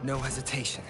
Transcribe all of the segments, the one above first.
No hesitation.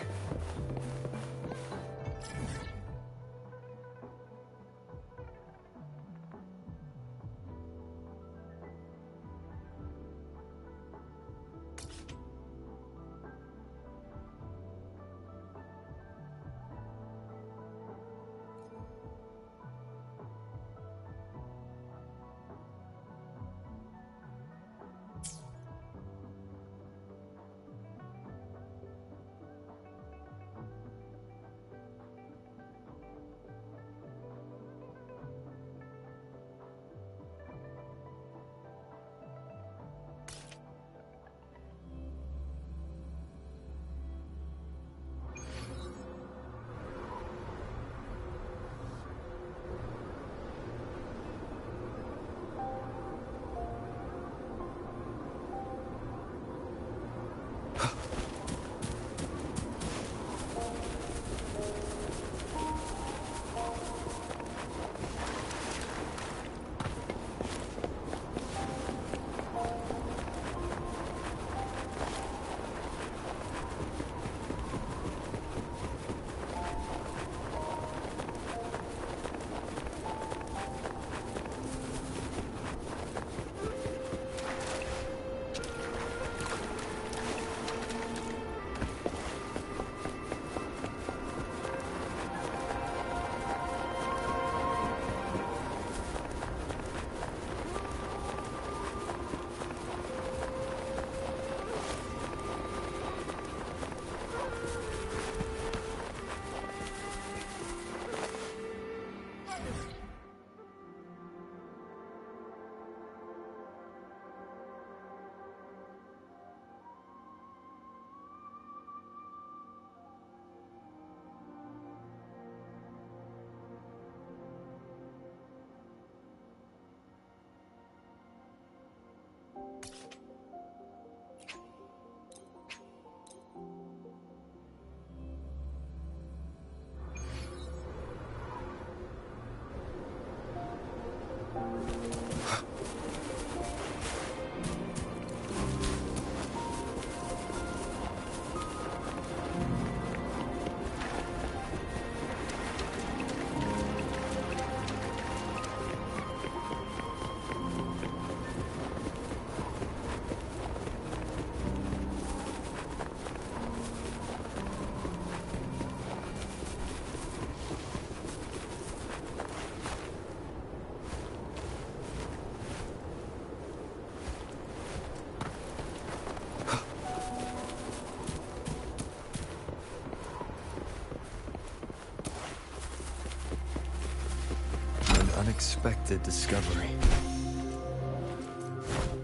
Unexpected discovery.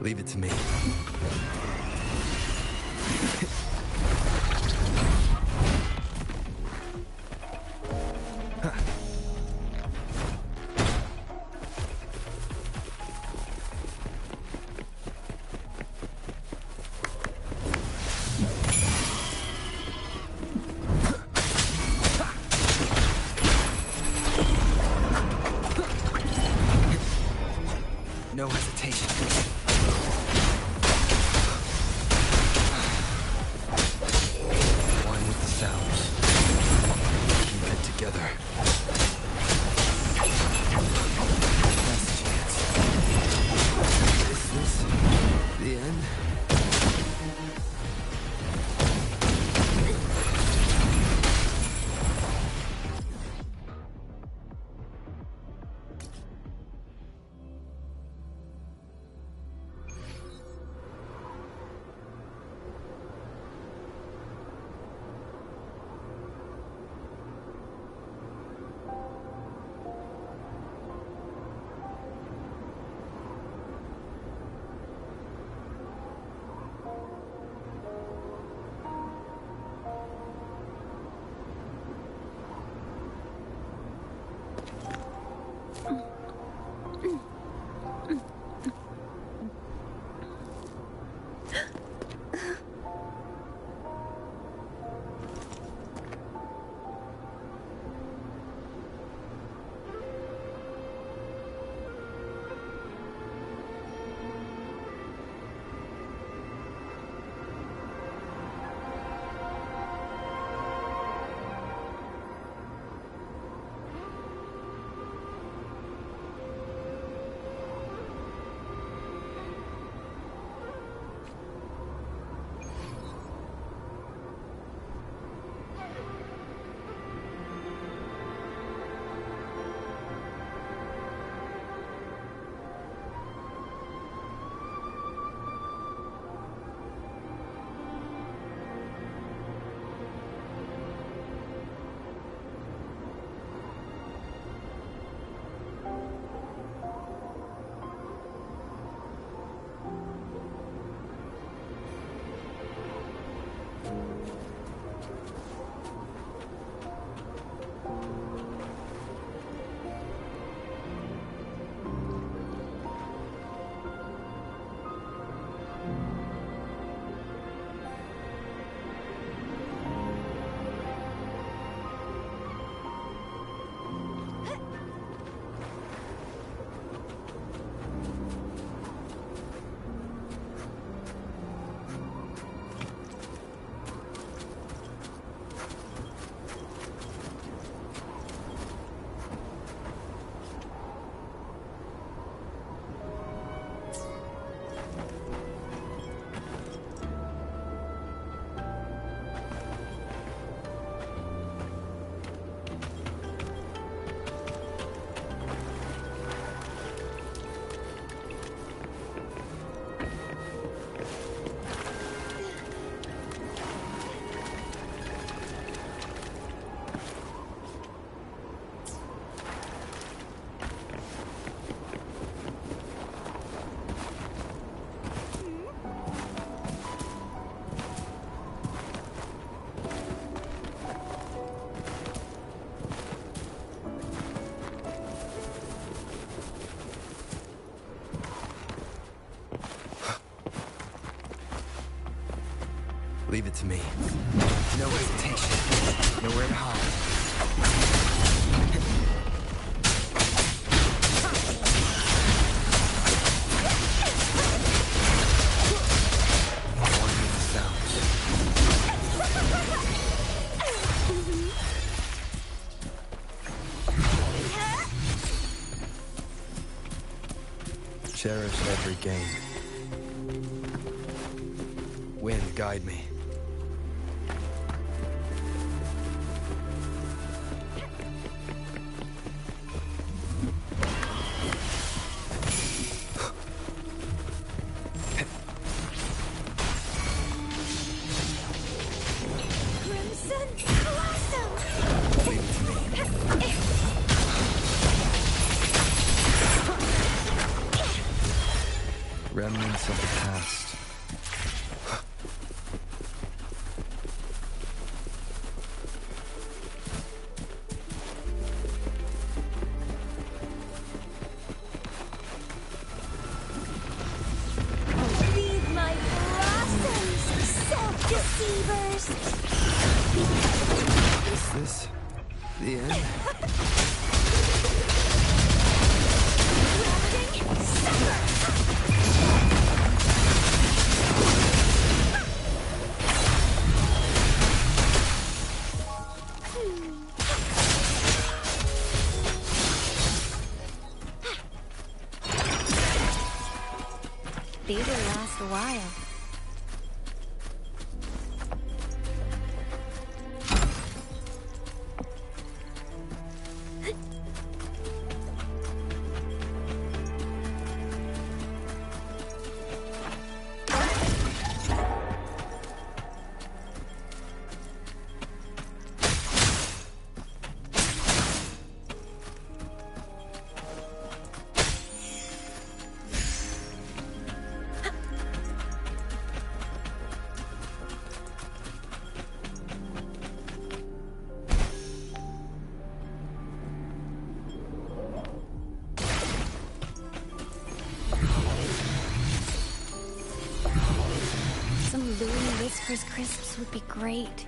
Leave it to me. No hesitation. Leave it to me. No hesitation. Nowhere to hide. I want to hear the sounds. Cherish every game. Wind, guide me. Remnants of the past. Leave my blossoms, self-deceivers! Is this the end? Ravaging sucker! These will last a while. Some Louis Whispers crisps would be great.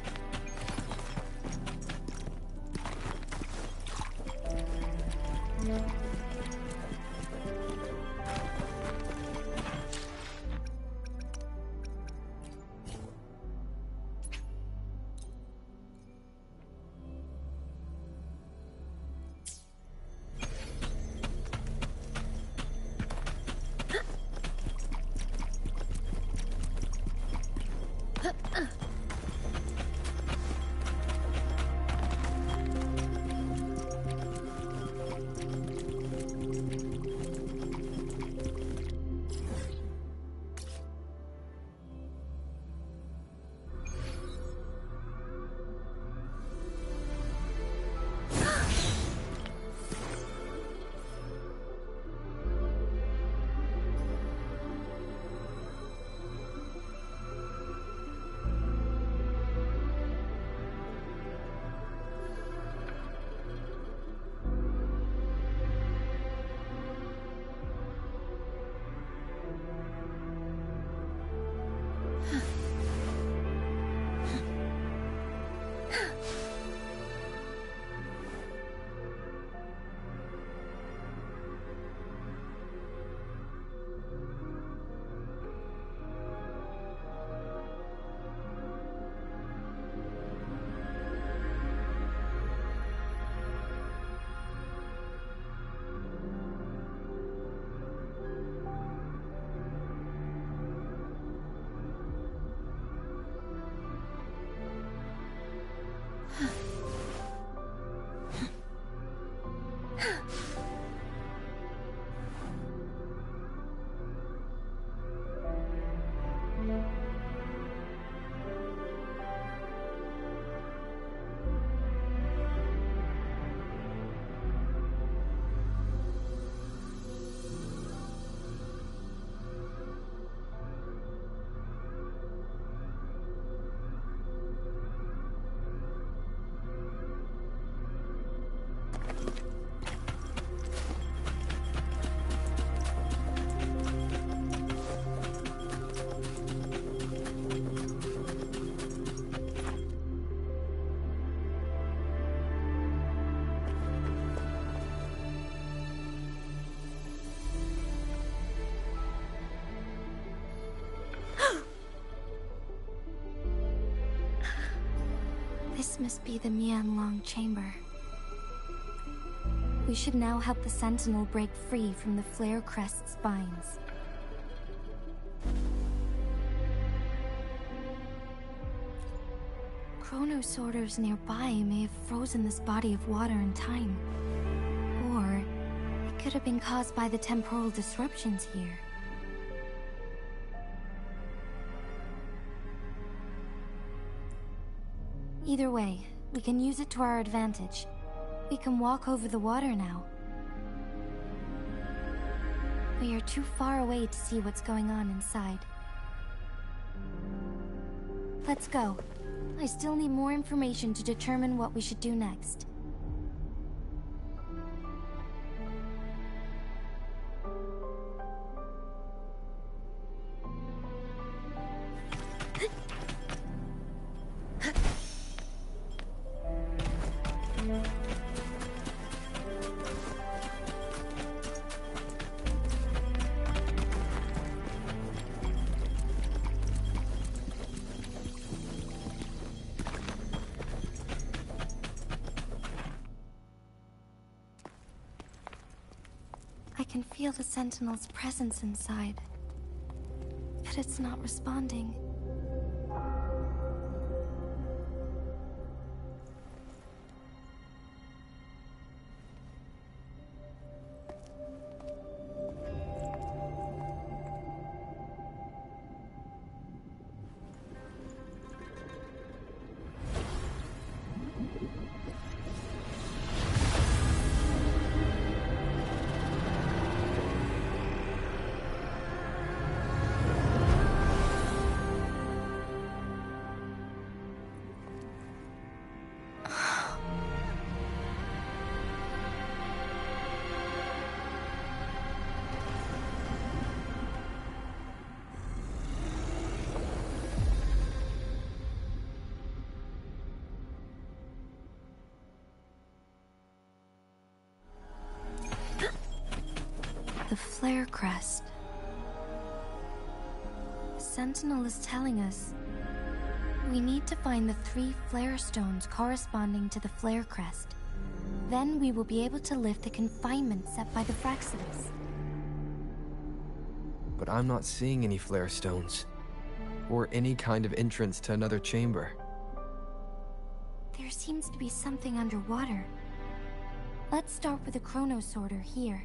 This must be the Mianlong chamber. We should now help the Sentinel break free from the Flare Crest's spines. Chronosorters nearby may have frozen this body of water in time. Or it could have been caused by the temporal disruptions here. Either way, we can use it to our advantage. We can walk over the water now. We are too far away to see what's going on inside. Let's go. I still need more information to determine what we should do next. I can feel the Sentinel's presence inside, but it's not responding. The Flare Crest. The Sentinel is telling us we need to find the 3 flare stones corresponding to the Flare Crest. Then we will be able to lift the confinement set by the Fraxidus. But I'm not seeing any flare stones, or any kind of entrance to another chamber. There seems to be something underwater. Let's start with the Chronosorter here.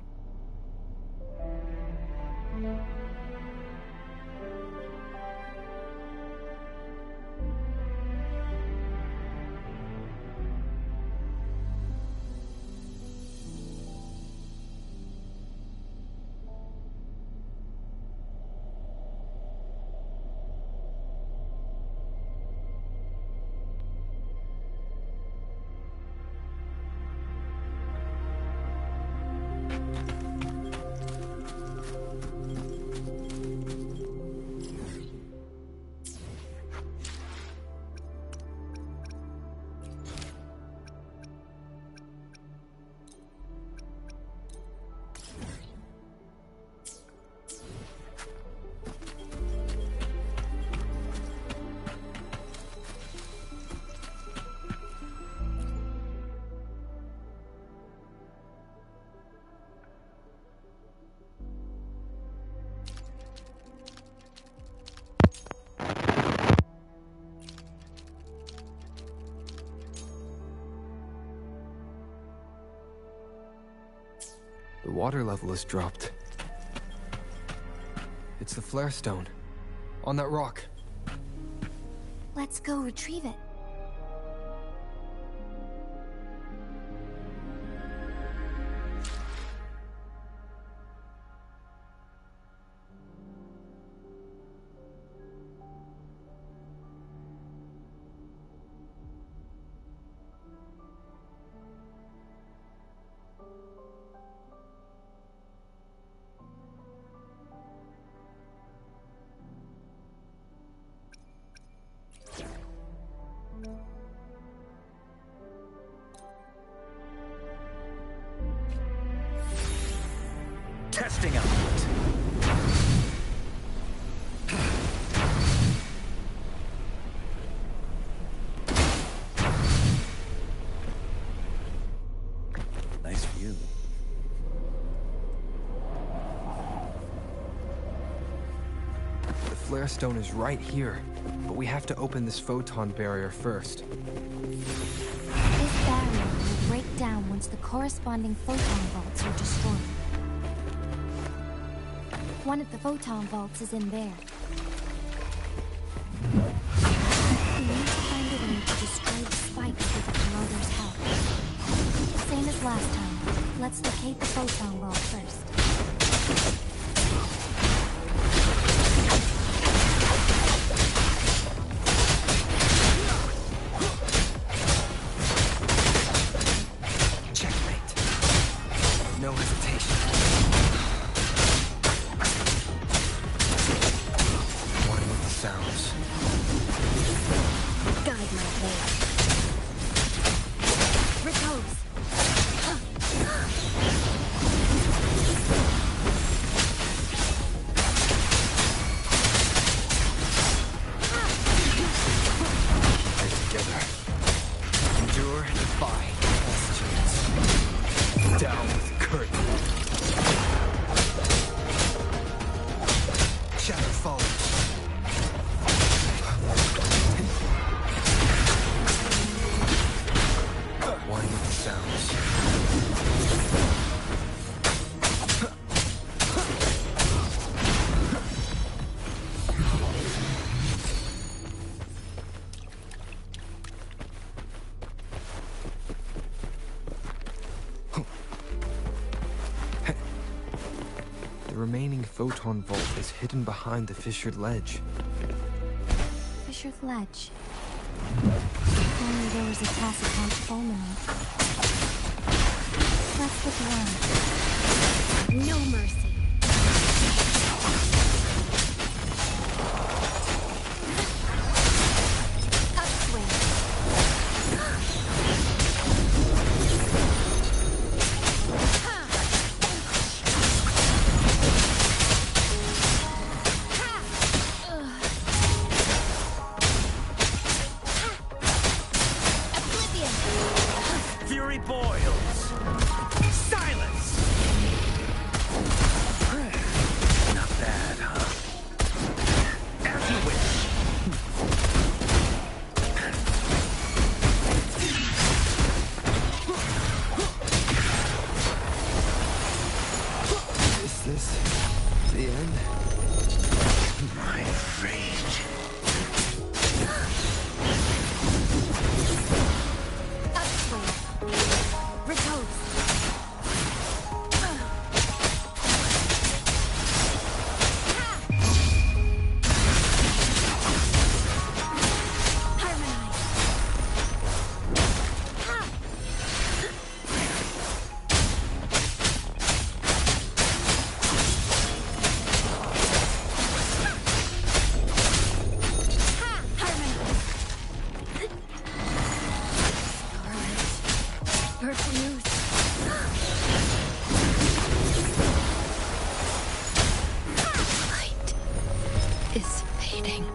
The water level has dropped. It's the flare stone. On that rock. Let's go retrieve it. flare stone is right here, but we have to open this photon barrier first. This barrier will break down once the corresponding photon vaults are destroyed. One of the photon vaults is in there. We need to find a way to destroy the spikes with the corroder's help. Same as last time. Let's locate the photon vault first. No hesitation. One with the sounds. Guide my blade. Repose. Stay together. Endure and defy. Down with curtain. Shadow follows. One with the sounds. The remaining photon vault is hidden behind the fissured ledge. Fissured ledge. If only there was a tacit fulminate. Let's look around. No mercy. Upswing. Fury boils. Silence! Not bad, huh? As you wish. Is this the end? My rage. Repose. Harmonize. Perfused. Light is fading.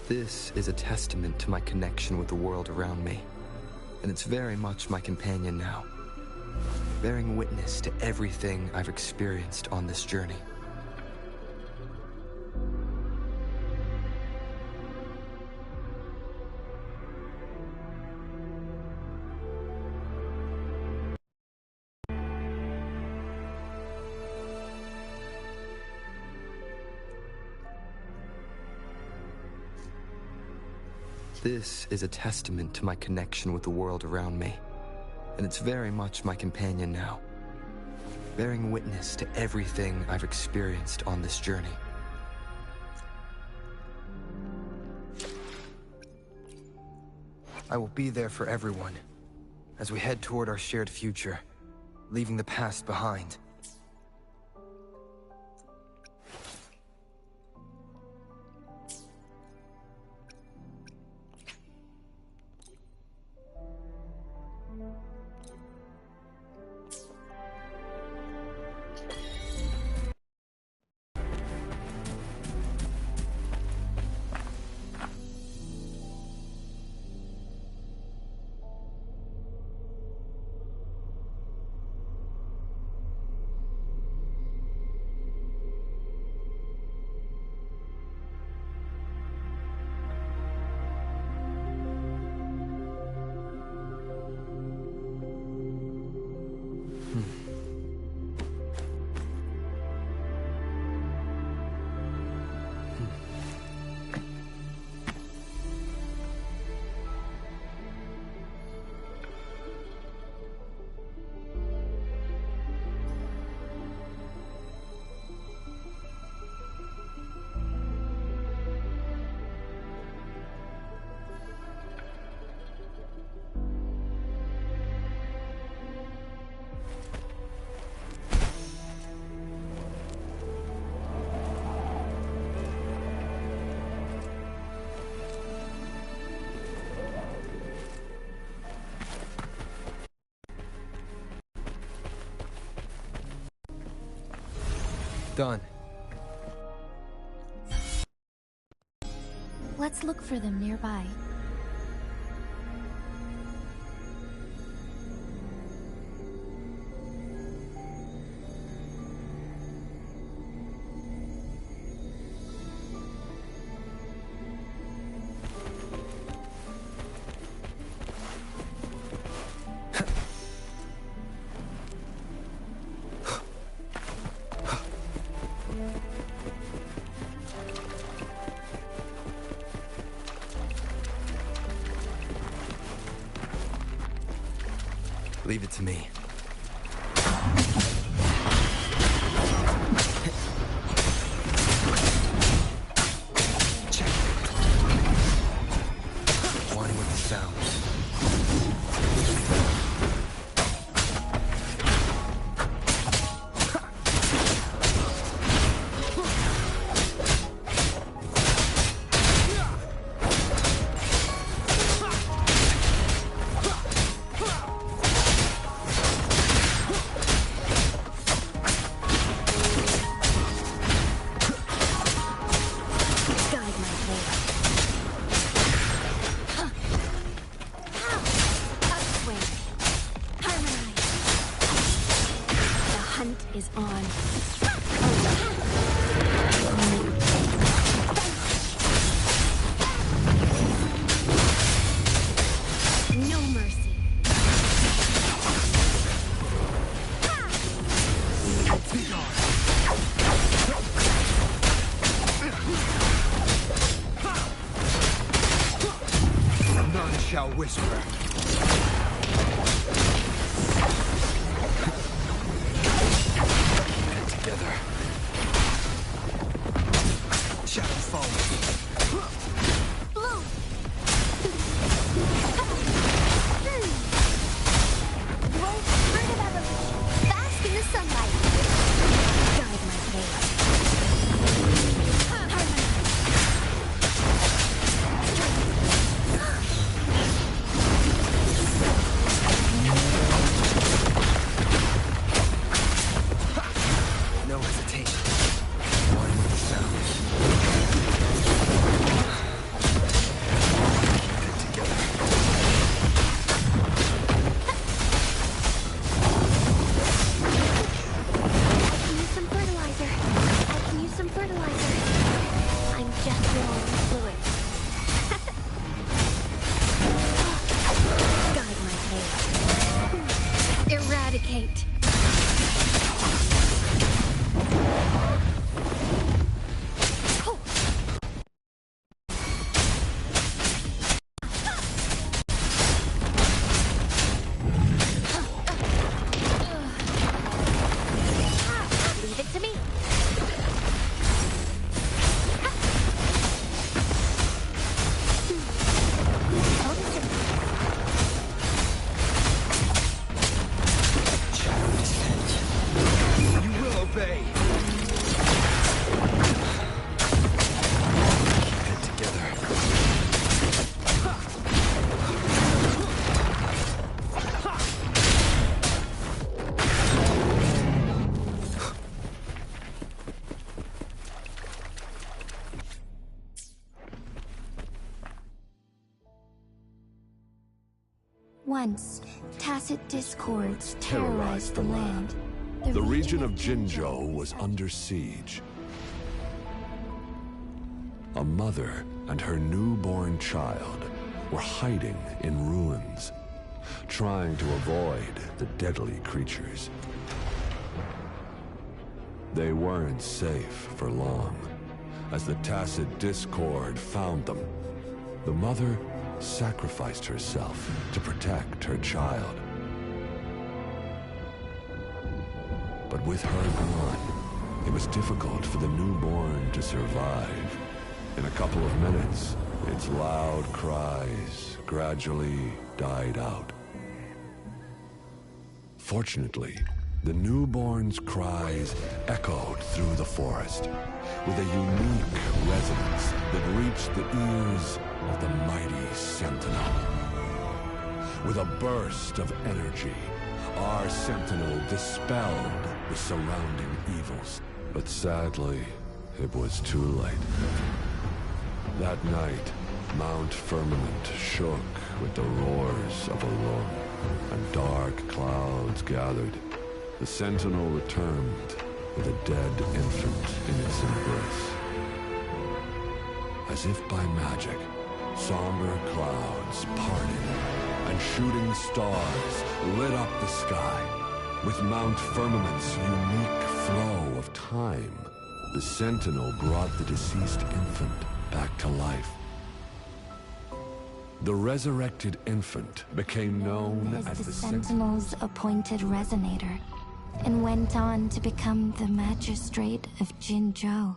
This is a testament to my connection with the world around me, and it's very much my companion now, bearing witness to everything I've experienced on this journey. This is a testament to my connection with the world around me, and it's very much my companion now, bearing witness to everything I've experienced on this journey. I will be there for everyone, as we head toward our shared future, leaving the past behind. Done. Let's look for them nearby. Leave it to me. Check. Wine with the sounds. Is on. No mercy. None shall whisper. Together. Shadow falling. Blue. Won't hurt him ever. Bask in the sunlight. Guide my fate. Harmonize. Once, tacit discords terrorized the land. The region of Jinzhou was under siege. A mother and her newborn child were hiding in ruins, trying to avoid the deadly creatures. They weren't safe for long, as the tacit discord found them. The mother sacrificed herself to protect her child. But with her gone, it was difficult for the newborn to survive. In a couple of minutes, its loud cries gradually died out. Fortunately, the newborn's cries echoed through the forest with a unique resonance that reached the ears of the mighty Sentinel. With a burst of energy, our Sentinel dispelled the surrounding evils. But sadly, it was too late. That night, Mount Firmament shook with the roars of a lung, and dark clouds gathered. The Sentinel returned with a dead infant in its embrace. As if by magic, somber clouds parted, and shooting stars lit up the sky. With Mount Firmament's unique flow of time, the Sentinel brought the deceased infant back to life. The resurrected infant became known as the Sentinel's appointed resonator, and went on to become the Magistrate of Jinzhou.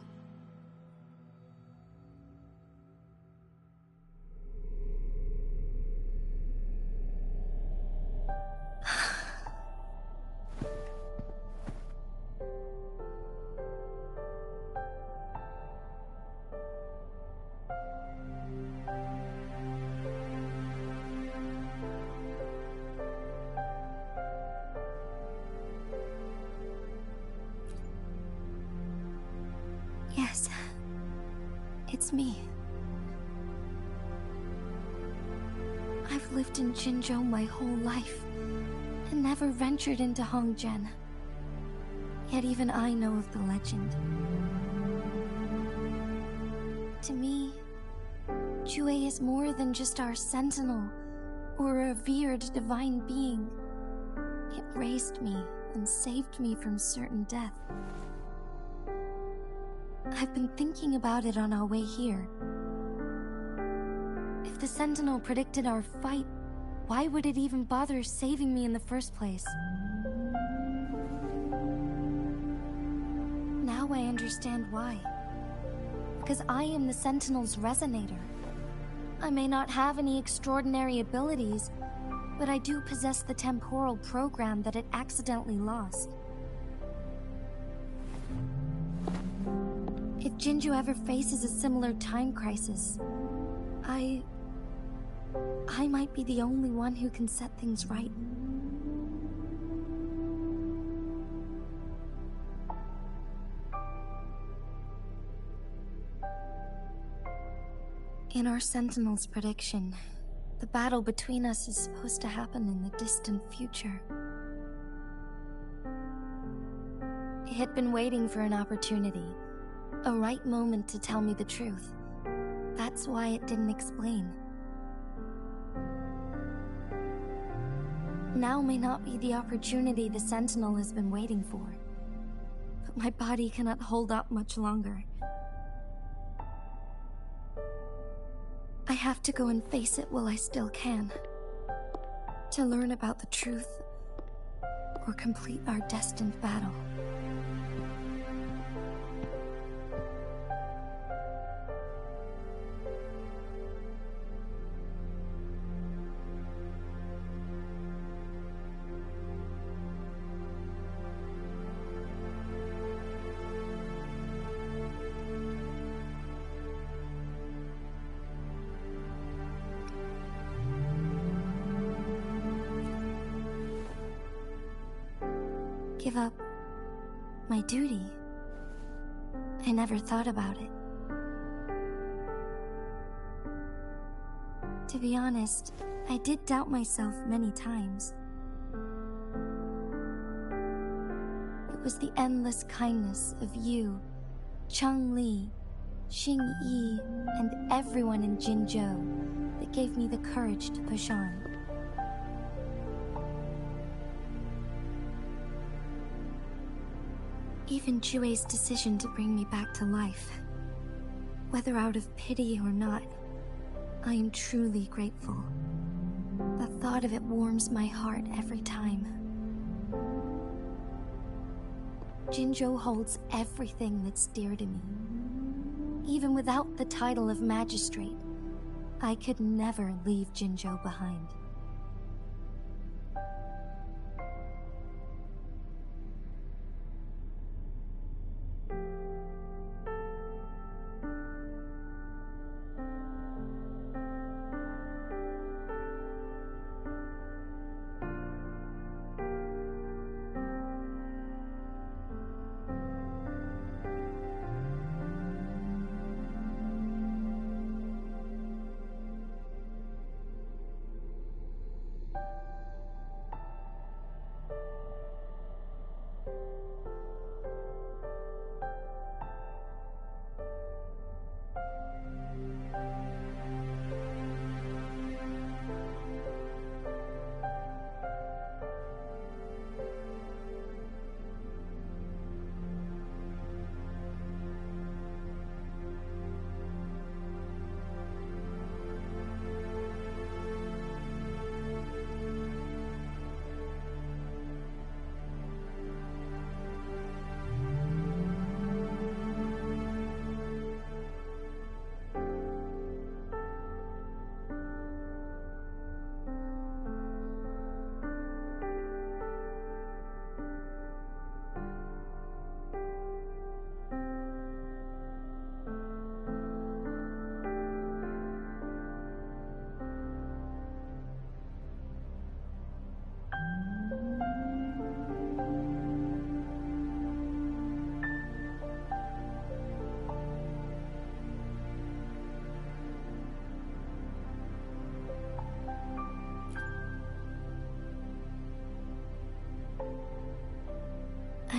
Yes, it's me. I've lived in Jinzhou my whole life, and never ventured into Hongzhen. Yet even I know of the legend. To me, Jue is more than just our sentinel, or a revered divine being. It raised me and saved me from certain death. I've been thinking about it on our way here. If the Sentinel predicted our fight, why would it even bother saving me in the first place? Now I understand why. Because I am the Sentinel's resonator. I may not have any extraordinary abilities, but I do possess the temporal program that it accidentally lost. If Jinzhou ever faces a similar time crisis, I might be the only one who can set things right. In our Sentinel's prediction, the battle between us is supposed to happen in the distant future. It had been waiting for an opportunity. A right moment to tell me the truth. That's why it didn't explain. Now may not be the opportunity the Sentinel has been waiting for. But my body cannot hold up much longer. I have to go and face it while I still can. To learn about the truth, or complete our destined battle. Give up my duty. I never thought about it. To be honest, I did doubt myself many times. It was the endless kindness of you, Cheng Li, Xing Yi, and everyone in Jinzhou that gave me the courage to push on. Even Jue's decision to bring me back to life, whether out of pity or not, I am truly grateful. The thought of it warms my heart every time. Jinzhou holds everything that's dear to me. Even without the title of magistrate, I could never leave Jinzhou behind.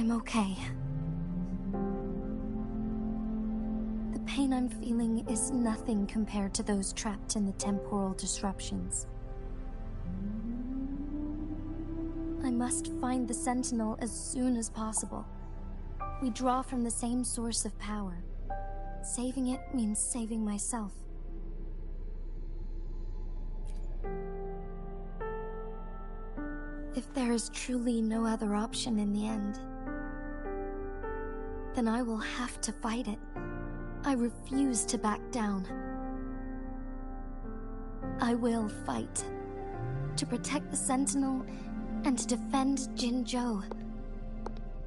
I'm okay. The pain I'm feeling is nothing compared to those trapped in the temporal disruptions. I must find the Sentinel as soon as possible. We draw from the same source of power. Saving it means saving myself. If there is truly no other option in the end, then I will have to fight it. I refuse to back down. I will fight. To protect the Sentinel and to defend Jinzhou.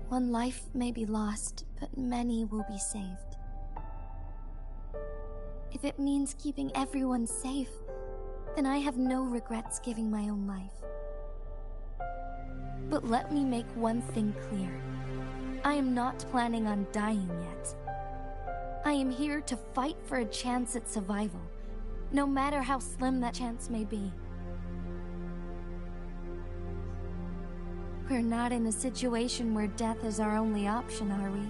One life may be lost, but many will be saved. If it means keeping everyone safe, then I have no regrets giving my own life. But let me make one thing clear. I am not planning on dying yet. I am here to fight for a chance at survival, no matter how slim that chance may be. We're not in a situation where death is our only option, are we?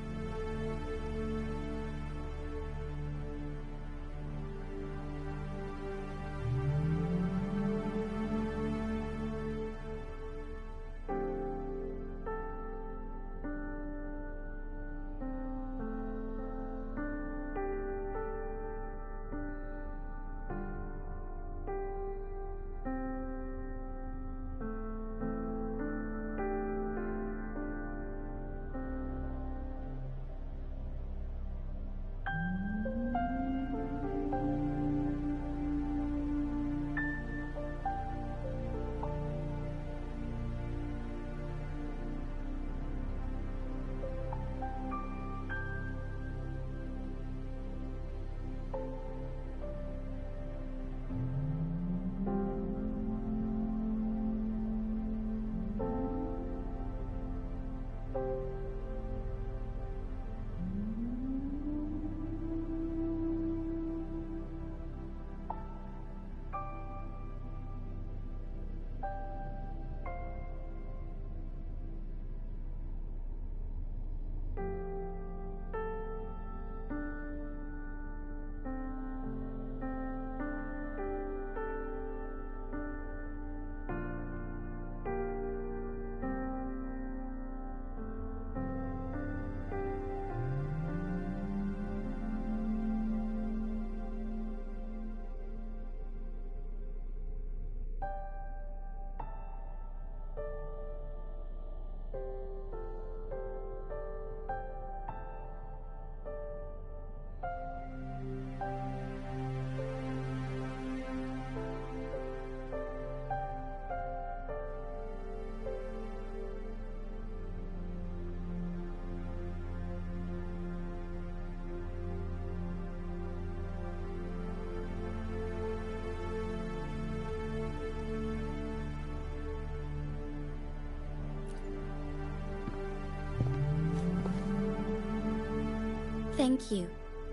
Thank you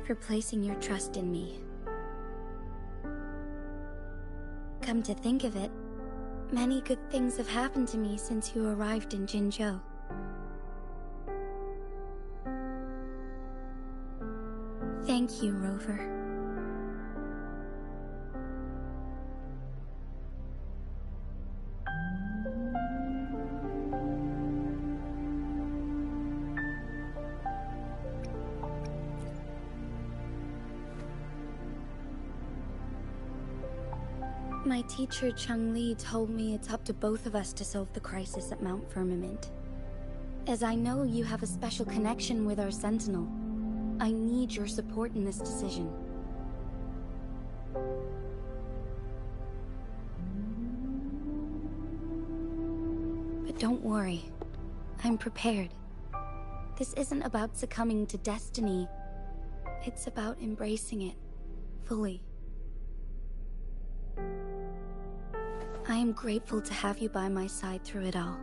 for placing your trust in me. Come to think of it, many good things have happened to me since you arrived in Jinzhou. Thank you, Rover. My teacher Cheng-Li told me it's up to both of us to solve the crisis at Mount Firmament. As I know you have a special connection with our Sentinel, I need your support in this decision. But don't worry, I'm prepared. This isn't about succumbing to destiny. It's about embracing it fully. I am grateful to have you by my side through it all.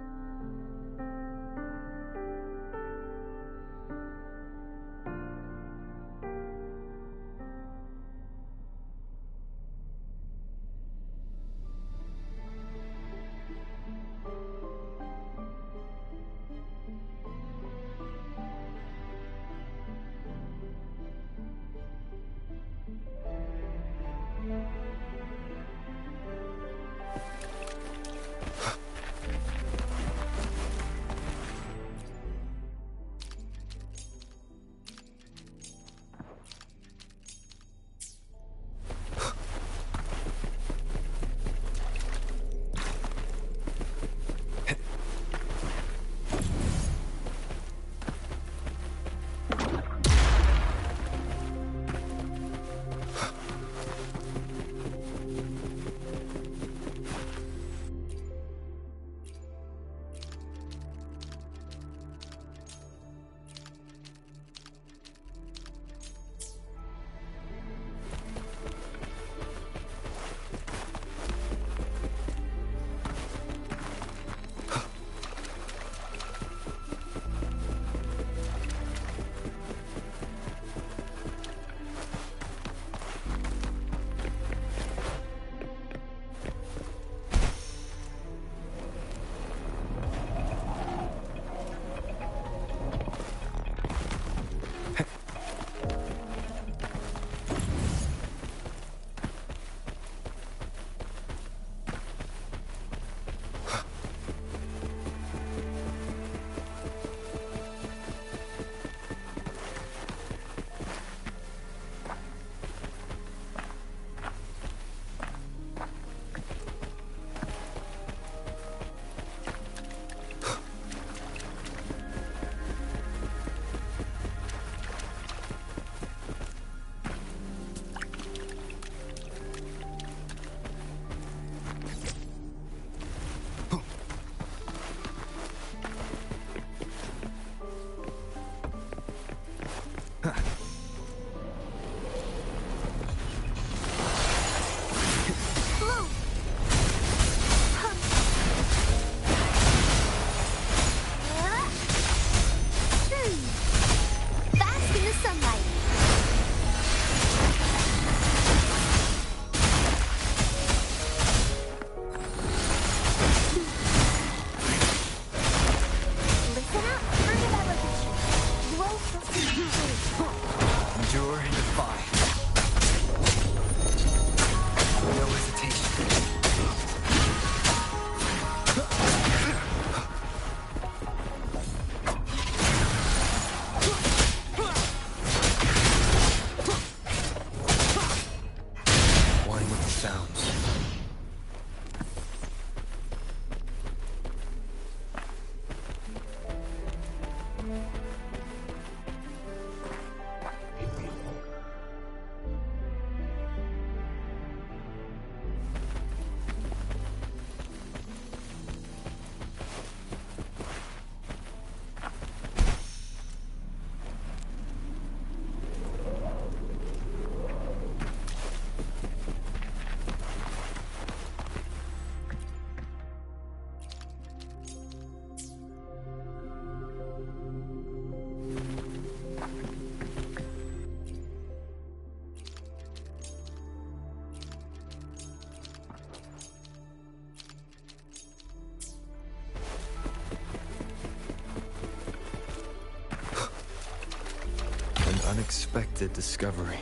unexpected discovery.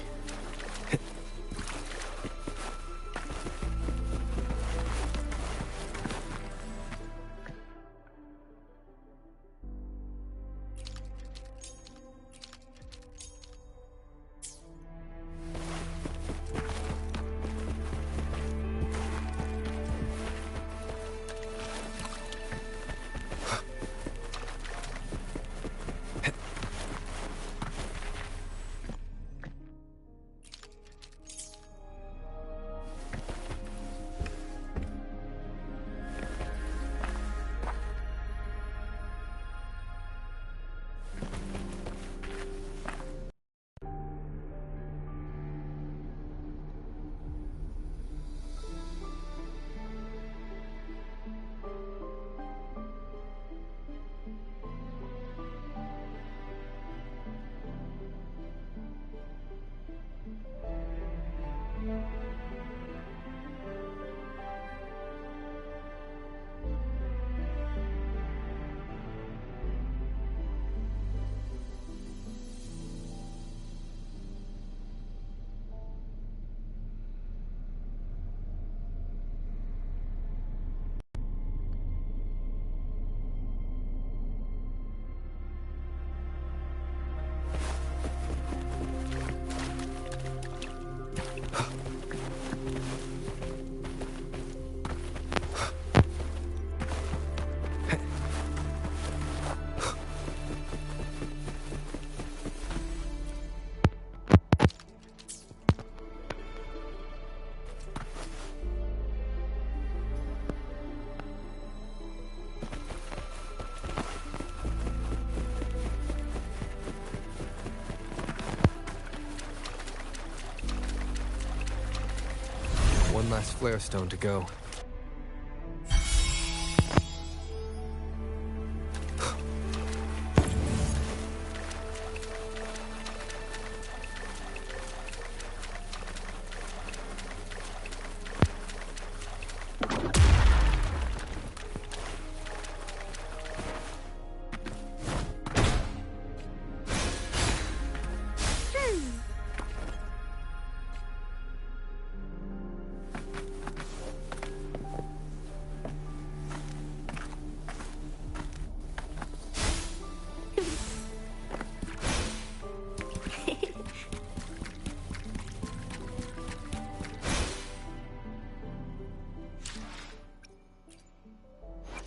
One last flare stone to go.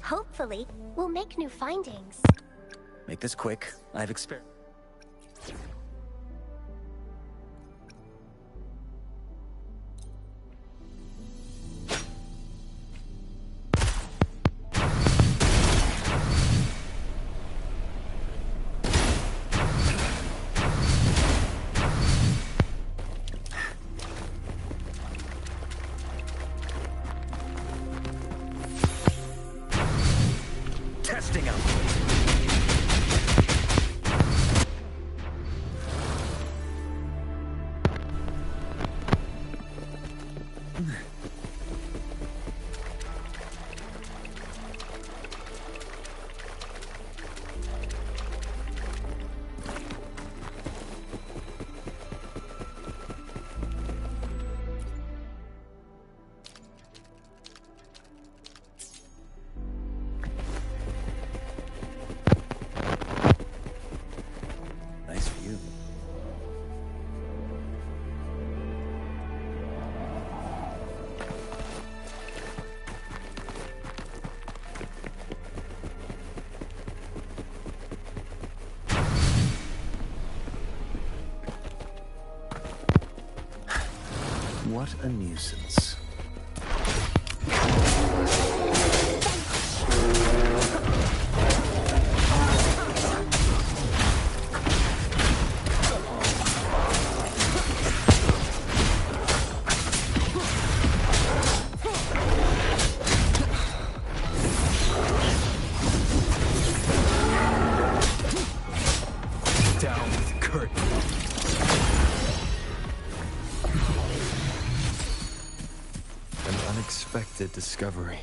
Hopefully, we'll make new findings. Make this quick. I've experienced. Testing out. Nice view. What a nuisance. Down with Kurt. An unexpected discovery.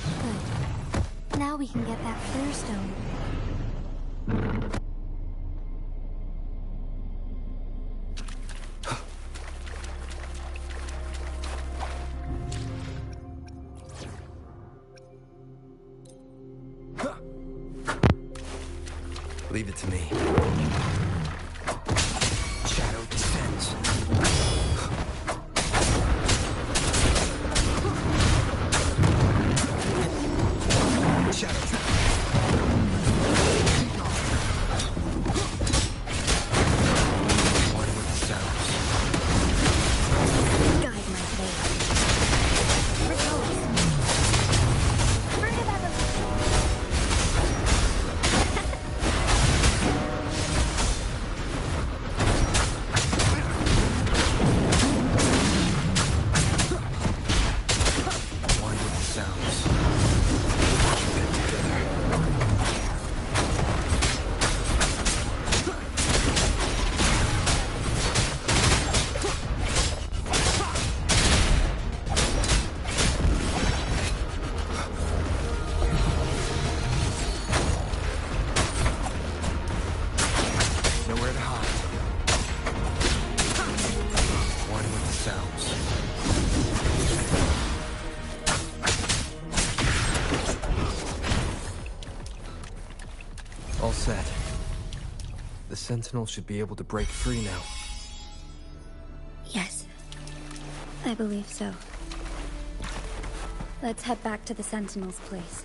Good. Now we can get that flare stone. Leave it to me. Shadow descends. Shadow trap. One with the sounds. Guide my blade. Repose. Bring it out of One with the sounds. Keep it together. Nowhere to hide. One with the sounds. All set. The Sentinel should be able to break free now. Yes, I believe so. Let's head back to the Sentinel's place.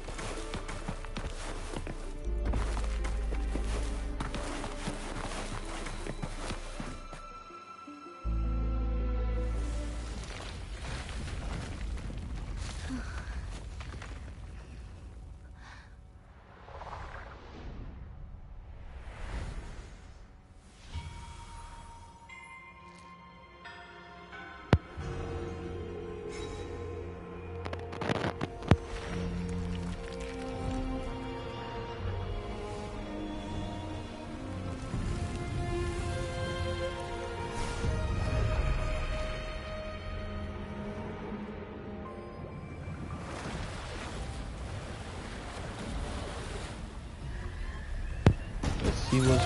Let's see what's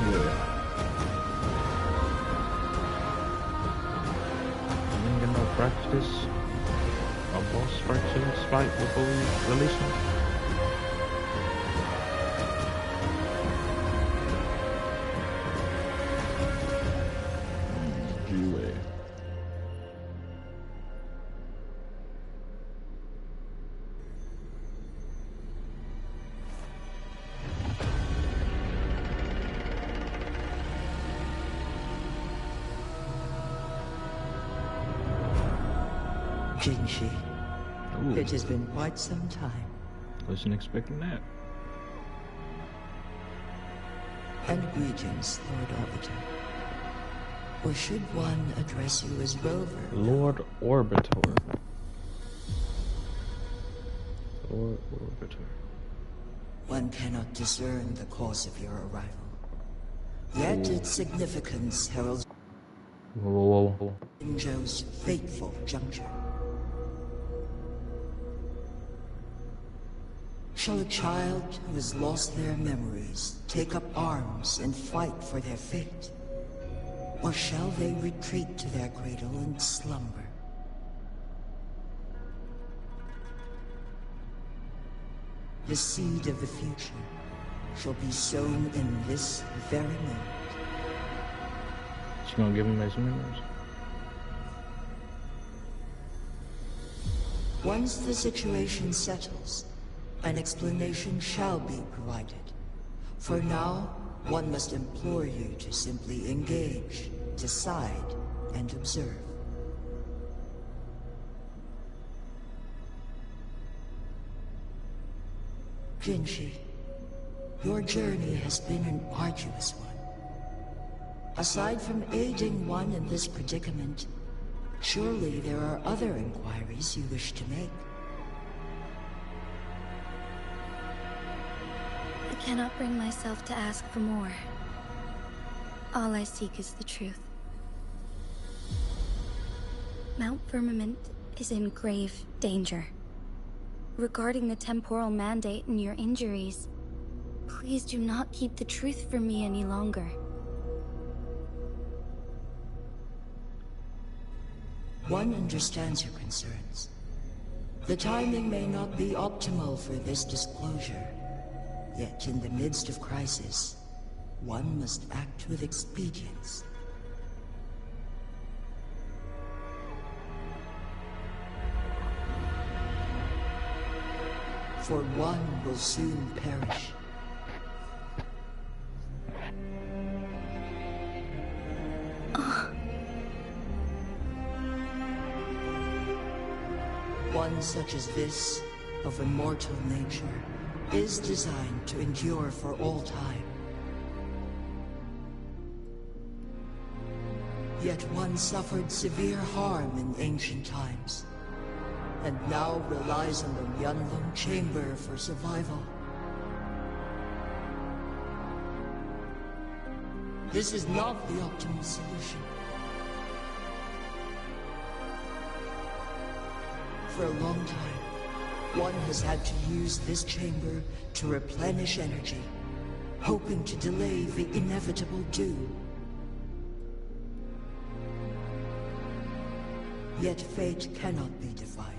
yeah. I didn't get no practice. A boss fractions fight before we release him. Jewel. Jinshi, Ooh, it has been quite some time. wasn't expecting that. And greetings, Lord Arbiter. Or should one address you as Rover? Lord Orbitor. Lord Orbitor. One cannot discern the cause of your arrival. Yet its significance heralds Whoa, whoa, whoa. Injo's fateful juncture. Shall a child who has lost their memories take up arms and fight for their fate? Or shall they retreat to their cradle and slumber? The seed of the future shall be sown in this very moment. She gonna give him his memories? Once the situation settles, an explanation shall be provided. For now, one must implore you to simply engage, decide, and observe. Jinshi, your journey has been an arduous one. Aside from aiding one in this predicament, surely there are other inquiries you wish to make. I cannot bring myself to ask for more. All I seek is the truth. Mount Firmament is in grave danger. Regarding the temporal mandate and your injuries, please do not keep the truth from me any longer. One understands your concerns. The timing may not be optimal for this disclosure. Yet in the midst of crisis, one must act with expedience. For one will soon perish. One such as this, of immortal nature, is designed to endure for all time. Yet one suffered severe harm in ancient times, and now relies on the Wuthering chamber for survival. This is not the optimal solution. For a long time, one has had to use this chamber to replenish energy, hoping to delay the inevitable doom. Yet fate cannot be defied.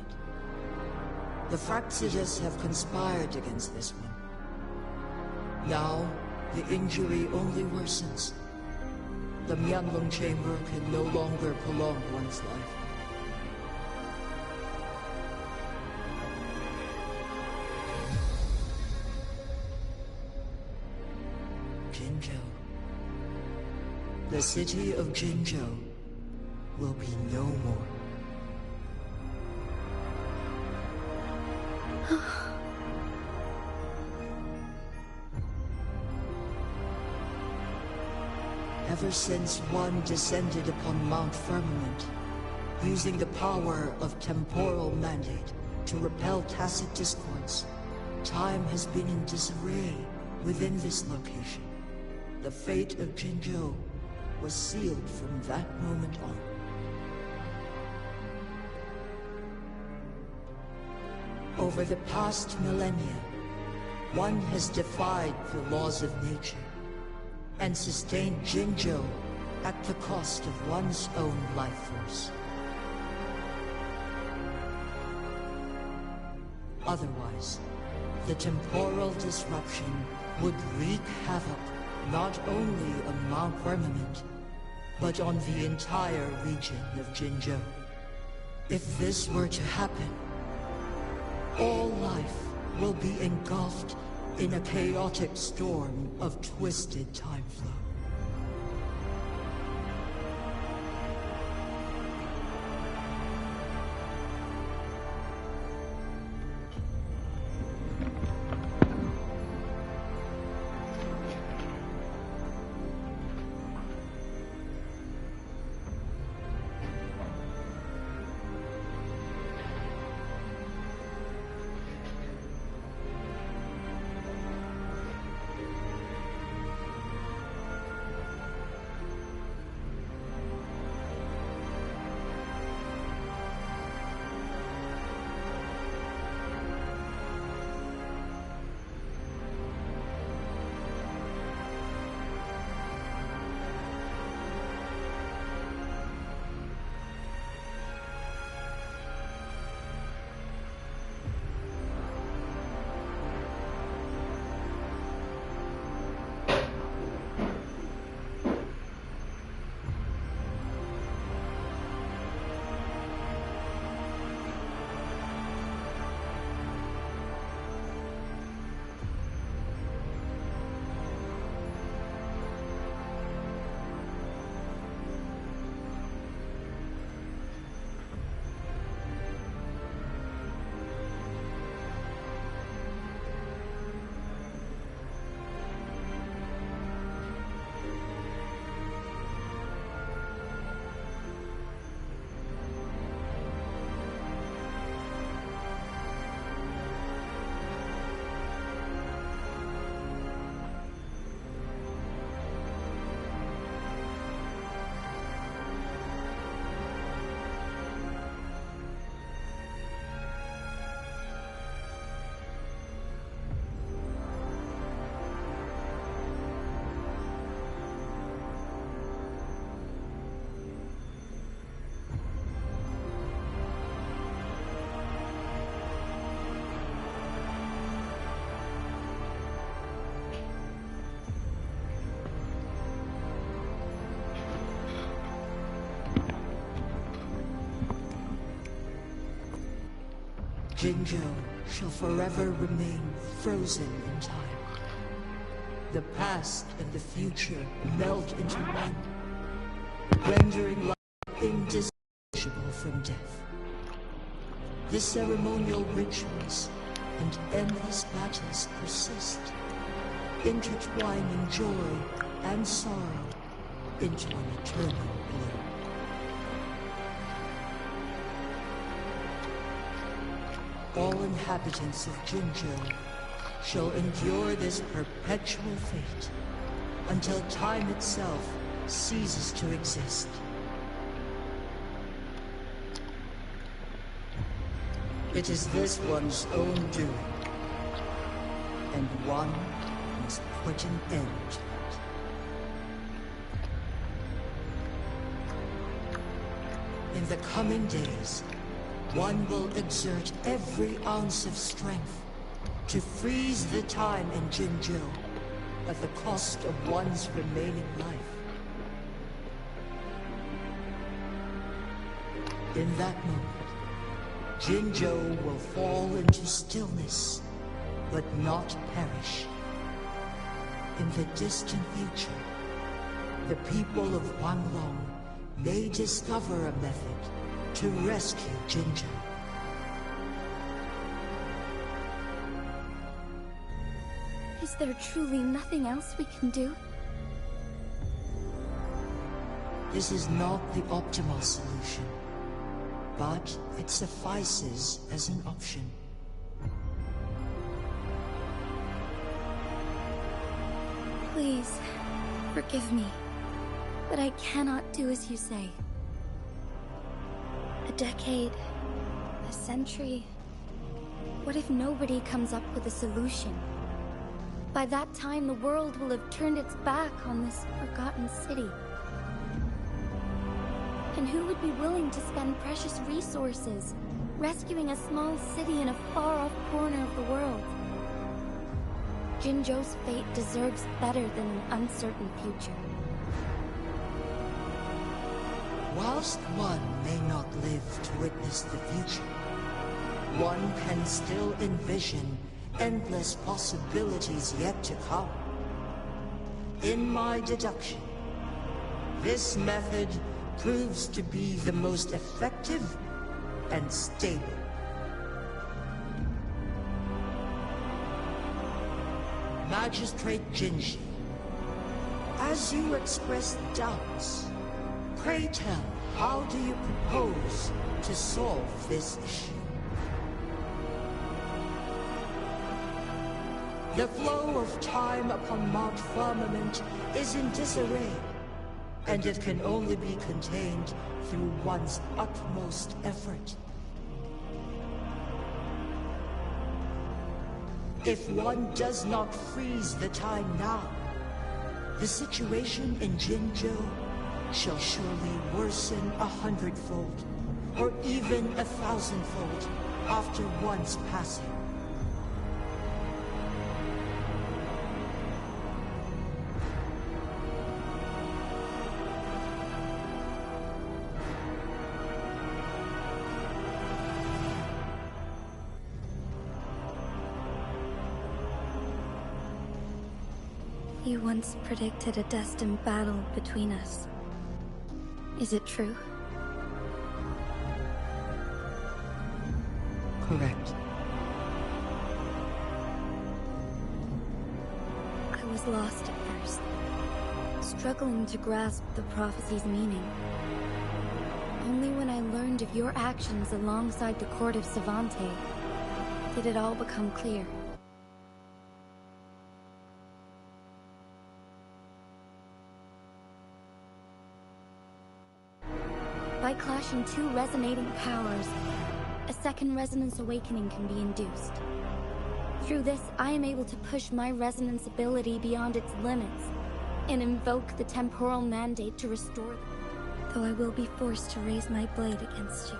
The Fraxidus have conspired against this one. Now, the injury only worsens. The Wuthering chamber can no longer prolong one's life. Jinzhou. The city of Jinzhou will be no more. Ever since one descended upon Mount Firmament, using the power of temporal mandate to repel tacit discords, time has been in disarray within this location. The fate of Jinzhou was sealed from that moment on. Over the past millennia, one has defied the laws of nature and sustained Jinzhou at the cost of one's own life force. Otherwise, the temporal disruption would wreak havoc not only on Mount Firmament, but on the entire region of Jinzhou. If this were to happen, all life will be engulfed in a chaotic storm of twisted time flow. Jinzhou shall forever remain frozen in time. The past and the future melt into one, rendering life indistinguishable from death. The ceremonial rituals and endless battles persist, intertwining joy and sorrow into an eternal blur. All inhabitants of Jinzhou shall endure this perpetual fate until time itself ceases to exist. It is this one's own doing, and one must put an end to it. In the coming days, one will exert every ounce of strength to freeze the time in Jinzhou at the cost of one's remaining life. In that moment, Jinzhou will fall into stillness, but not perish. In the distant future, the people of Wanlong may discover a method to rescue Jinzhou. Is there truly nothing else we can do? This is not the optimal solution, but it suffices as an option. Please, forgive me, but I cannot do as you say. A decade, a century. What if nobody comes up with a solution? By that time, the world will have turned its back on this forgotten city. And who would be willing to spend precious resources rescuing a small city in a far-off corner of the world? Jinzhou's fate deserves better than an uncertain future. Whilst one may not live to witness the future, one can still envision endless possibilities yet to come. In my deduction, this method proves to be the most effective and stable. Magistrate Jinji, as you express doubts, pray tell, how do you propose to solve this issue? The flow of time upon Mount Firmament is in disarray, and it can only be contained through one's utmost effort. If one does not freeze the time now, the situation in Jinzhou shall surely worsen 100-fold, or even 1,000-fold, after one's passing. You once predicted a destined battle between us. Is it true? Correct. I was lost at first, struggling to grasp the prophecy's meaning. Only when I learned of your actions alongside the court of Savante did it all become clear. By clashing two resonating powers, a second resonance awakening can be induced. Through this, I am able to push my resonance ability beyond its limits and invoke the temporal mandate to restore them, though I will be forced to raise my blade against you.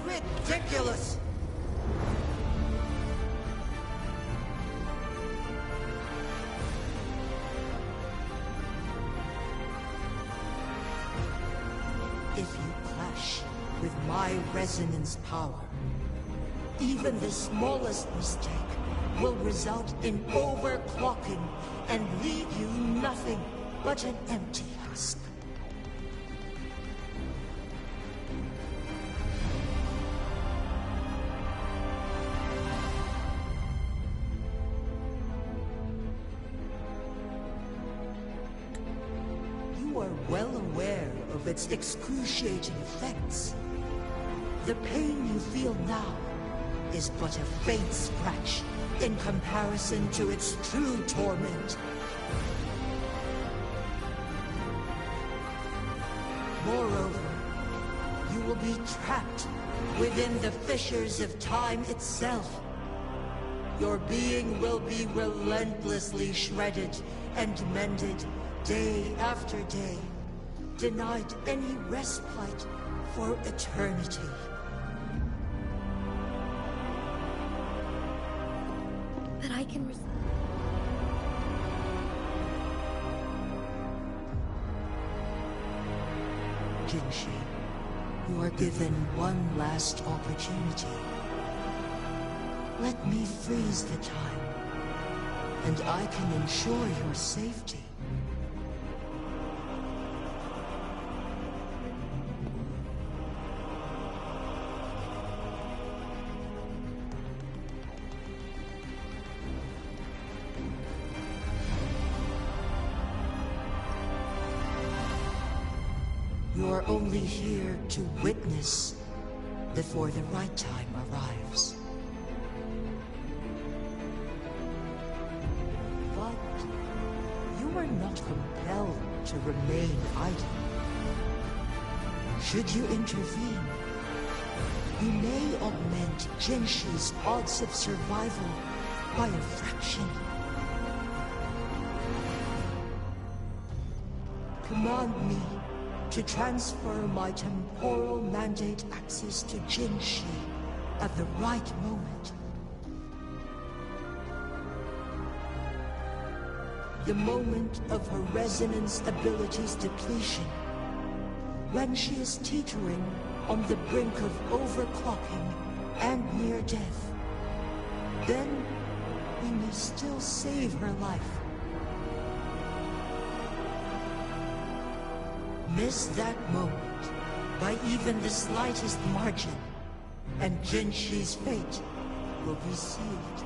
Ridiculous! If you clash with my resonance power. Even the smallest mistake will result in overclocking and leave you nothing but an empty husk. You are well aware of its excruciating effects. The pain you feel now is but a faint scratch in comparison to its true torment. Moreover, you will be trapped within the fissures of time itself. Your being will be relentlessly shredded and mended day after day, denied any respite for eternity. But I can Jinshi, you are given one last opportunity. Let me freeze the time, and I can ensure your safety. You are only here to witness before the right time arrives. But you are not compelled to remain idle. Should you intervene, you may augment Jinshi's odds of survival by a fraction. Command me to transfer my temporal mandate access to Jinshi at the right moment. The moment of her resonance ability's depletion, when she is teetering on the brink of overclocking and near death. Then we may still save her life. Miss that moment by even the slightest margin, and Jinshi's fate will be sealed.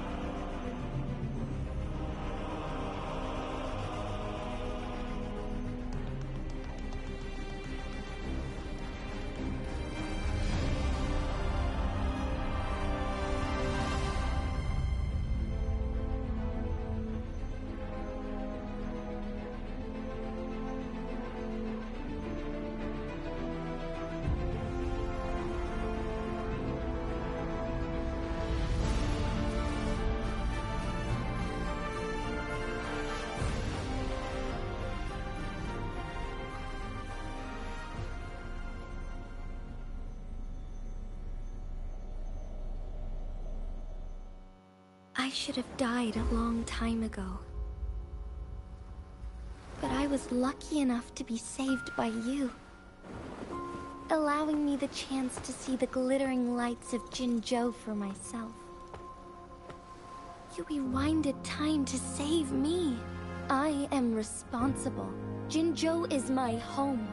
I should have died a long time ago. But I was lucky enough to be saved by you, allowing me the chance to see the glittering lights of Jinzhou for myself. You rewinded time to save me. I am responsible. Jinzhou is my home.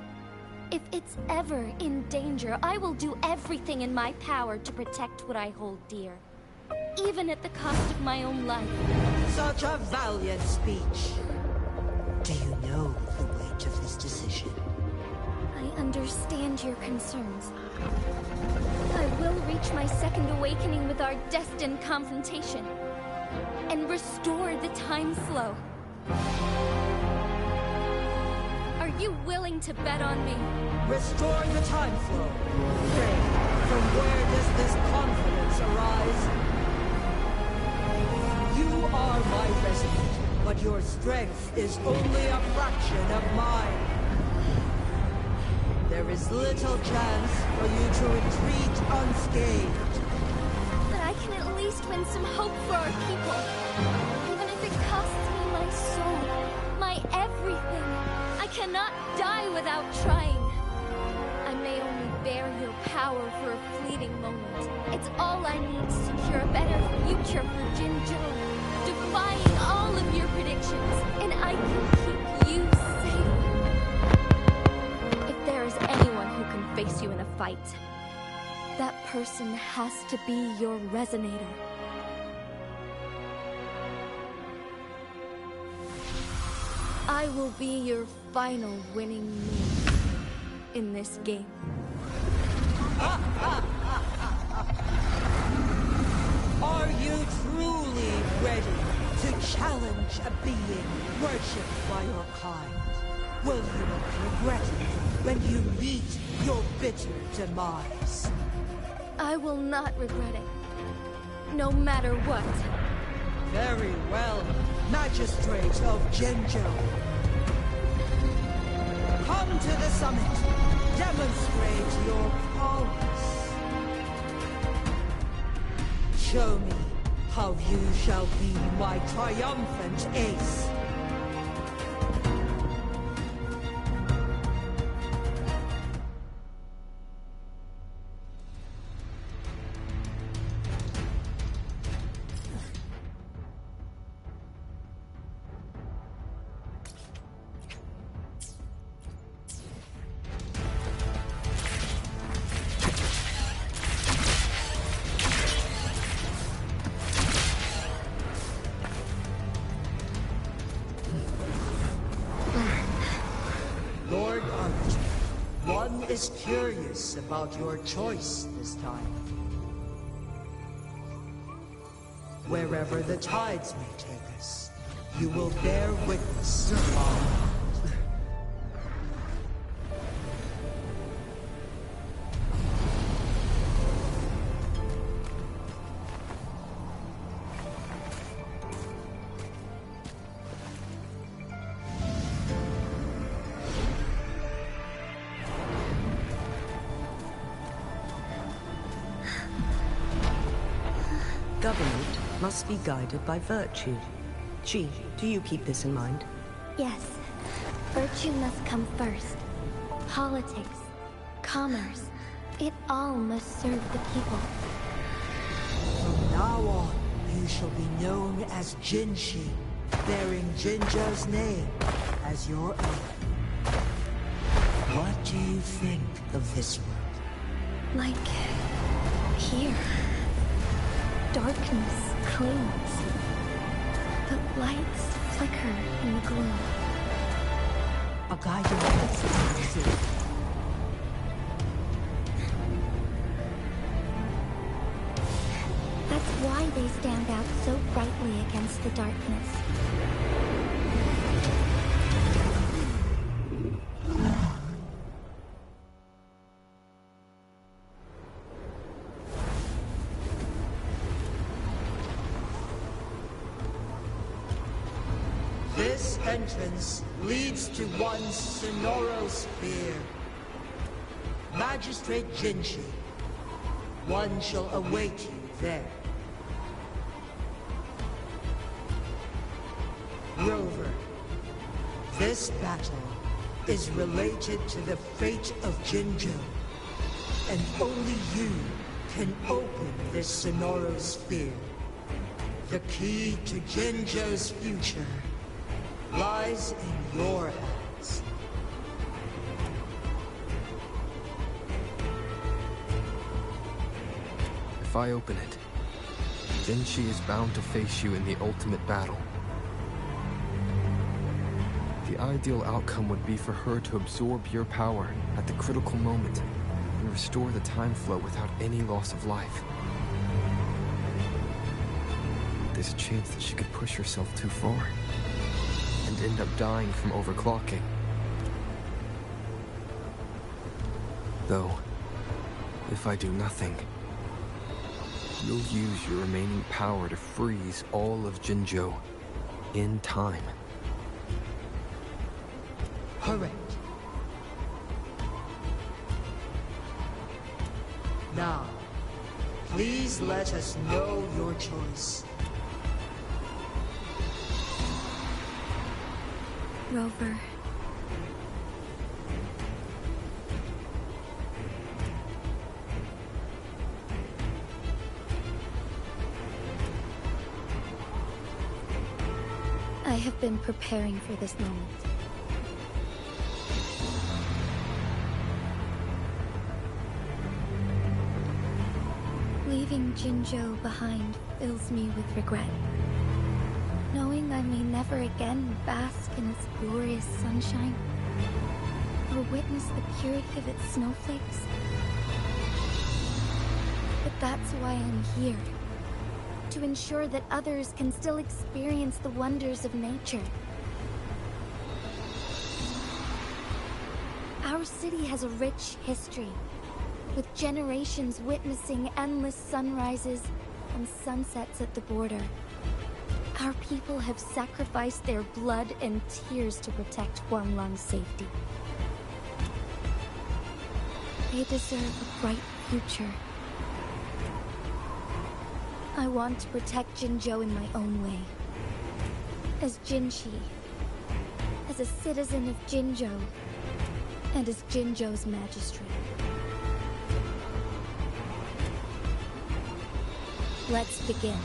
If it's ever in danger, I will do everything in my power to protect what I hold dear, even at the cost of my own life. Such a valiant speech. Do you know the weight of this decision? I understand your concerns. I will reach my second awakening with our destined confrontation, and restore the time flow. Are you willing to bet on me? Restore the time flow. Pray, from where does this confidence arise? You are my resident, but your strength is only a fraction of mine. There is little chance for you to retreat unscathed. But I can at least win some hope for our people. Even if it costs me my soul, my everything. I cannot die without trying. I may only bear your power for a fleeting moment. It's all I need to secure a better future for Jinzhou, defying all of your predictions, and I can keep you safe. If there is anyone who can face you in a fight, that person has to be your resonator. I will be your final winning move in this game. Are you truly ready to challenge a being worshipped by your kind? Will you regret it when you meet your bitter demise? I will not regret it, no matter what. Very well, Magistrate of Jinzhou. Come to the summit. Demonstrate your prowess. Show me how you shall be my triumphant ace. Lord Arbiter, one is curious about your choice this time. Wherever the tides may take us, you will bear witness to our Government must be guided by virtue. Chi, do you keep this in mind? Yes. Virtue must come first. Politics, commerce, it all must serve the people. From now on, you shall be known as Jinshi, bearing Jinzhou's name as your own. What do you think of this world? Like here. Darkness clings. The lights flicker in the gloom. A guiding light. That's why they stand out so brightly against the darkness. This entrance leads to one Sonoro Sphere. Magistrate Jinshi, one shall await you there. Rover, this battle is related to the fate of Jinzhou, and only you can open this Sonoro Sphere. The key to Jinzhou's future lies in your hands. If I open it, Jinshi is bound to face you in the ultimate battle. The ideal outcome would be for her to absorb your power at the critical moment and restore the time flow without any loss of life. There's a chance that she could push herself too far and end up dying from overclocking. Though, if I do nothing, you'll use your remaining power to freeze all of Jinzhou in time. Correct. Now, please let us know your choice. Rover. have been preparing for this moment. Leaving Jinzhou behind fills me with regret. Knowing I may never again bask in its glorious sunshine, or witness the purity of its snowflakes. But that's why I'm here. To ensure that others can still experience the wonders of nature. Our city has a rich history, with generations witnessing endless sunrises and sunsets at the border. Our people have sacrificed their blood and tears to protect Huanglang's safety. They deserve a bright future. I want to protect Jinzhou in my own way. As Jinshi, as a citizen of Jinzhou, and as Jinzhou's magistrate. Let's begin.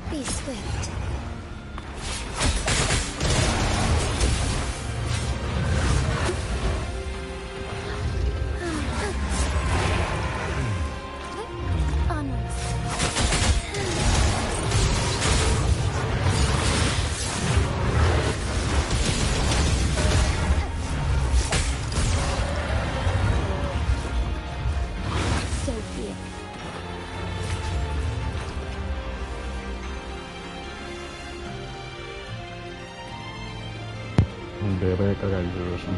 Be swift. Onwards. So be it. Un bebé cagalloso.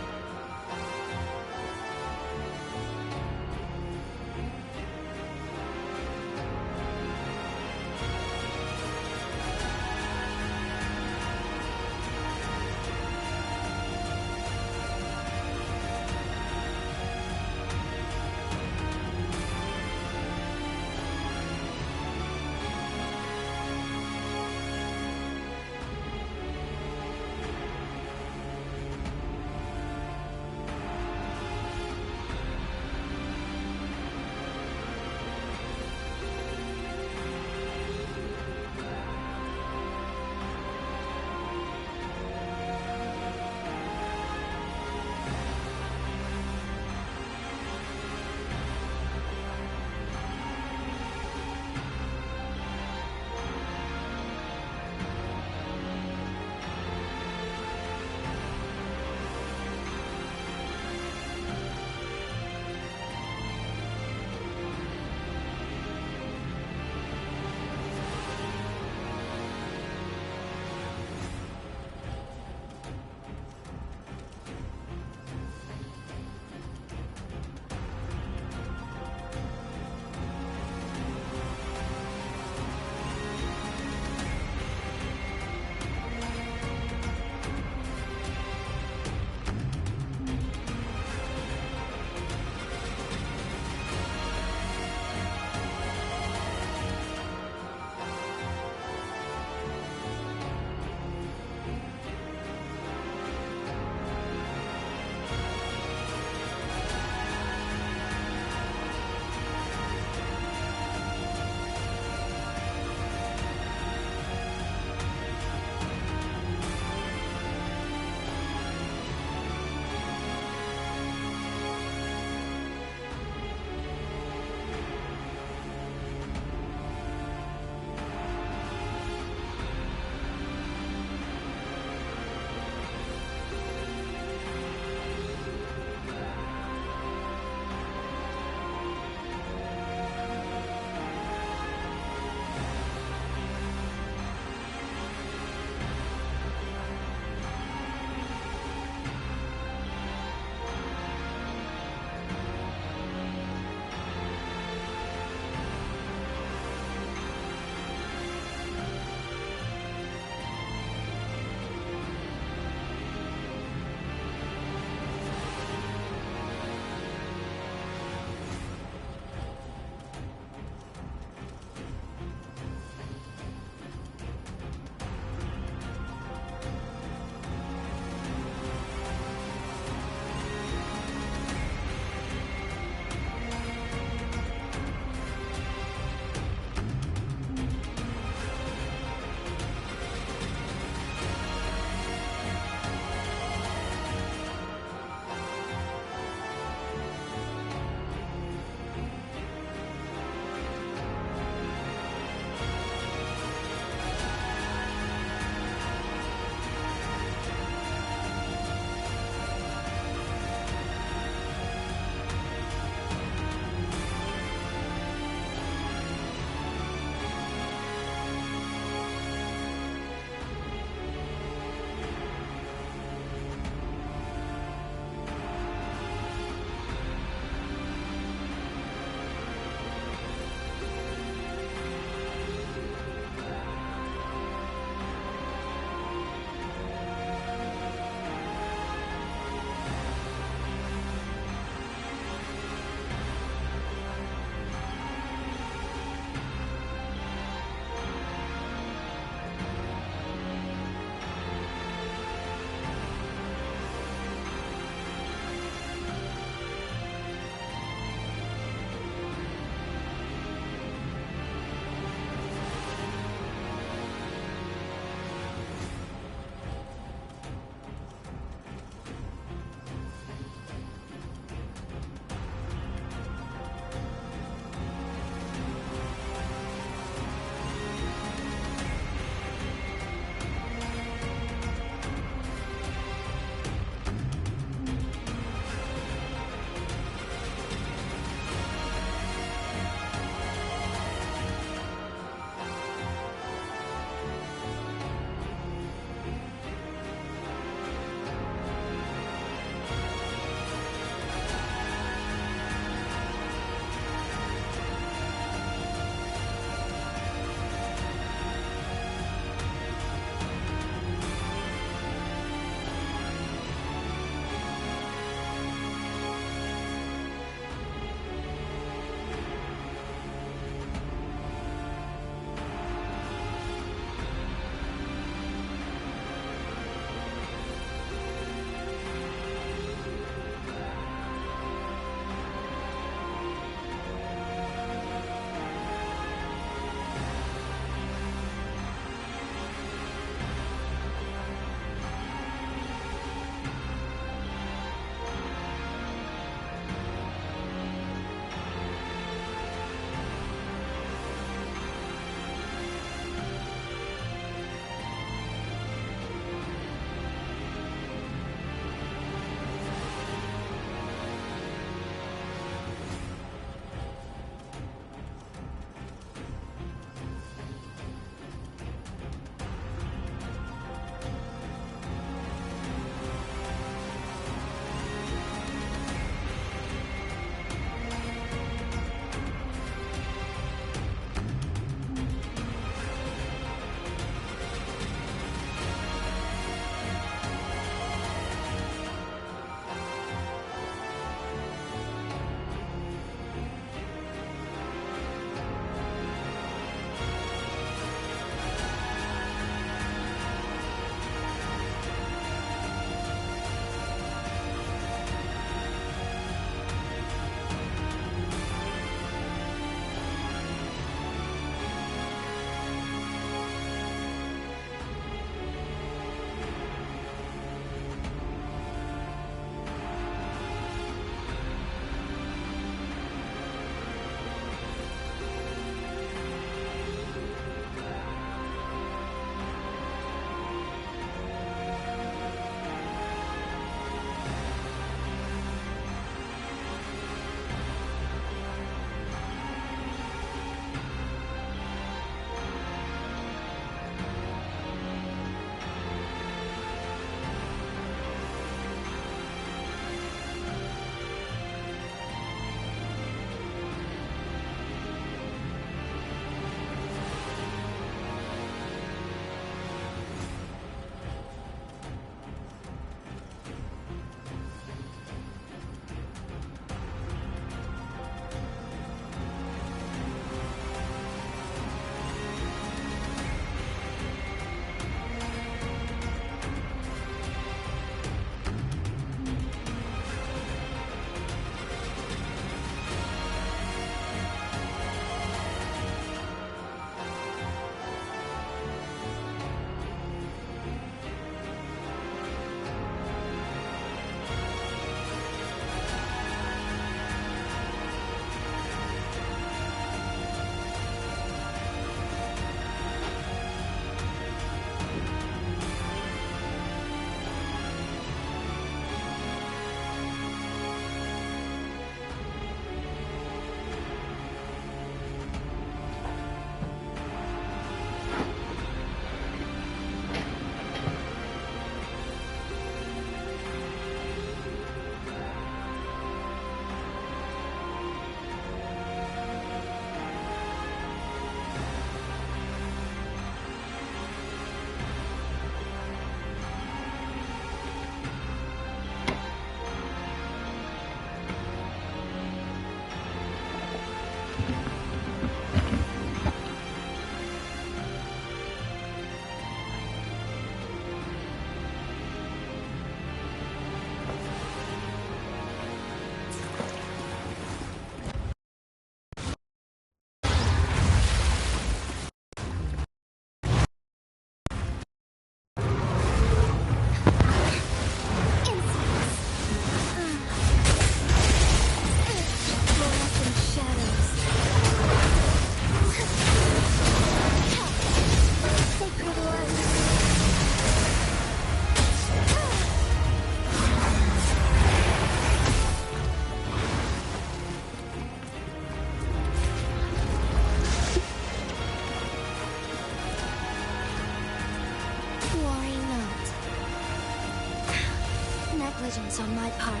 Negligence on my part.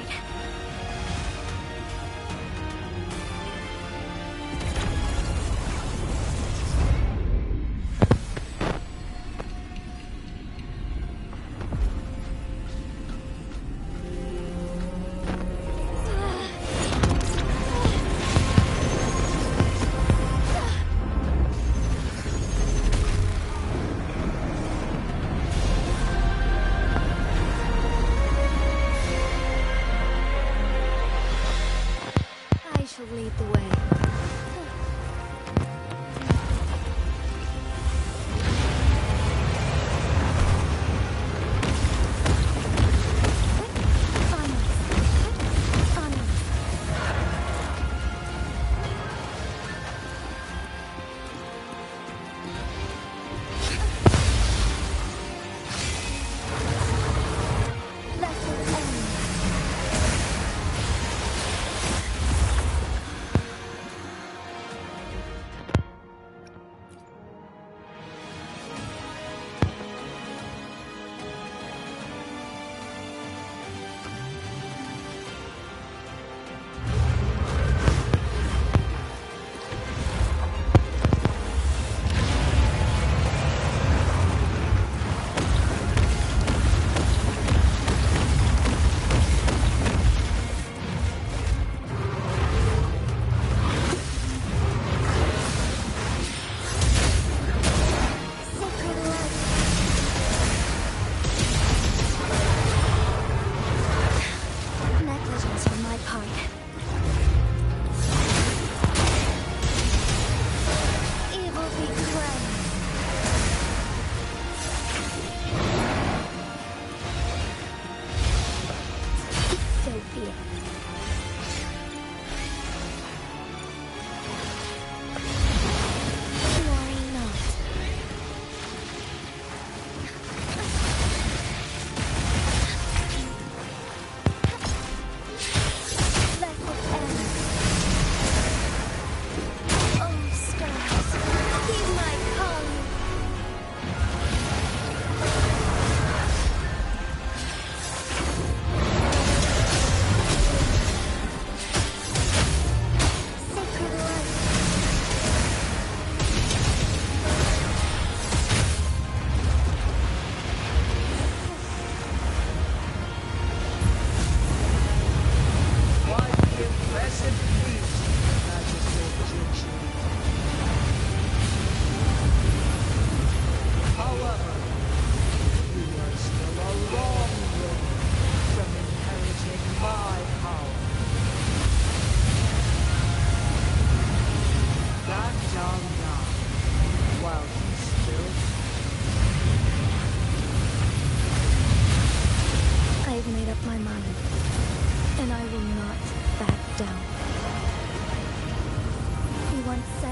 I shall lead the way.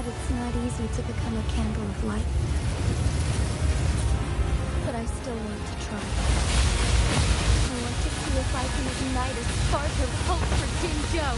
It's not easy to become a candle of light. But I still want to try. I want to see if I can ignite a spark of hope for Jinzhou.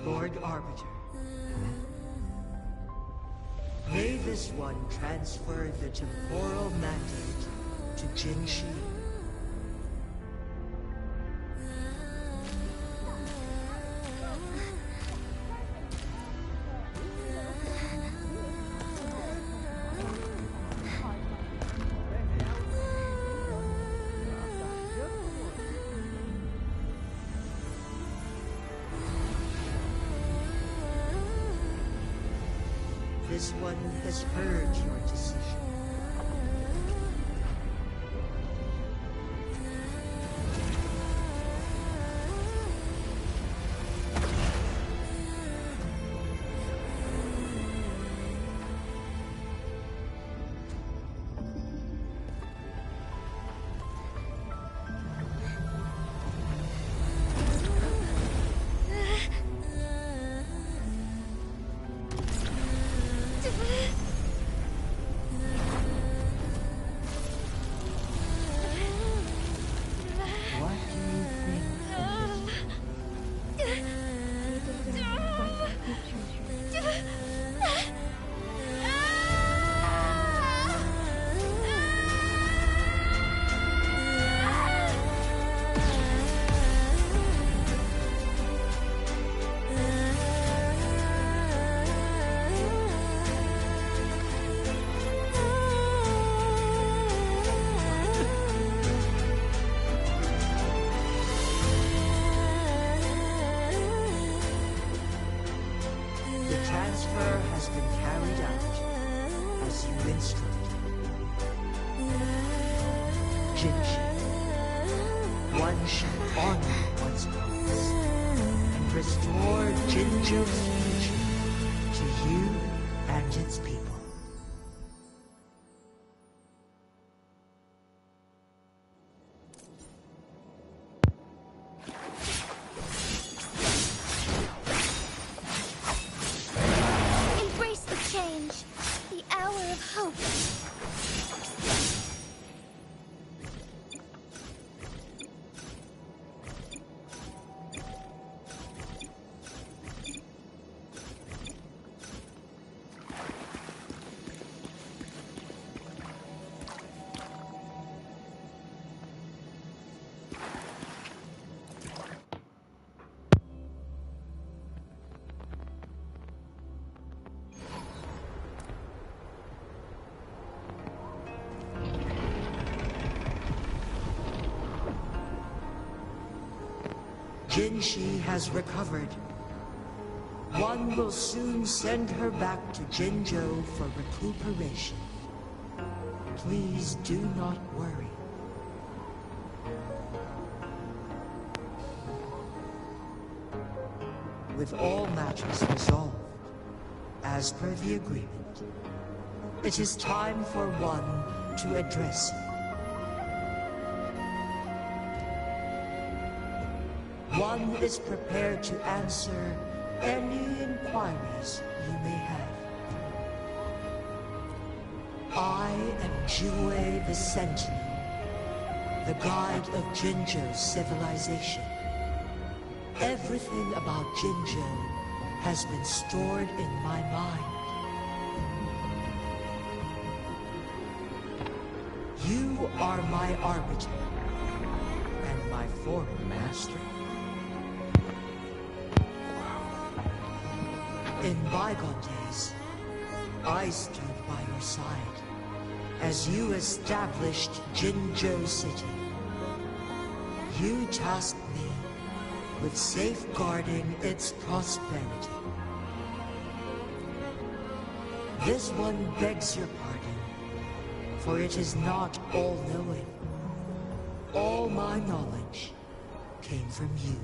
Lord Arbiter. May this one transfer the temporal mandate to Jinshi. this one has heard your decision. One shall honor one's promise and restore Jinzhou's future to you and its people. Embrace the change, the hour of hope. Jinshi has recovered. One will soon send her back to Jinzhou for recuperation. Please do not worry. With all matters resolved, as per the agreement, it is time for one to address you. One is prepared to answer any inquiries you may have. I am Jue the Sentinel, the guide of Jinzhou's civilization. Everything about Jinzhou has been stored in my mind. You are my arbiter and my former master. In bygone days, I stood by your side as you established Jinzhou City. You tasked me with safeguarding its prosperity. This one begs your pardon, for it is not all-knowing. All my knowledge came from you.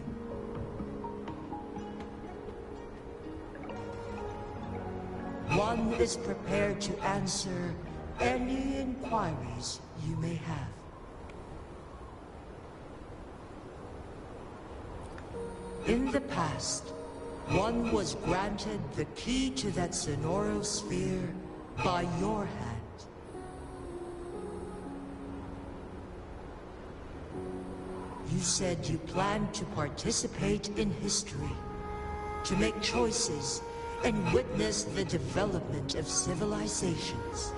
One is prepared to answer any inquiries you may have. In the past, one was granted the key to that Sonoro sphere by your hand. You said you planned to participate in history, to make choices and witness the development of civilizations.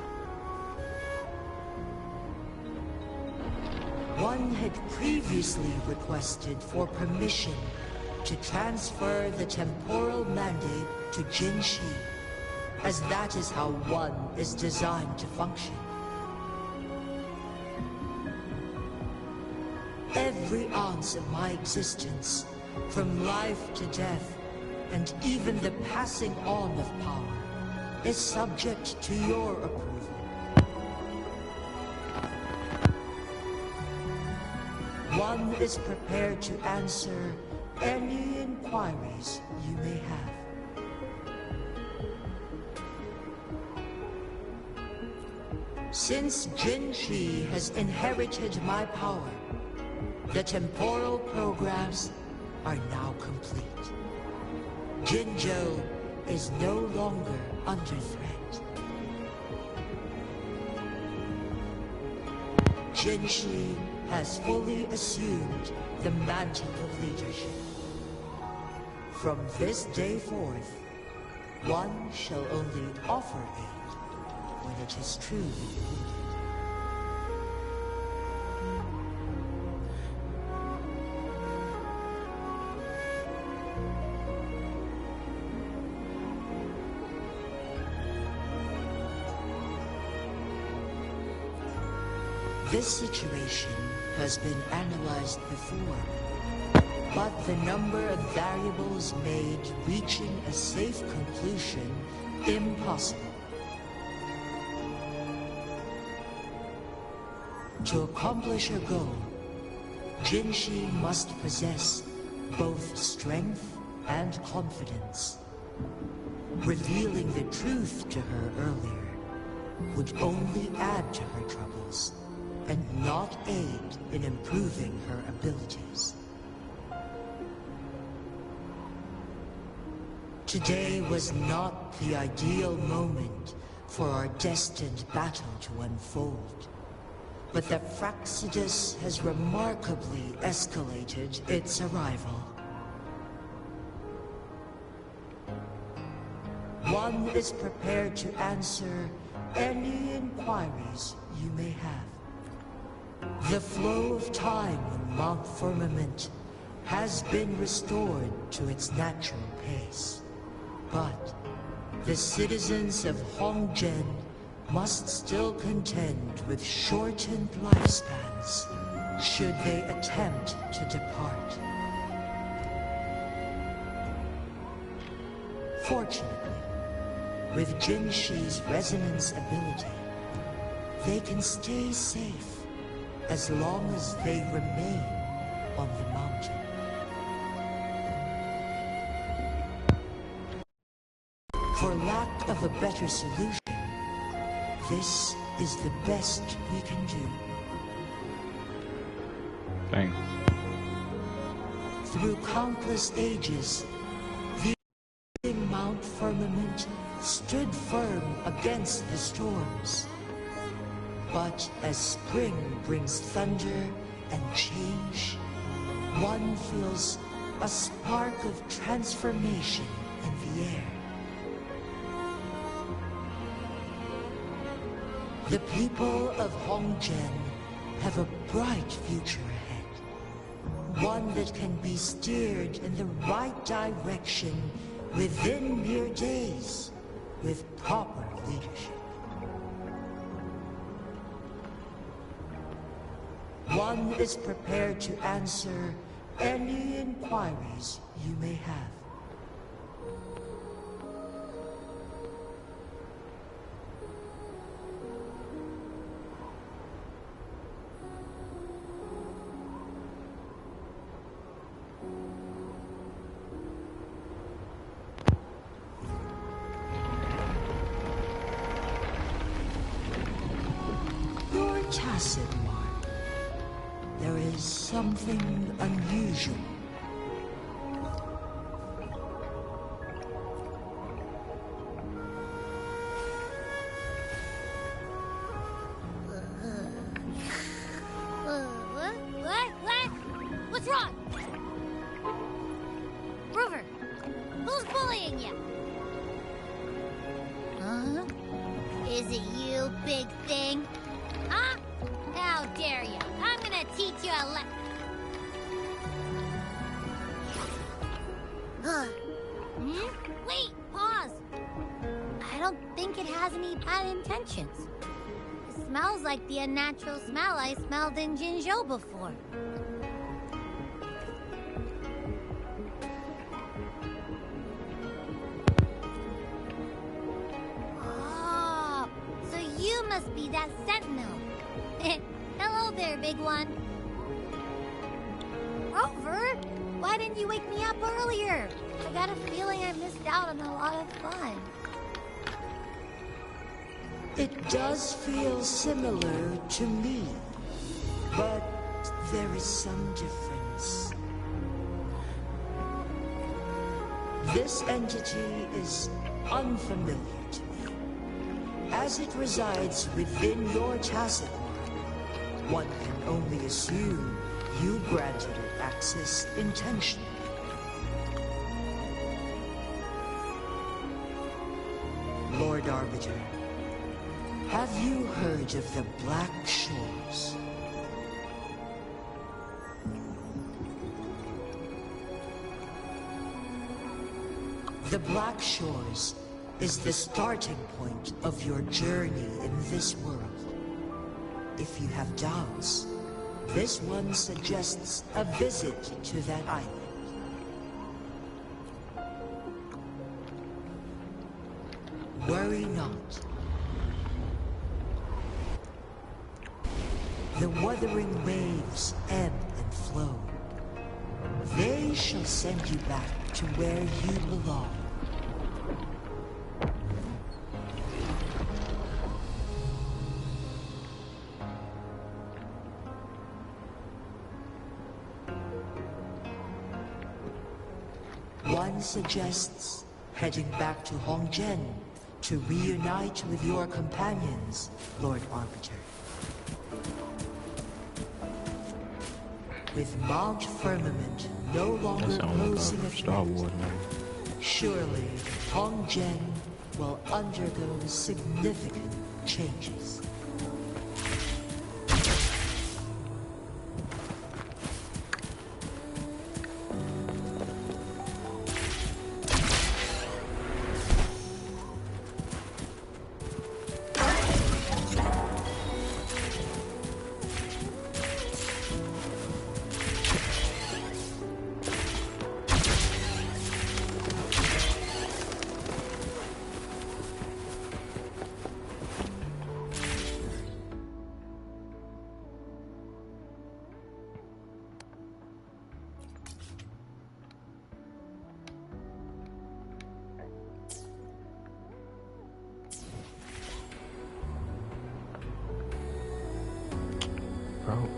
One had previously requested for permission to transfer the temporal mandate to Jinshi, as that is how one is designed to function. Every ounce of my existence, from life to death, and even the passing on of power, is subject to your approval. One is prepared to answer any inquiries you may have. Since Jinshi has inherited my power, the temporal programs are now complete. Jinzhou is no longer under threat. Jinshi has fully assumed the mantle of leadership. From this day forth, one shall only offer aid when it is truly needed. This situation has been analyzed before, but the number of variables made reaching a safe conclusion impossible. To accomplish her goal, Jinshi must possess both strength and confidence. Revealing the truth to her earlier would only add to her troubles, and not aid in improving her abilities. Today was not the ideal moment for our destined battle to unfold, but the Fraxidus has remarkably escalated its arrival. One is prepared to answer any inquiries you may have. The flow of time on Mount Firmament has been restored to its natural pace. But the citizens of Hongzhen must still contend with shortened lifespans should they attempt to depart. Fortunately, with Jinshi's resonance ability, they can stay safe as long as they remain on the mountain. For lack of a better solution, this is the best we can do. Dang. Through countless ages, the Mount Firmament stood firm against the storms. But as spring brings thunder and change, one feels a spark of transformation in the air. The people of Hongzhen have a bright future ahead. One that can be steered in the right direction within mere days with proper leadership. One is prepared to answer any inquiries you may have. You're tacit, Mark. There is something unusual. What? What's wrong? Rover, who's bullying you? Huh? Is it you, big thing? Huh? How dare you? I'm gonna teach you a Wait, pause. I don't think it has any bad intentions. It smells like the unnatural smell I smelled in Jinzhou before. You must be that sentinel. Hello there, big one. Rover, why didn't you wake me up earlier? I got a feeling I missed out on a lot of fun. It does feel similar to me, but there is some difference. This entity is unfamiliar to me. As it resides within your tacit mind, one can only assume you granted it access intentionally. Lord Arbiter, have you heard of the Black Shores? The Black Shores is the starting point of your journey in this world. If you have doubts, this one suggests a visit to that island. Worry not. The wuthering waves ebb and flow. They shall send you back to where you belong. One suggests heading back to Hongzhen to reunite with your companions, Lord Arbiter. With Mount Firmament no longer posing a threat, surely Hongzhen will undergo significant changes. Bro.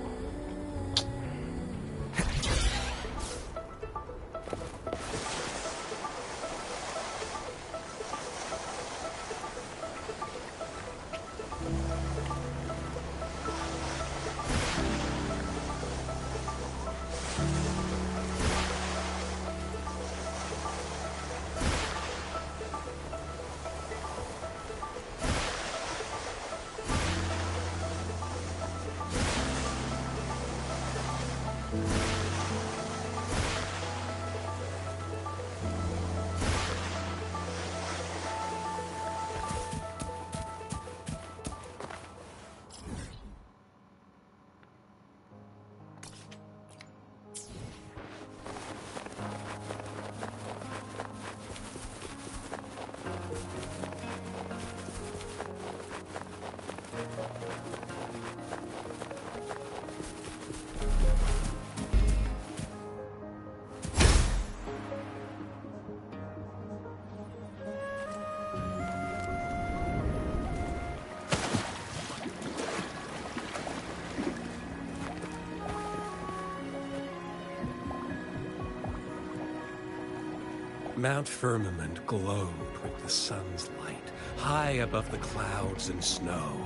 Mount Firmament glowed with the sun's light, high above the clouds and snow.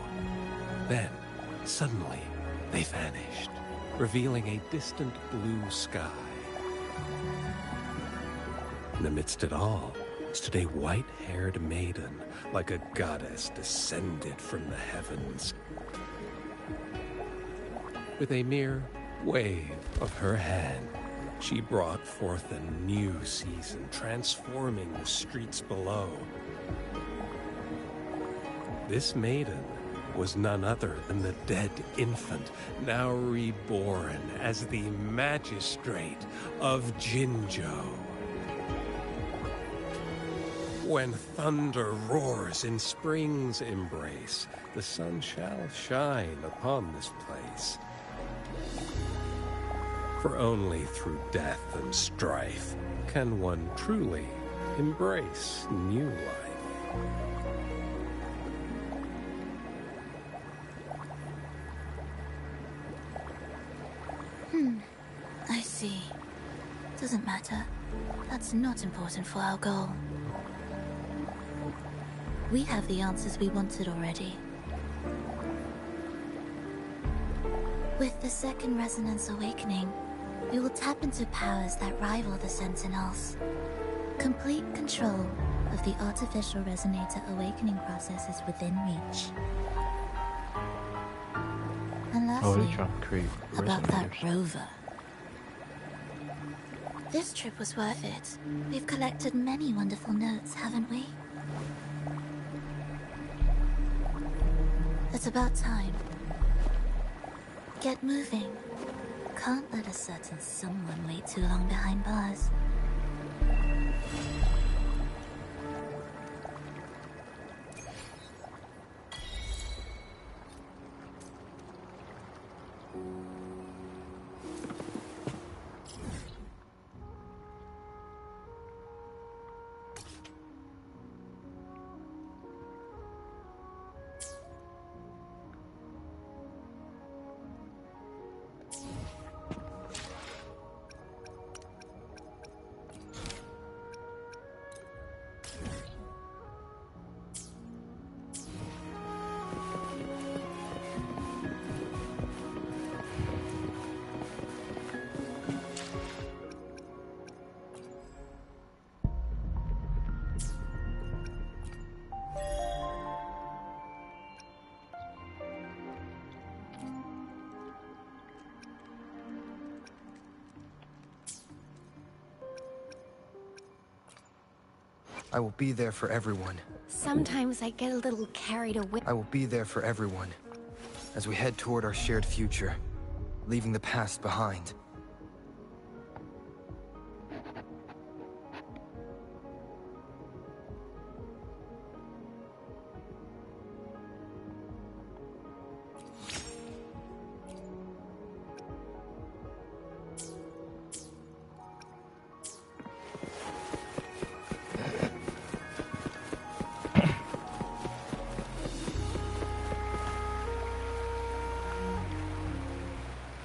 Then, suddenly, they vanished, revealing a distant blue sky. In the midst of it all stood a white-haired maiden, like a goddess descended from the heavens. With a mere wave of her hand, she brought forth a new season, transforming the streets below. This maiden was none other than the dead infant, now reborn as the magistrate of Jinzhou. When thunder roars in spring's embrace, the sun shall shine upon this place. For only through death and strife can one truly embrace new life. I see. Doesn't matter. That's not important for our goal. We have the answers we wanted already. With the second resonance awakening, we will tap into powers that rival the Sentinels. Complete control of the artificial resonator awakening process is within reach. And lastly, about that rover. This trip was worth it. We've collected many wonderful notes, haven't we? It's about time. Get moving. Can't let a certain someone wait too long behind bars. I will be there for everyone. Sometimes I get a little carried away. I will be there for everyone as we head toward our shared future, leaving the past behind.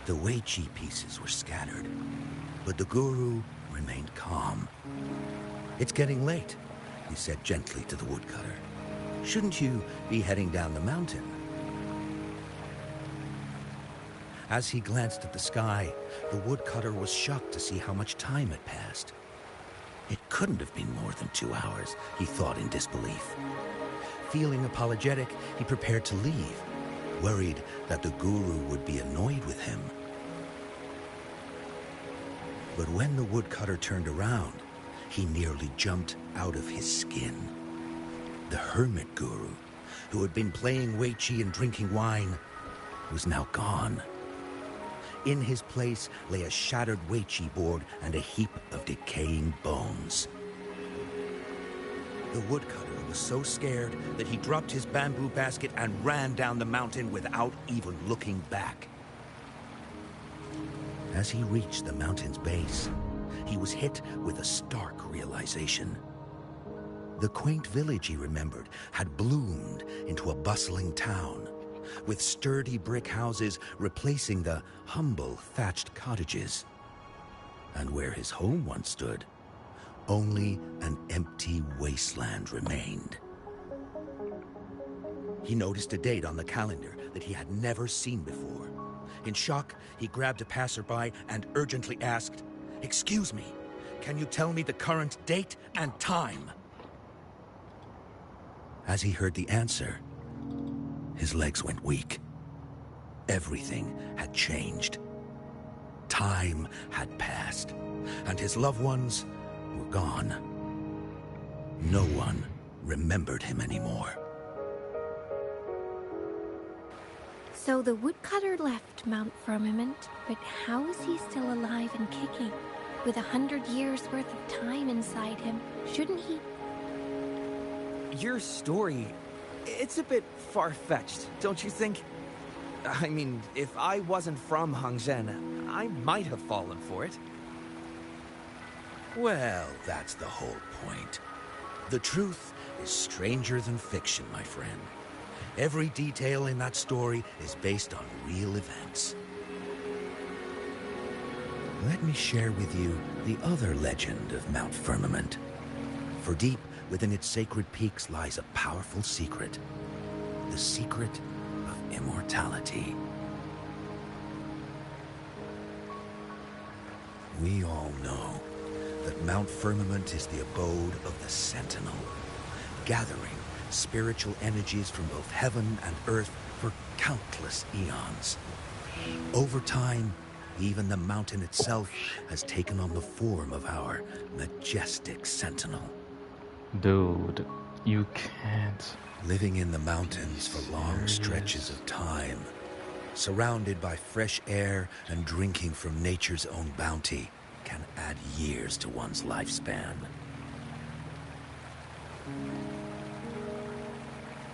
The Wei Chi pieces were scattered, but the Guru remained calm. "It's getting late," he said gently to the woodcutter. "Shouldn't you be heading down the mountain?" As he glanced at the sky, the woodcutter was shocked to see how much time had passed. It couldn't have been more than 2 hours, he thought in disbelief. Feeling apologetic, he prepared to leave, worried that the Guru would be annoyed with him. But when the woodcutter turned around, he nearly jumped out of his skin. The hermit Guru, who had been playing Wei Chi and drinking wine, was now gone. In his place lay a shattered Wei Chi board and a heap of decaying bones. The woodcutter was so scared that he dropped his bamboo basket and ran down the mountain without even looking back. As he reached the mountain's base, he was hit with a stark realization. The quaint village he remembered had bloomed into a bustling town, with sturdy brick houses replacing the humble thatched cottages. And where his home once stood, only an empty wasteland remained. He noticed a date on the calendar that he had never seen before. In shock, he grabbed a passerby and urgently asked, "Excuse me, can you tell me the current date and time?" As he heard the answer, his legs went weak. Everything had changed. Time had passed, and his loved ones were gone. No one remembered him anymore. So the woodcutter left Mount Firmament, but how is he still alive and kicking? With 100 years worth of time inside him, shouldn't he? your story, it's a bit far-fetched, don't you think? I mean, if I wasn't from Hongzhen, I might have fallen for it. Well, that's the whole point. The truth is stranger than fiction, my friend. Every detail in that story is based on real events. Let me share with you the other legend of Mount Firmament. For deep within its sacred peaks lies a powerful secret. The secret of immortality. We all know that Mount Firmament is the abode of the Sentinel, gathering spiritual energies from both heaven and earth for countless eons. Over time, even the mountain itself has taken on the form of our majestic Sentinel. Dude, you can't. Living in the mountains for long stretches of time, surrounded by fresh air and drinking from nature's own bounty, can add years to one's lifespan.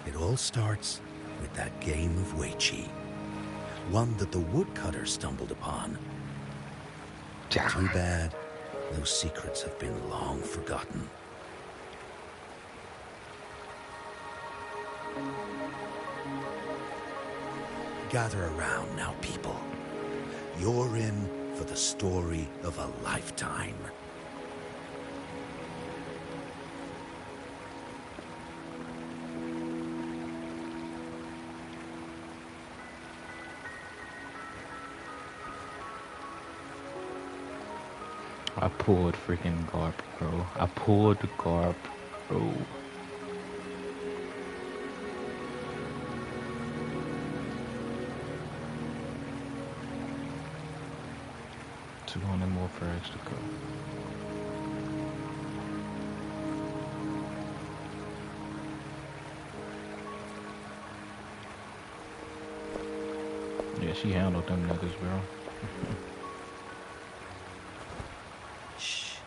It all starts with that game of Weiqi, one that the woodcutter stumbled upon. Too bad those secrets have been long forgotten. Gather around now, people. You're in for the story of a lifetime. I pulled freaking Garp, bro. I pulled Garp, bro. $200 more for extra code. Yeah, she handled them niggas, bro. Shh.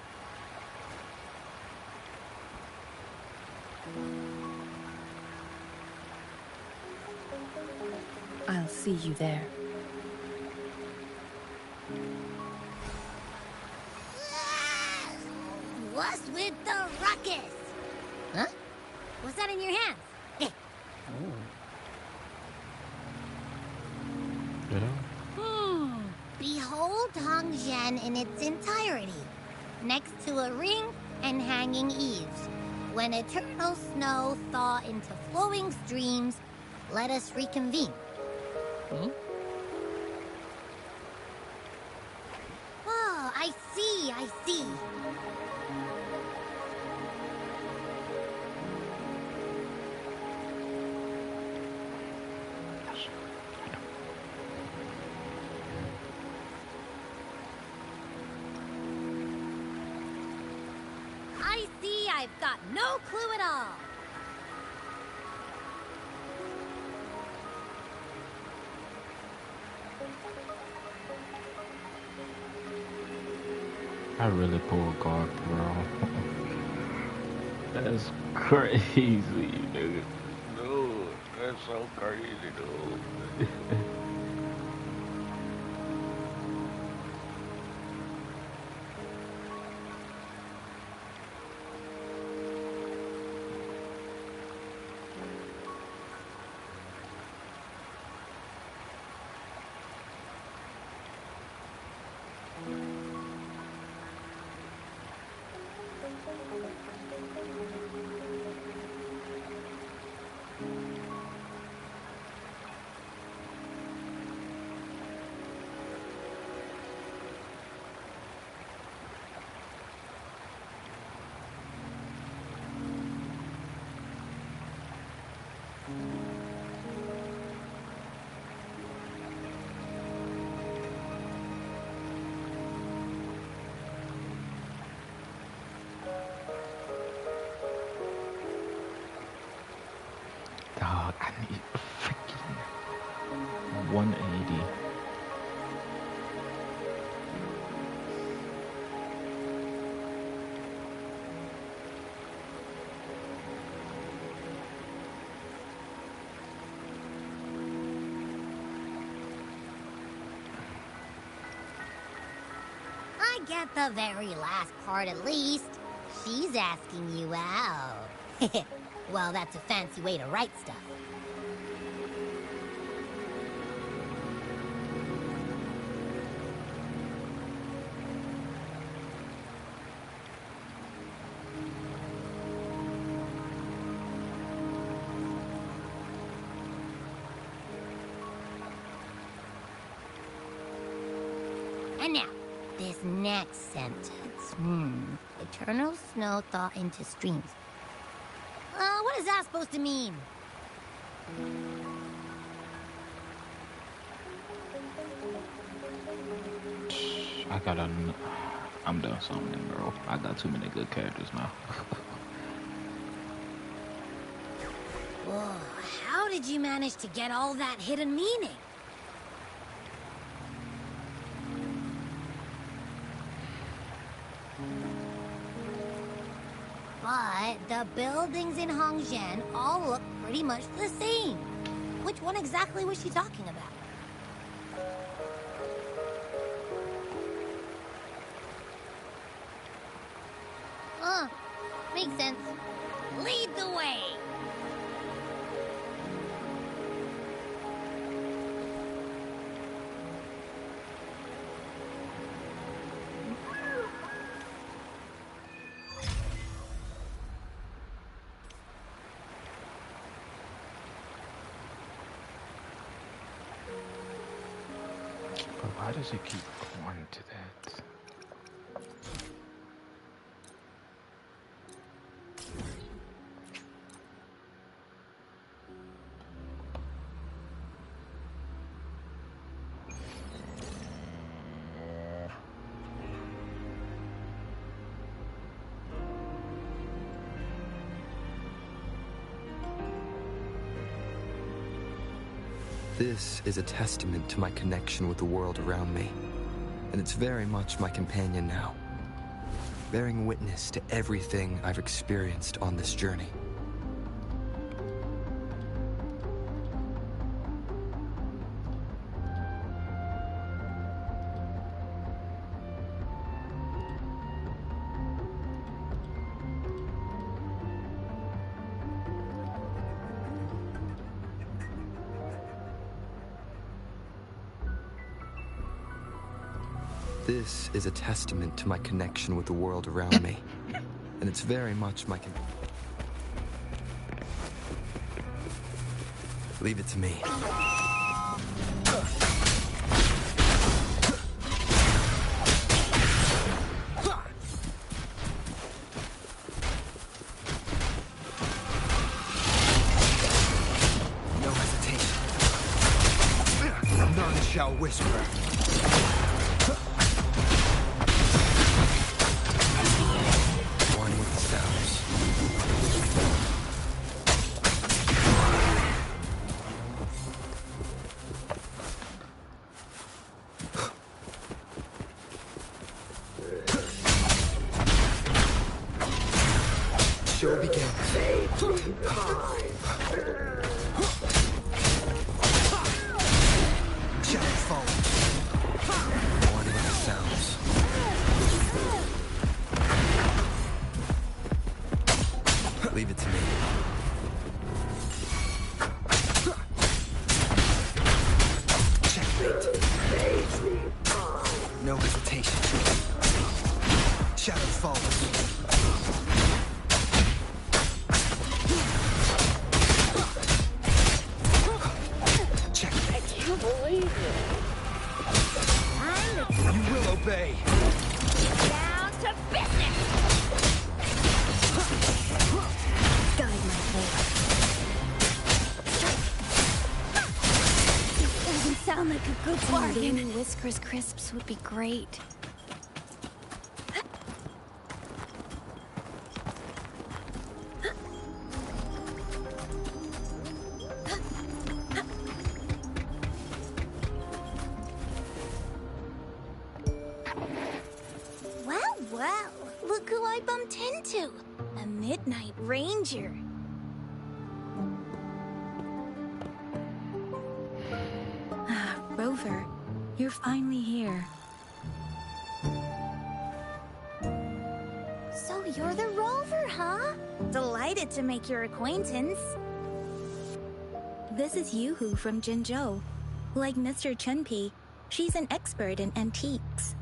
I'll see you there. What's with the ruckus? Huh? What's that in your hands? Behold Hongzhen in its entirety, next to a ring and hanging eaves. When eternal snow thaw into flowing streams, let us reconvene. Oh, I see, I see. I see I've got no clue at all. I really pulled Garp, bro. That's crazy, nigga. Dude, that's so crazy, dude. Dog, I need freaking 180. get the very last part at least. She's asking you out. Well, that's a fancy way to write stuff. And now, this next sentence. Eternal snow thaw into streams. What is that supposed to mean? I'm done something, bro. I got too many good characters now. Whoa, how did you manage to get all that hidden meaning? But the buildings in Hongzhen all look pretty much the same. Which one exactly was she talking about? Makes sense. Lead the way! But why does it keep going to that? This is a testament to my connection with the world around me, and it's very much my companion now, bearing witness to everything I've experienced on this journey. This is a testament to my connection with the world around me, and it's very much my Leave it to me. No hesitation. None shall whisper. Show begins. Shadow falls. One with the sounds. Leave it to me. Checkmate. No hesitation. Shadow falls. You will obey. Down to business! Guide my fate. Doesn't sound like a good bargain. Maybe Whisker's crisps would be great. Well, look who I bumped into. A Midnight Ranger. Rover, you're finally here. you're the rover, huh? Delighted to make your acquaintance. This is Yoo-hoo from Jinzhou. Like Mr. Chunpei, she's an expert in antiques.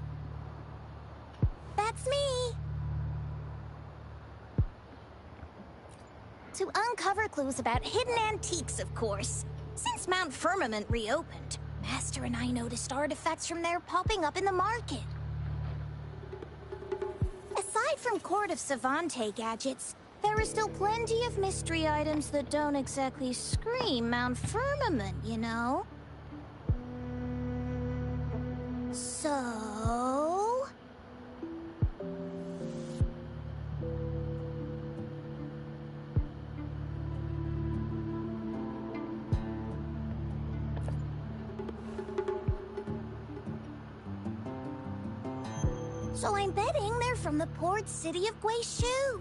That's me! To uncover clues about hidden antiques, of course. Since Mount Firmament reopened, Master and I noticed artifacts from there popping up in the market. Aside from Court of Savante gadgets, there are still plenty of mystery items that don't exactly scream Mount Firmament, you know? So... So I'm betting they're from the port city of Guizhou.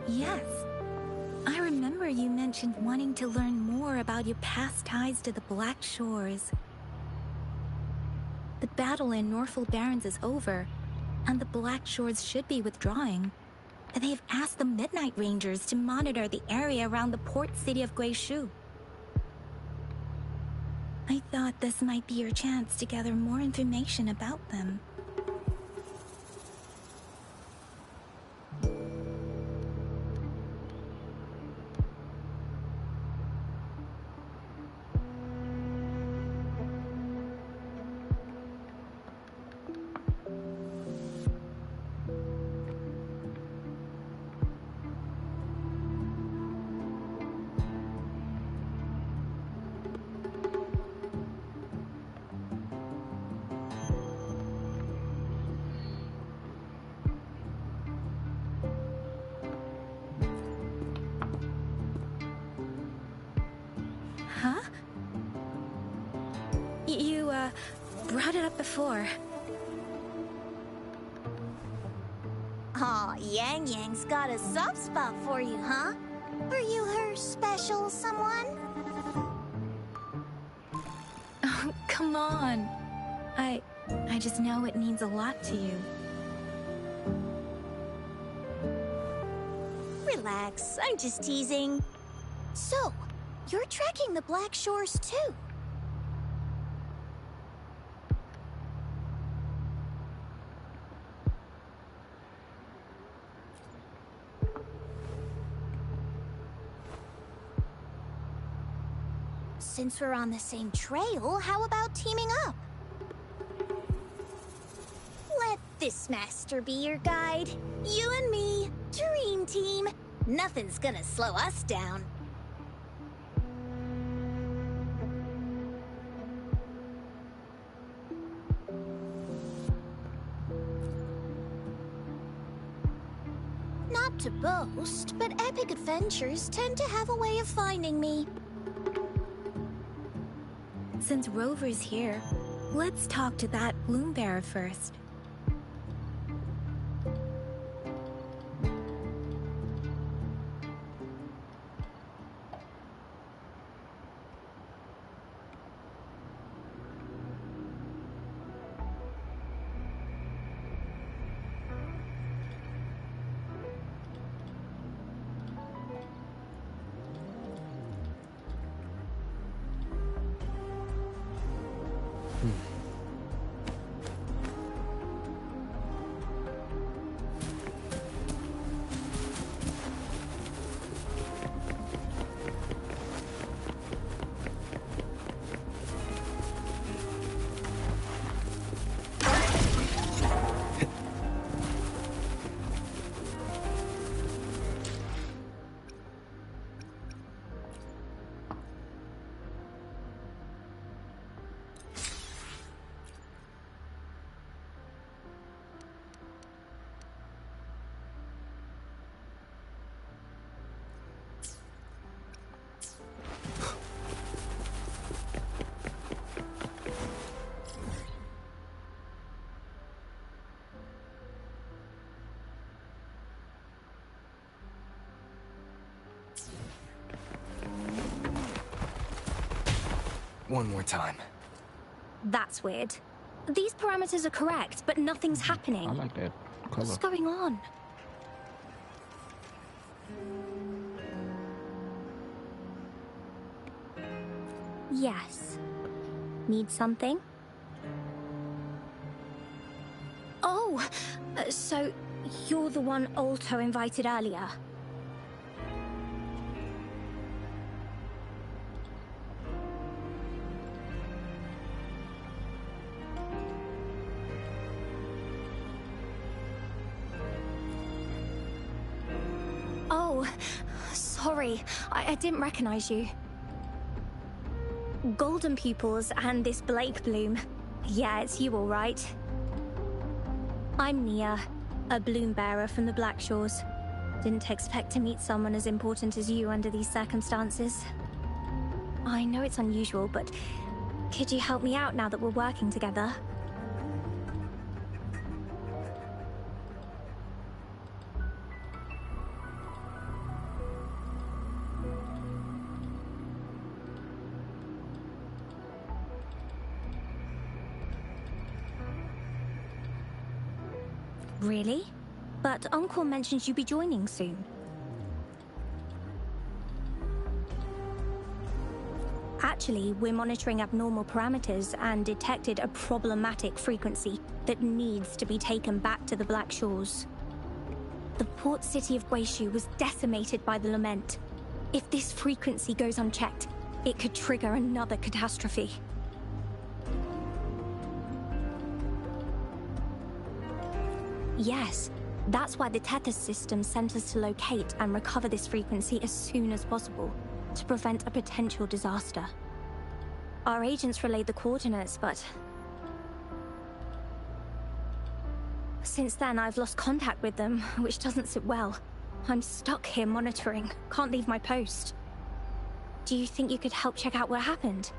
Yes. I remember you mentioned wanting to learn more about your past ties to the Black Shores. The battle in Norfolk Barrens is over, and the Black Shores should be withdrawing. They've asked the Midnight Rangers to monitor the area around the port city of Guizhou. I thought this might be your chance to gather more information about them. Huh? You, brought it up before. Aw, Yang Yang's got a soft spot for you, huh? Are you her special someone? Oh, come on. I just know it means a lot to you. Relax, I'm just teasing. So, you're tracking the Black Shores too? Since we're on the same trail, how about teaming up? Let this master be your guide. You and me, dream team. Nothing's gonna slow us down. Not to boast, but epic adventures tend to have a way of finding me. Since Rover's here, let's talk to that Bloombearer first. one more time. That's weird. These parameters are correct, but nothing's happening. I like that color. What's going on? Yes. Need something? Oh! So, you're the one Alto invited earlier? Oh, sorry. I didn't recognize you. Golden pupils and this Blake bloom. Yeah, it's you all right. I'm Nia, a bloom bearer from the Black Shores. Didn't expect to meet someone as important as you under these circumstances. I know it's unusual, but could you help me out now that we're working together? Really? But Uncle mentioned you'd be joining soon. Actually, we're monitoring abnormal parameters and detected a problematic frequency that needs to be taken back to the Black Shores. The port city of Guishu was decimated by the lament. If this frequency goes unchecked, it could trigger another catastrophe. Yes, that's why the Tethys system sent us to locate and recover this frequency as soon as possible, to prevent a potential disaster. Our agents relayed the coordinates, but since then I've lost contact with them, which doesn't sit well. I'm stuck here monitoring, can't leave my post. Do you think you could help check out what happened?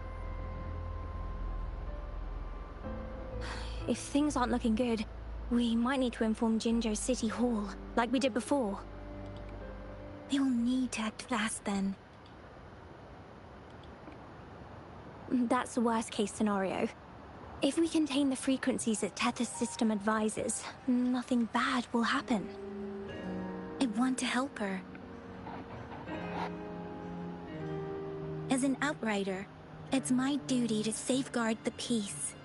If things aren't looking good, we might need to inform Jinzhou City Hall, like we did before. They'll need to act fast then. That's the worst case scenario. If we contain the frequencies that Tethys system advises, nothing bad will happen. I want to help her. As an outrider, it's my duty to safeguard the peace.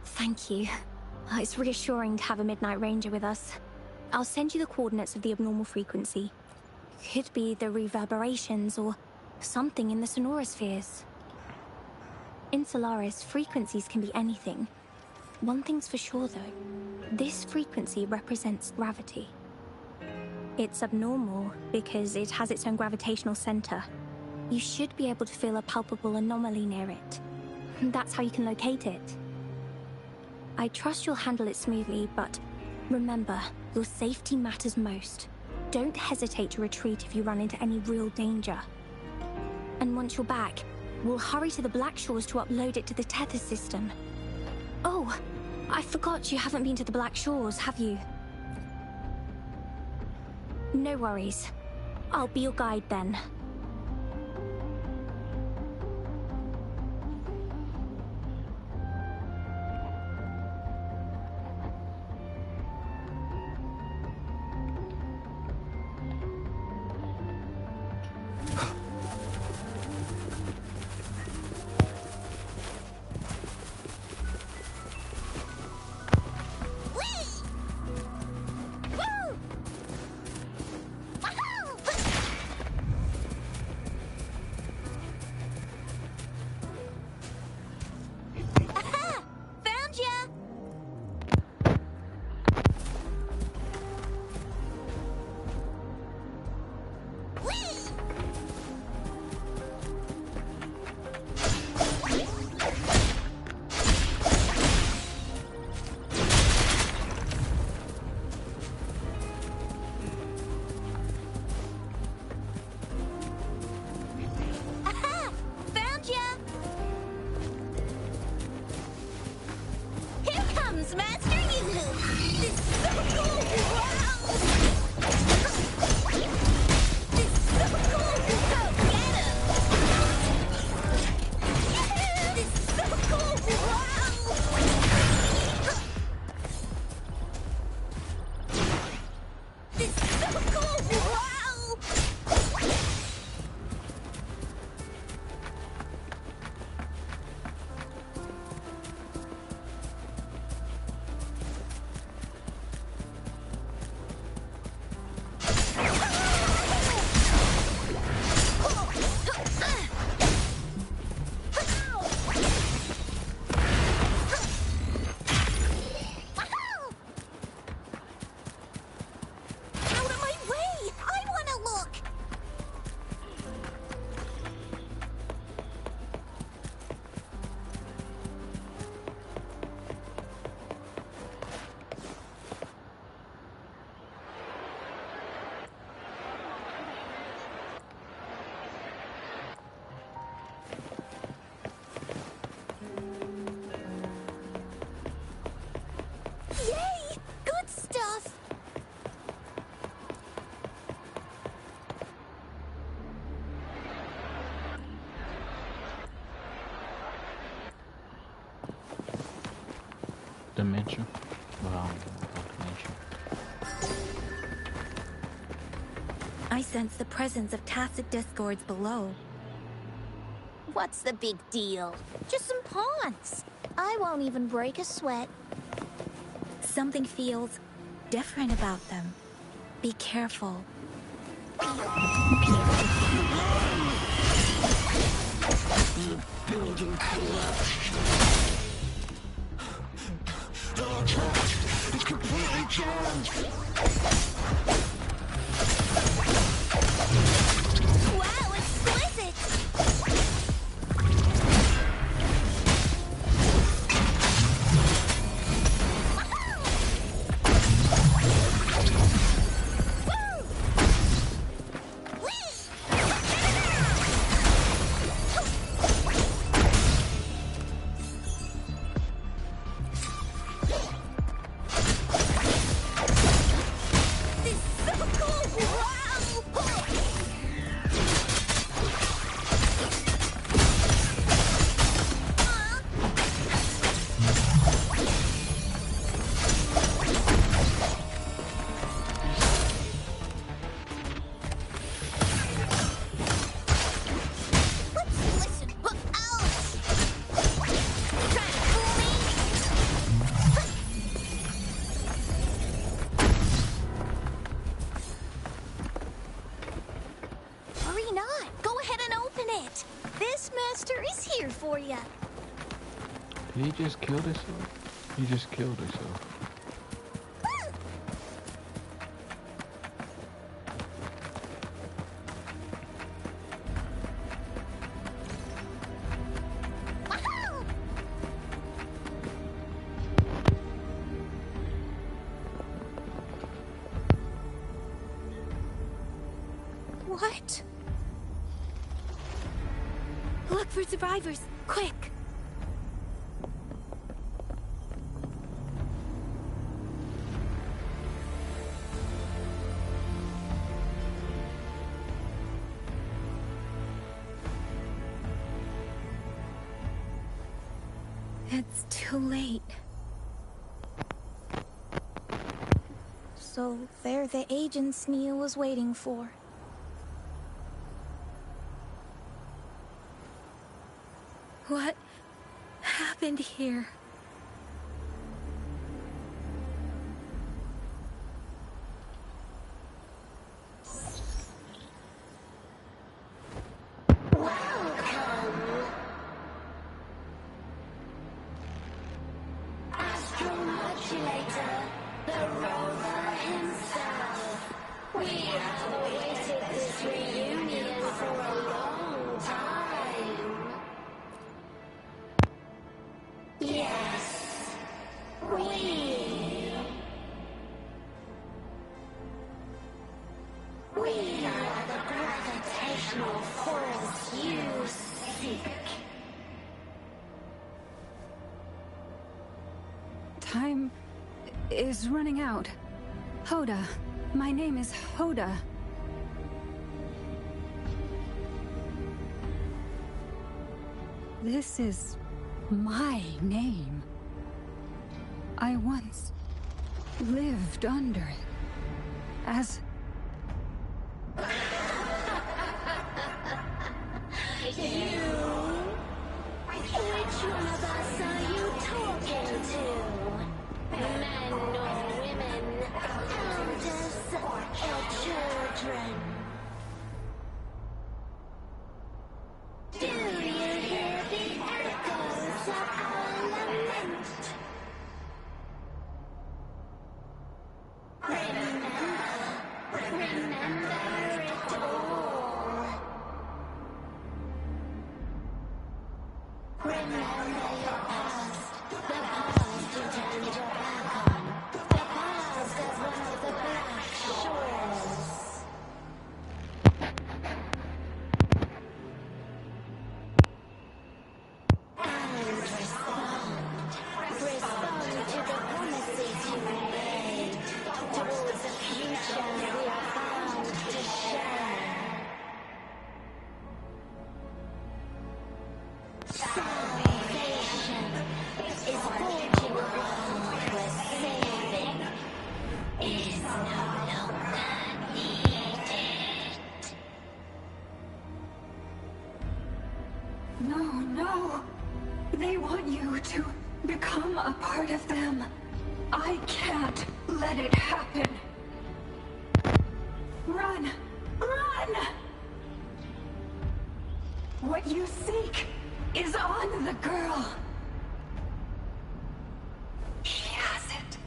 Thank you. It's reassuring to have a Midnight Ranger with us. I'll send you the coordinates of the abnormal frequency. Could be the reverberations or something in the sonorospheres. In Solaris, frequencies can be anything. One thing's for sure, though. This frequency represents gravity. It's abnormal because it has its own gravitational center. You should be able to feel a palpable anomaly near it. That's how you can locate it. I trust you'll handle it smoothly, but remember, your safety matters most. Don't hesitate to retreat if you run into any real danger. And once you're back, we'll hurry to the Black Shores to upload it to the tether system. Oh, I forgot you haven't been to the Black Shores, have you? No worries. I'll be your guide then. Dimension. Wow, dimension. I sense the presence of tacit discords below. What's the big deal? Just some pawns. I won't even break a sweat. Something feels different about them. Be careful. The building collapsed. It's completely jammed. Wow, exquisite! For you. He just killed himself? He just killed himself. What? Look for survivors, quick! It's too late. So they're the agents Nia was waiting for. What happened here? Astromodulator, the rover himself. We have awaited this reunion for a long time. Yes, we are the gravitational force you seek. Time is running out. Hoda. My name is Hoda. This is my name. I once lived under it. As... You? Which one of us are you talking to? Men or women? Elders or children? Do you hear the echoes of our lament? Remember it all. Remember your past, the past you turned your back on, the past as one of the Black Shores. And respond to the promises you made, towards a future we are bound to share. Salvation is forging a world where saving is no longer needed. No. They want you to become a part of them. I can't let it happen. Run! What you seek is on the girl. She has it.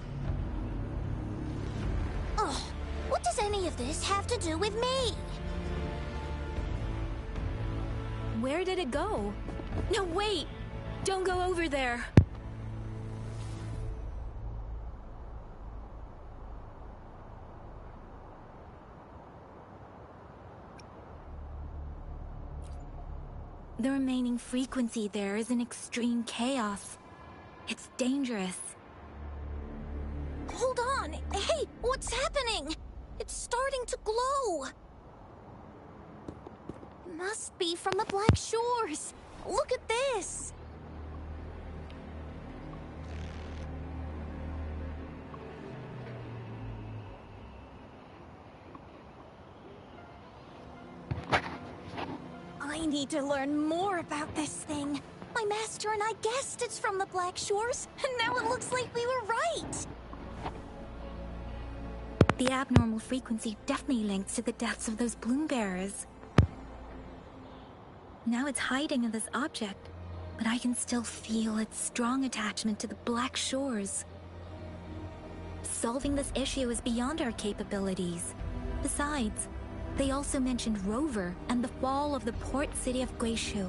Oh, what does any of this have to do with me? Where did it go? No, wait! Don't go over there! The remaining frequency there is in extreme chaos. It's dangerous. Hold on! Hey, what's happening? It's starting to glow! Must be from the Black Shores. Look at this! I need to learn more about this thing. My master and I guessed it's from the Black Shores, and now it looks like we were right! The abnormal frequency definitely links to the deaths of those bloom bearers. Now it's hiding in this object. but I can still feel its strong attachment to the Black Shores. Solving this issue is beyond our capabilities. Besides, they also mentioned Rover and the fall of the port city of Guishu.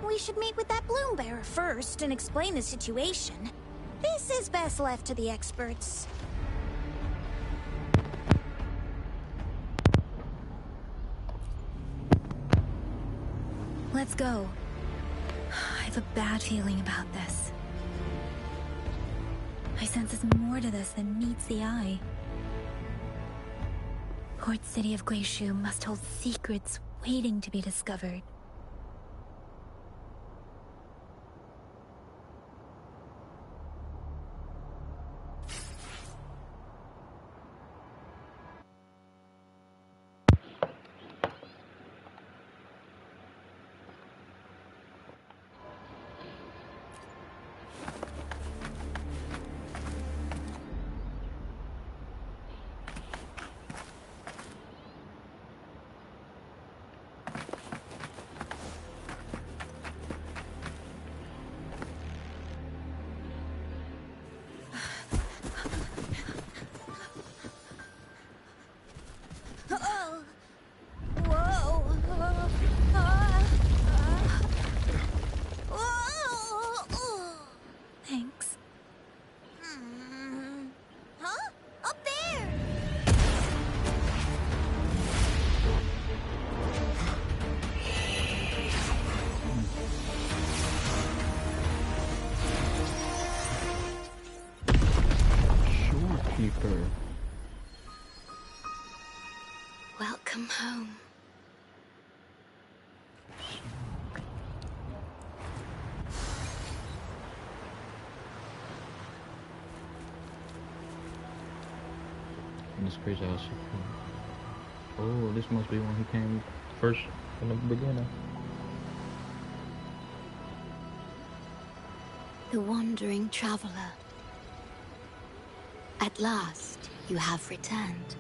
We should meet with that bloom bearer first and explain the situation. This is best left to the experts. Let's go. I have a bad feeling about this. I sense there's more to this than meets the eye. Port City of Guishu must hold secrets waiting to be discovered. Thanks. Huh? Up there! Shorekeeper. Welcome home. This crazy house. Oh, this must be when he came first in the beginning. The wandering traveler. At last, you have returned.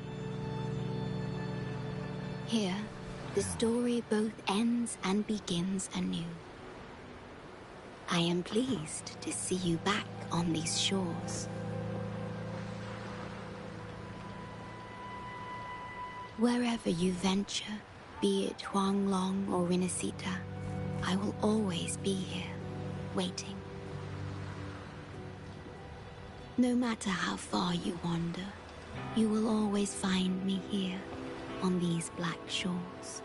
Here, the story both ends and begins anew. I am pleased to see you back on these shores. Wherever you venture, be it Huanglong or Rinasita, I will always be here, waiting. No matter how far you wander, you will always find me here, on these black shores.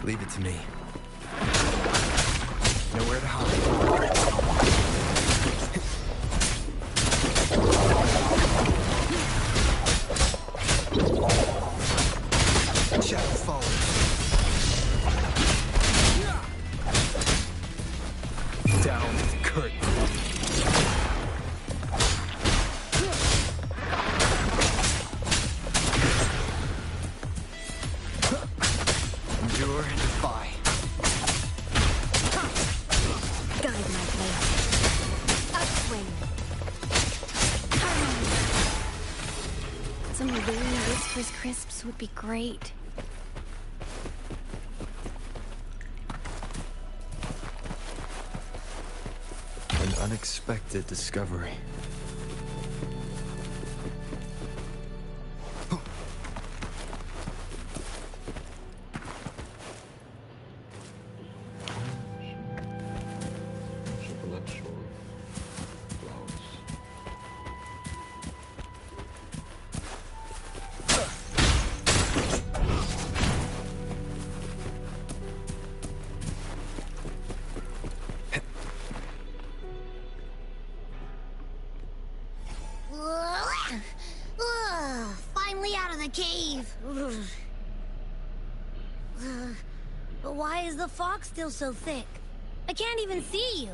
Leave it to me. Nowhere to hide. Shadow falling. Down with curtain. Endure and defy. Guide my blade. Upswing. Some Rainy Whispers crisps would be great. An unexpected discovery. out of the cave. But why is the fog still so thick? I can't even see you.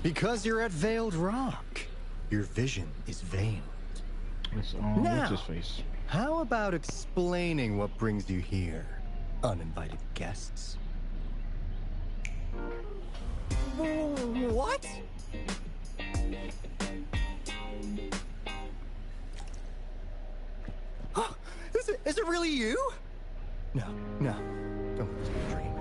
Because you're at Veiled Rock. Your vision is veiled. What's Now, his face? how about explaining what brings you here, uninvited guests? What? Is it really you? No, don't lose my dream.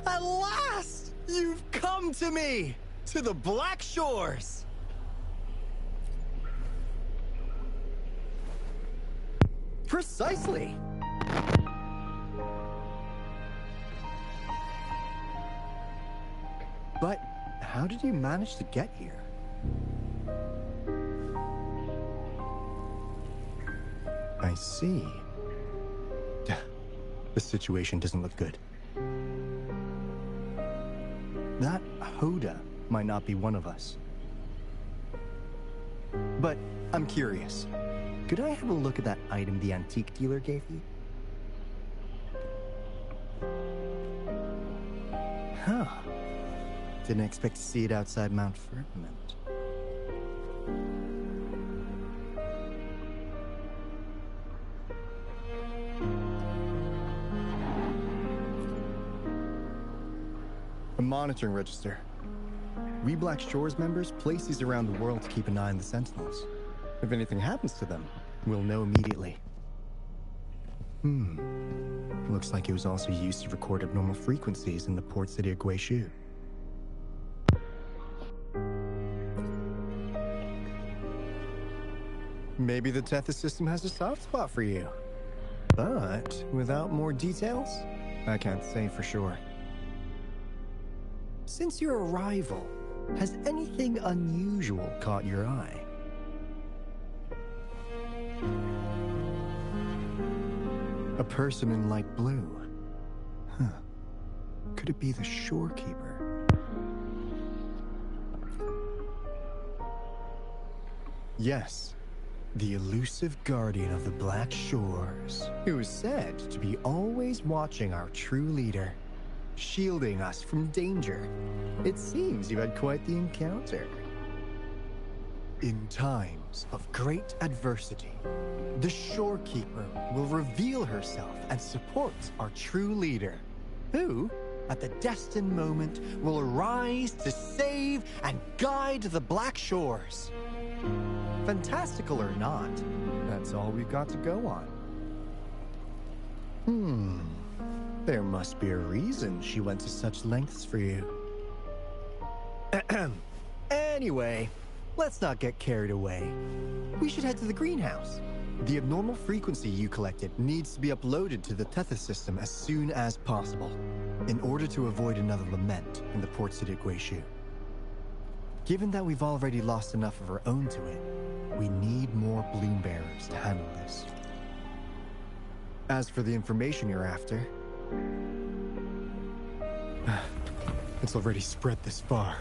At last, you've come to me, to the Black Shores. Precisely. But how did you manage to get here? I see. The situation doesn't look good. That Hoda might not be one of us. But I'm curious. Could I have a look at that item the antique dealer gave you? Huh. Didn't expect to see it outside Mount Firmament. A monitoring register. We Black Shores members place these around the world to keep an eye on the Sentinels. If anything happens to them, we'll know immediately. Looks like it was also used to record abnormal frequencies in the port city of Guishu. Maybe the Tethys system has a soft spot for you. But without more details, I can't say for sure. Since your arrival, has anything unusual caught your eye? A person in light blue. Huh. Could it be the shorekeeper? Yes. The elusive guardian of the Black Shores, who is said to be always watching our true leader, shielding us from danger. It seems you had quite the encounter. In times of great adversity, the Shorekeeper will reveal herself and support our true leader, who, at the destined moment, will arise to save and guide the Black Shores. Fantastical or not, that's all we've got to go on. There must be a reason she went to such lengths for you. Anyway, let's not get carried away. We should head to the greenhouse. The abnormal frequency you collected needs to be uploaded to the Tethys system as soon as possible, in order to avoid another lament in the port city of Guishu. Given that we've already lost enough of our own to it, we need more bloom bearers to handle this. As for the information you're after, it's already spread this far.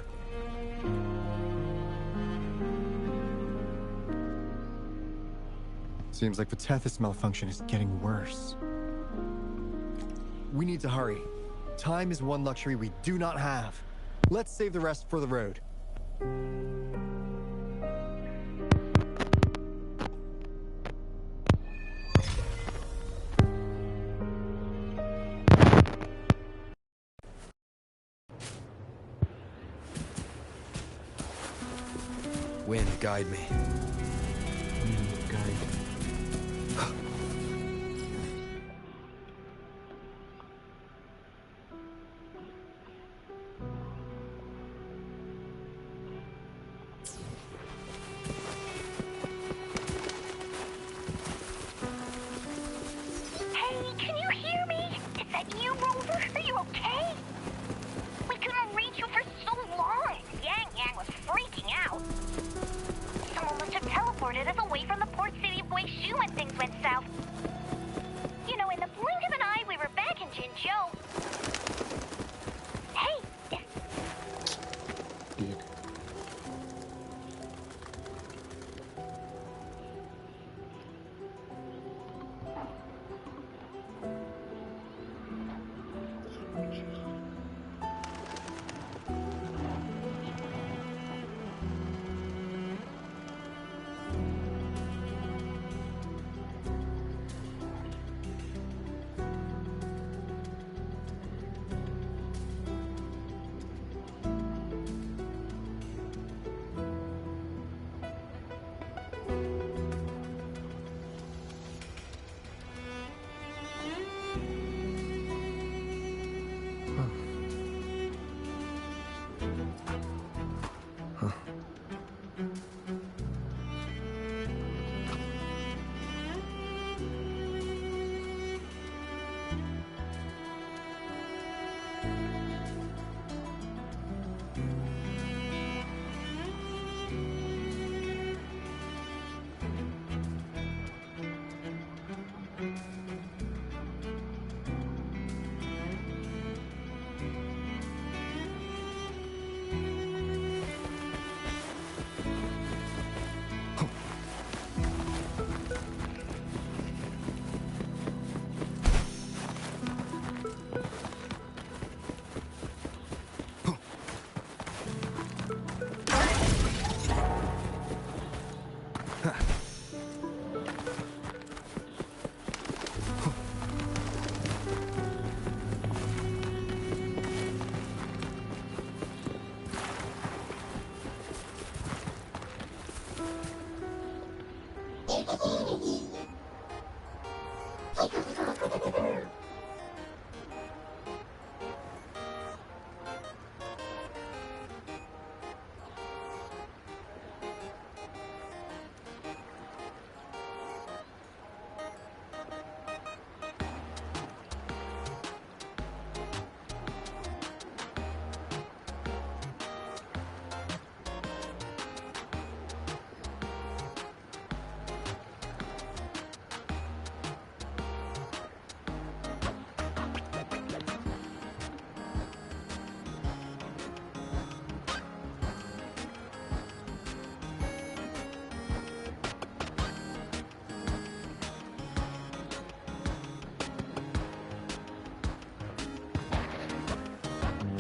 Seems like the Tethys malfunction is getting worse. We need to hurry. Time is one luxury we do not have. Let's save the rest for the road. Wind, guide me. Hey, can you hear me? Is that you, Rover? Are you okay? We couldn't reach you for so long. Yang was freaking out. Someone must have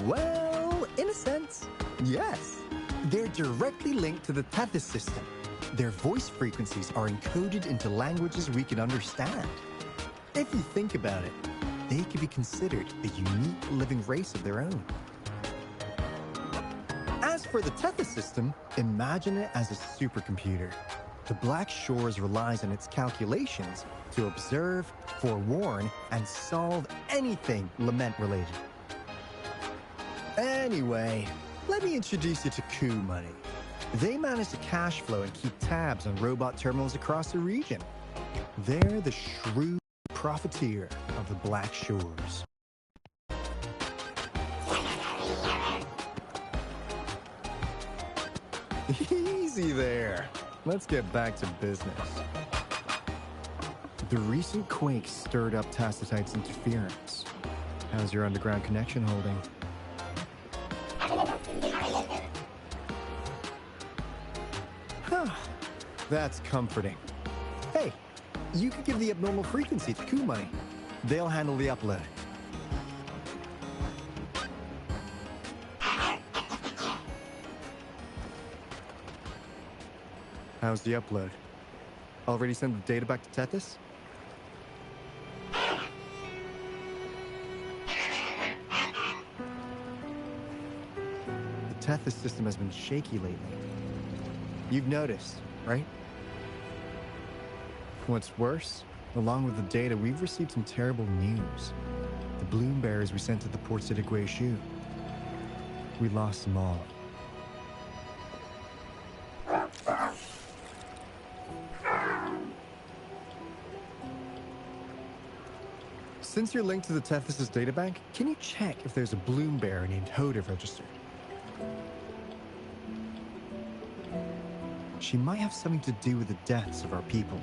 Well, in a sense, yes. They're directly linked to the Tethys system. Their voice frequencies are encoded into languages we can understand. If you think about it, they could be considered a unique living race of their own. As for the Tethys system, imagine it as a supercomputer. The Black Shores relies on its calculations to observe, forewarn, and solve anything lament-related. Anyway, let me introduce you to Coup Money. They manage to cash flow and keep tabs on robot terminals across the region. They're the shrewd profiteer of the Black Shores. Easy there. Let's get back to business. The recent quake stirred up Tacitite's interference. How's your underground connection holding? That's comforting. Hey, you could give the abnormal frequency to Coup Money. They'll handle the upload. How's the upload? Already sent the data back to Tethys? The Tethys system has been shaky lately. You've noticed, right? What's worse, along with the data, we've received some terrible news. The bloom bearers we sent to the port city Guishu. We lost them all. Since you're linked to the Tethys' databank, can you check if there's a bloom bearer named Hoda registered? She might have something to do with the deaths of our people.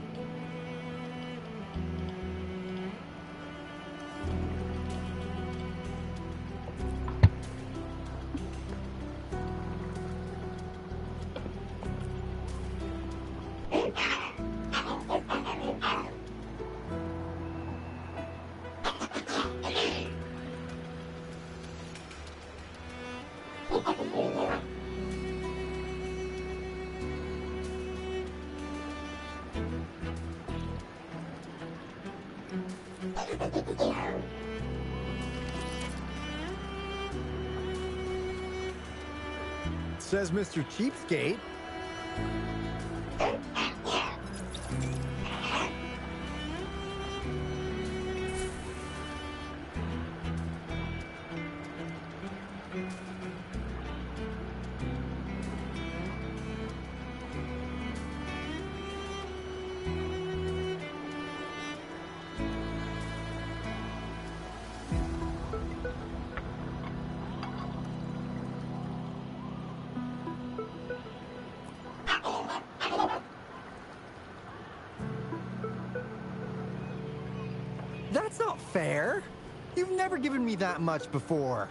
Says Mr. Cheapskate. That's not fair. You've never given me that much before.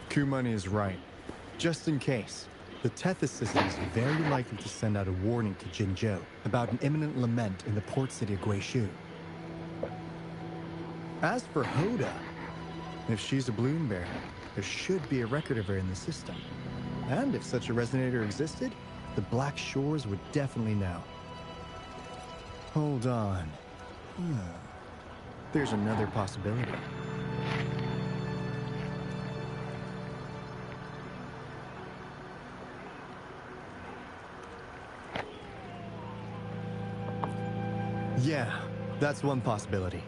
Coup Money is right. Just in case. The Tethys system is very likely to send out a warning to Jinzhou about an imminent lament in the port city of Guishu. As for Hoda, if she's a bloom bearer, there should be a record of her in the system. And if such a resonator existed, the Black Shores would definitely know. Hold on. There's another possibility. Yeah, that's one possibility.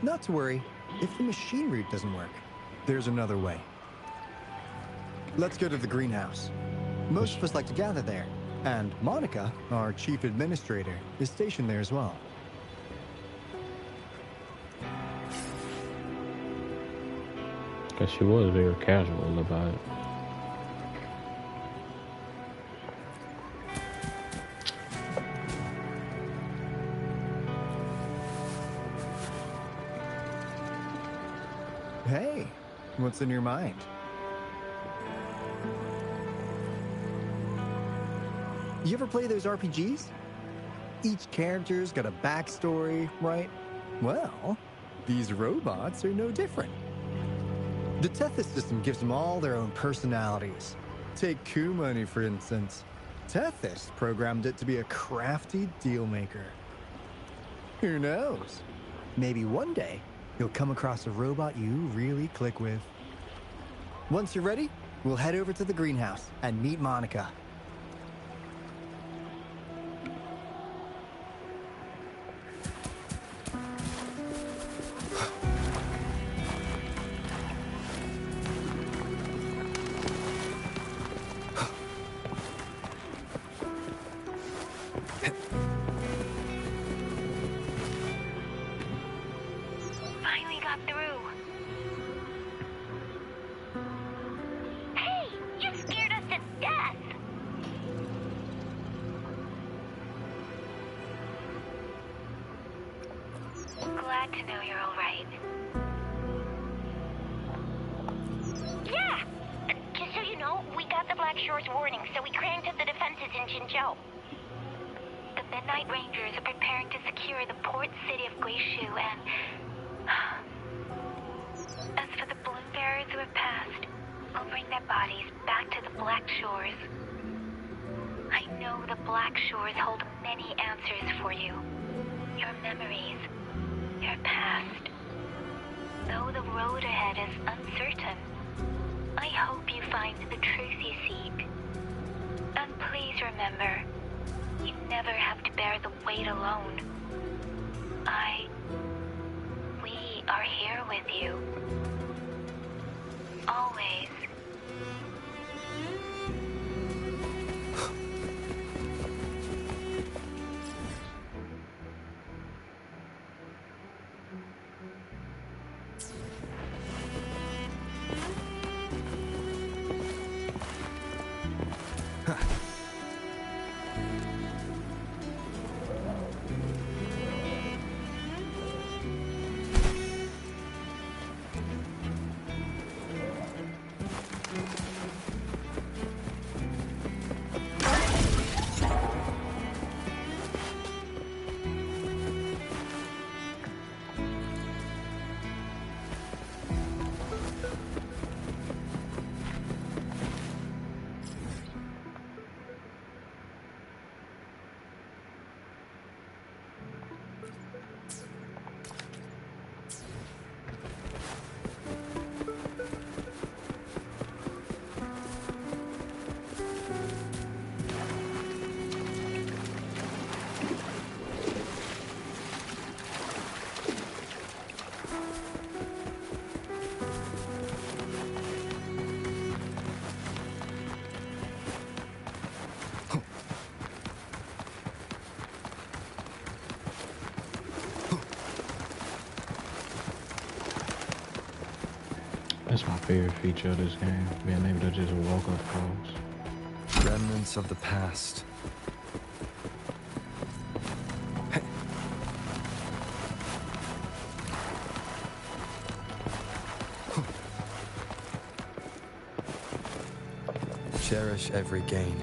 Not to worry, if the machine route doesn't work, there's another way. Let's go to the greenhouse. Most of us like to gather there, and Monica, our chief administrator, is stationed there as well. Because she was very casual about it. Hey, what's in your mind? You ever play those RPGs? Each character's got a backstory, right? Well, these robots are no different. The Tethys system gives them all their own personalities. Take Kumani, for instance. Tethys programmed it to be a crafty dealmaker. Who knows? Maybe one day, you'll come across a robot you really click with. Once you're ready, we'll head over to the greenhouse and meet Monica. Finally got through. Hey, you scared us to death. Glad to know you're all right. Yeah! Just so you know, we got the Black Shore's warning, so we cranked up the defenses in Jinzhou. The Midnight Rangers are preparing to secure the port city of Guishu and... As for the Bloom Bearers who have passed, I'll bring their bodies back to the Black Shores. I know the Black Shores hold many answers for you. Your memories, your past. Though the road ahead is uncertain, I hope you find the truth you seek. And please remember, you never have to bear the weight alone. We are here with you. Always. That's my favorite feature of this game, being able to just walk across. Remnants of the past. Cherish every gain.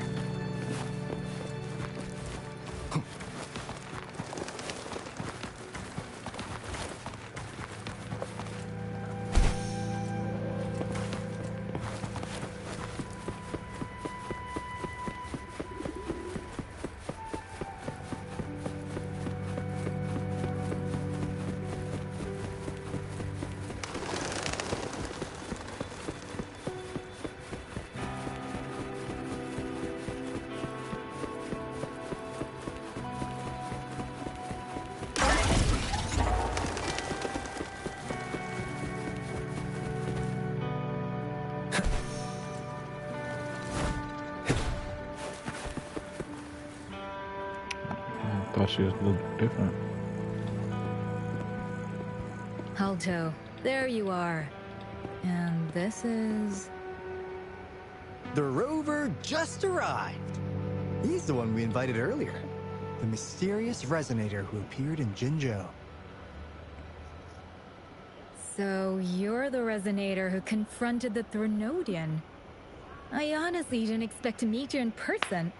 I thought she was a little different. Alto, there you are. And this is... The rover just arrived. He's the one we invited earlier. The mysterious resonator who appeared in Jinzhou. So you're the Resonator who confronted the Threnodian. I honestly didn't expect to meet you in person.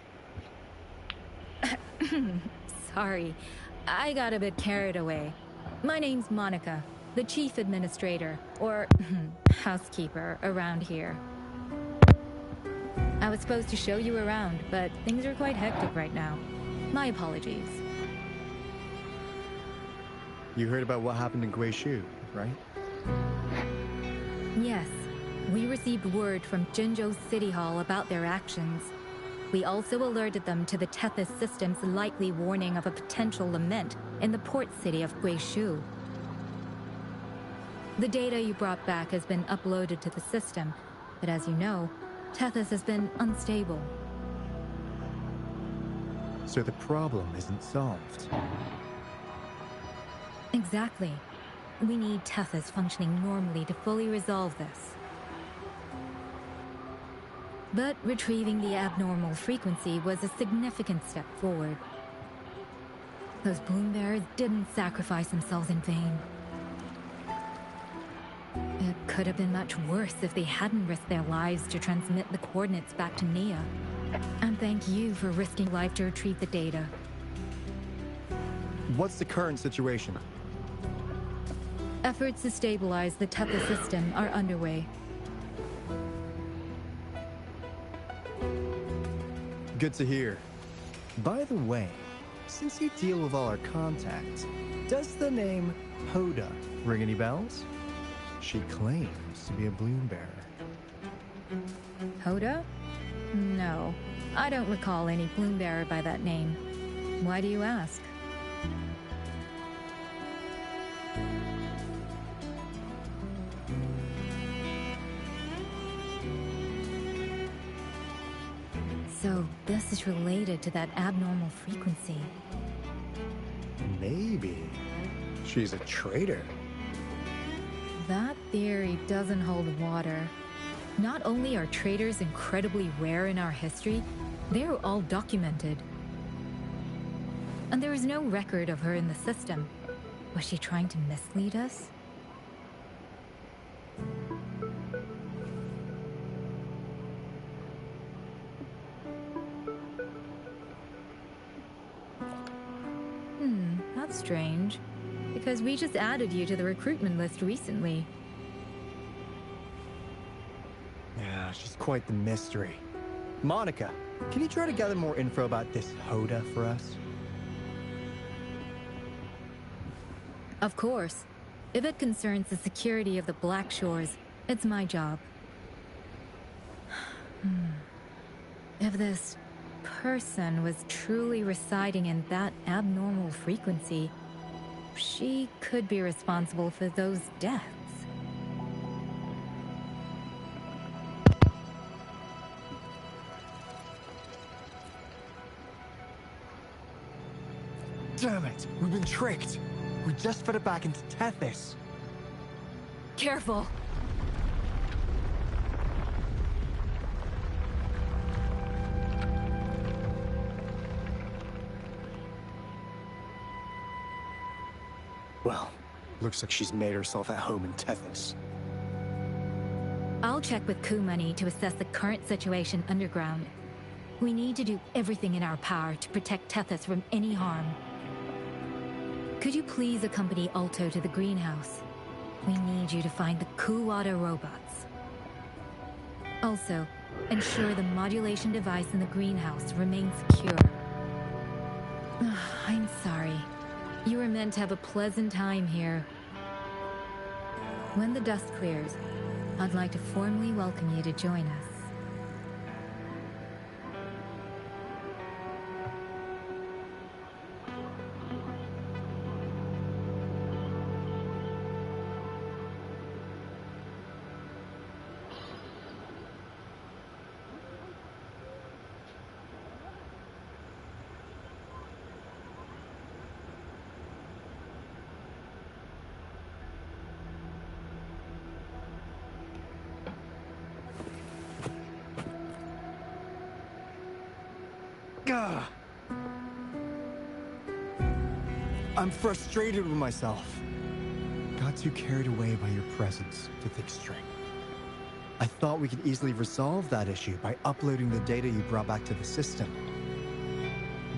Sorry, I got a bit carried away. My name's Monica, the Chief Administrator, or housekeeper, around here. I was supposed to show you around, but things are quite hectic right now. My apologies. You heard about what happened in Guishu, right? Yes, we received word from Jinzhou's City Hall about their actions. We also alerted them to the Tethys system's likely warning of a potential lament in the port city of Guishu. The data you brought back has been uploaded to the system, but as you know, Tethys has been unstable. So the problem isn't solved. Exactly. We need Tethys functioning normally to fully resolve this. But retrieving the abnormal frequency was a significant step forward. Those Bloombearers didn't sacrifice themselves in vain. It could have been much worse if they hadn't risked their lives to transmit the coordinates back to Nia. And thank you for risking life to retrieve the data. What's the current situation? Efforts to stabilize the Tethys system are underway. Good to hear. By the way, since you deal with all our contacts, does the name Hoda ring any bells? She claims to be a Bloombearer. Hoda? No, I don't recall any Bloombearer by that name. Why do you ask? So this is related to that abnormal frequency. Maybe. She's a traitor. That theory doesn't hold water. Not only are traitors incredibly rare in our history, they're all documented. And there is no record of her in the system. Was she trying to mislead us? That's strange. Because we just added you to the recruitment list recently. Yeah, she's quite the mystery. Monica, can you try to gather more info about this Hoda for us? Of course. If it concerns the security of the Black Shores, it's my job. If this person was truly residing in that abnormal frequency, she could be responsible for those deaths. Damn it! We've been tricked! We just fed it back into Tethys. Careful! Well, looks like she's made herself at home in Tethys. I'll check with Kumani to assess the current situation underground. We need to do everything in our power to protect Tethys from any harm. Could you please accompany Alto to the greenhouse? We need you to find the Kuwata robots. Also, ensure the modulation device in the greenhouse remains secure. I'm sorry. You were meant to have a pleasant time here. When the dust clears, I'd like to formally welcome you to join us. Gah! I'm frustrated with myself. Got too carried away by your presence to thick string. I thought we could easily resolve that issue by uploading the data you brought back to the system.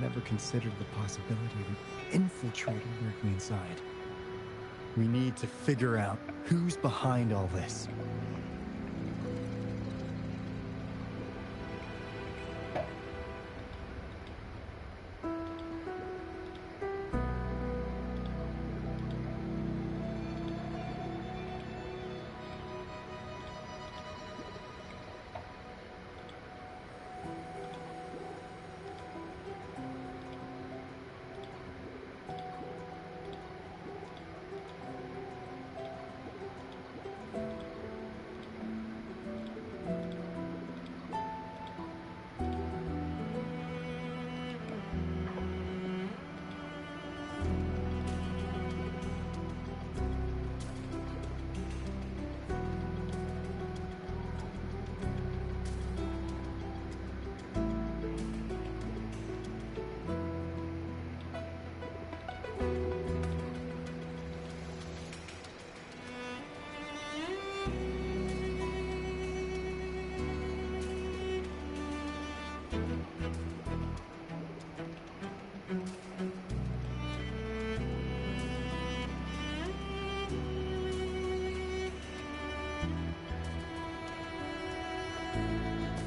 Never considered the possibility of an infiltrator lurking inside. We need to figure out who's behind all this.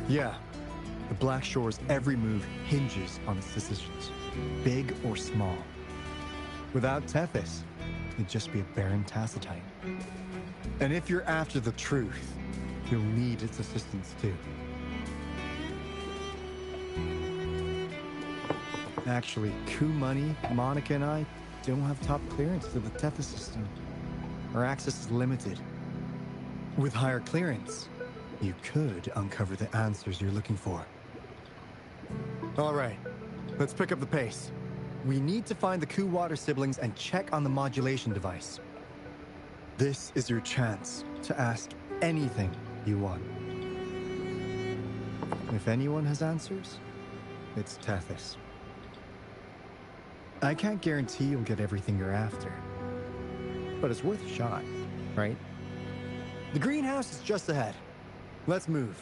Yeah, the Black Shore's every move hinges on its decisions, big or small. Without Tethys, it'd just be a barren Tacitine. And if you're after the truth, you'll need its assistance too. Actually, Money, Monica, and I don't have top clearance to the Tethys system. Our access is limited. With higher clearance, you could uncover the answers you're looking for. All right, let's pick up the pace. We need to find the Ku Water siblings and check on the modulation device. This is your chance to ask anything you want. If anyone has answers, it's Tethys. I can't guarantee you'll get everything you're after, but it's worth a shot, right? The greenhouse is just ahead. Let's move.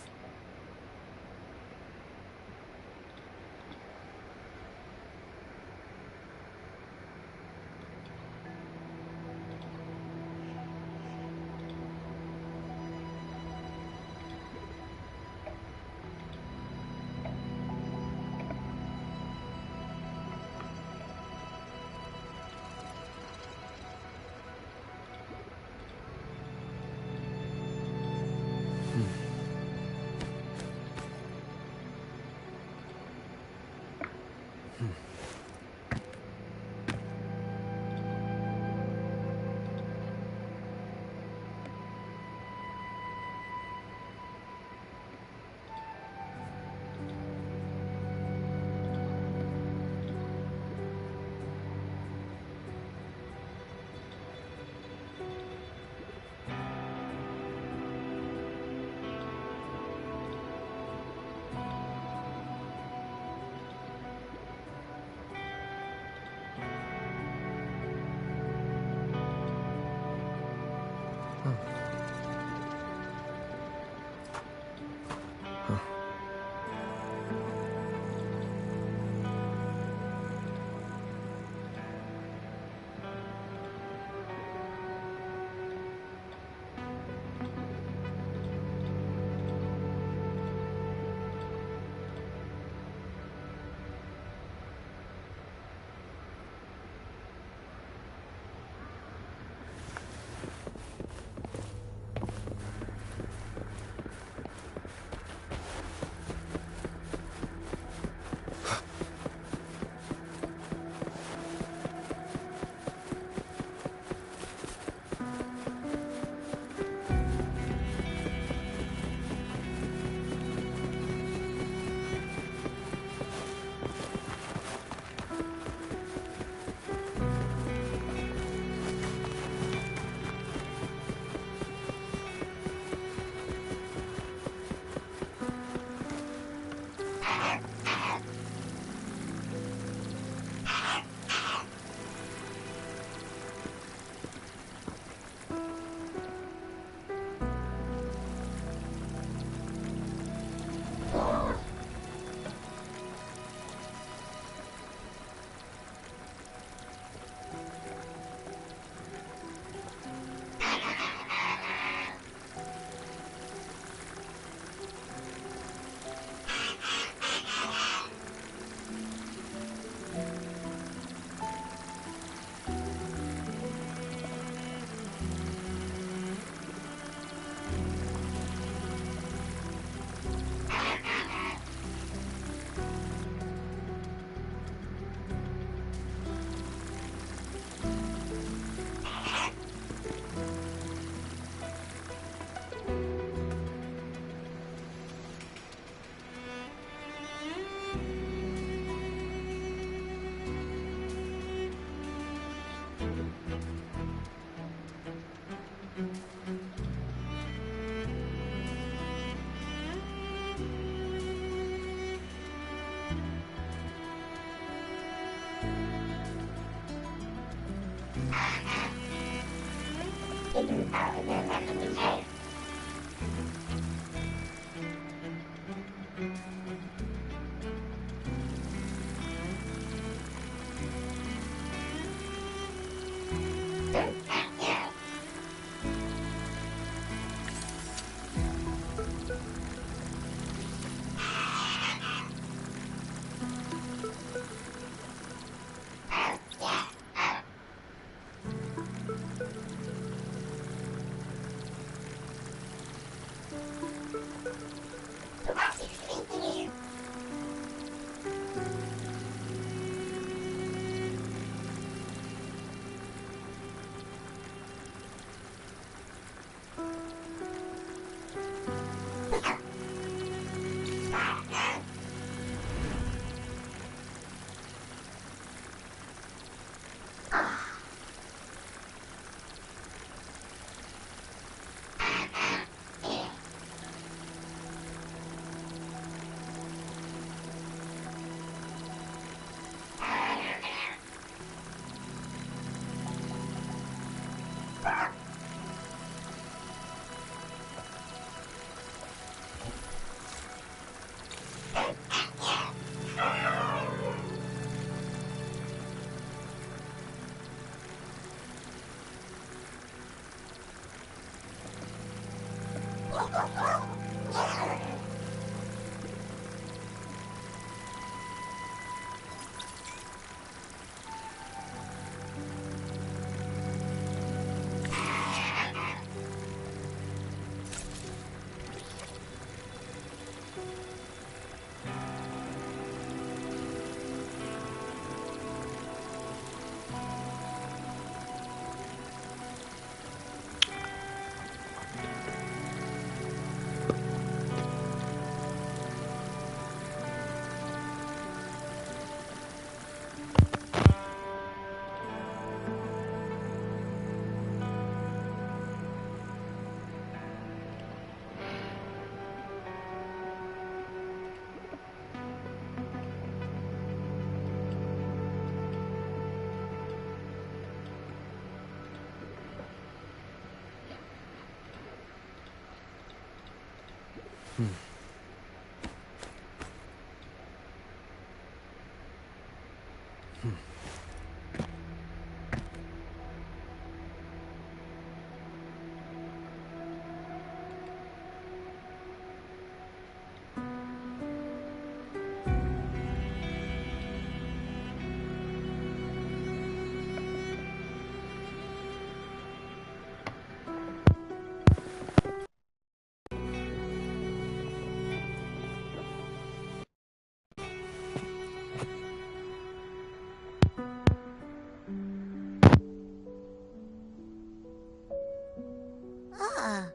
Ah,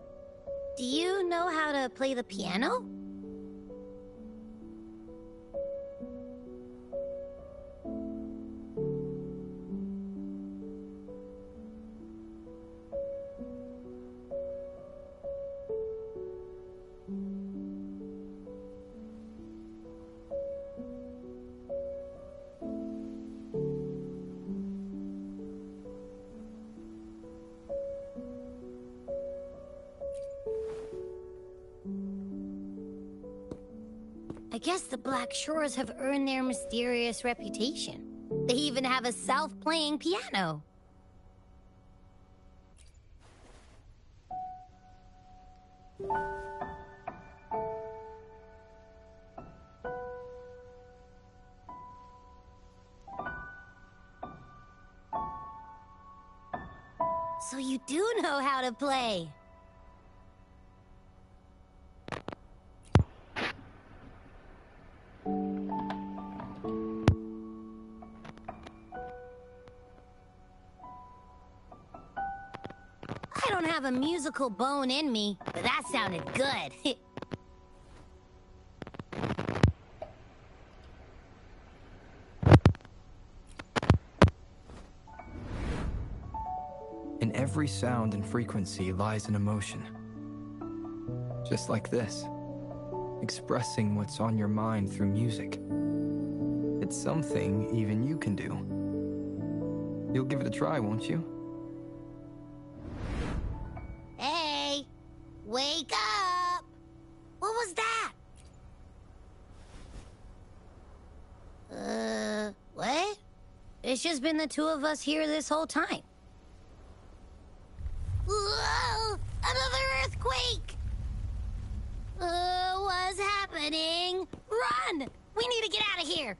do you know how to play the piano? I guess the Black Shores have earned their mysterious reputation. They even have a self-playing piano. So you do know how to play. I don't have a musical bone in me, but that sounded good. In every sound and frequency lies an emotion. Just like this. Expressing what's on your mind through music. It's something even you can do. You'll give it a try, won't you? Hey! Wake up! What was that? What? It's just been the two of us here this whole time. Whoa! Another earthquake! What's happening? Run! We need to get out of here!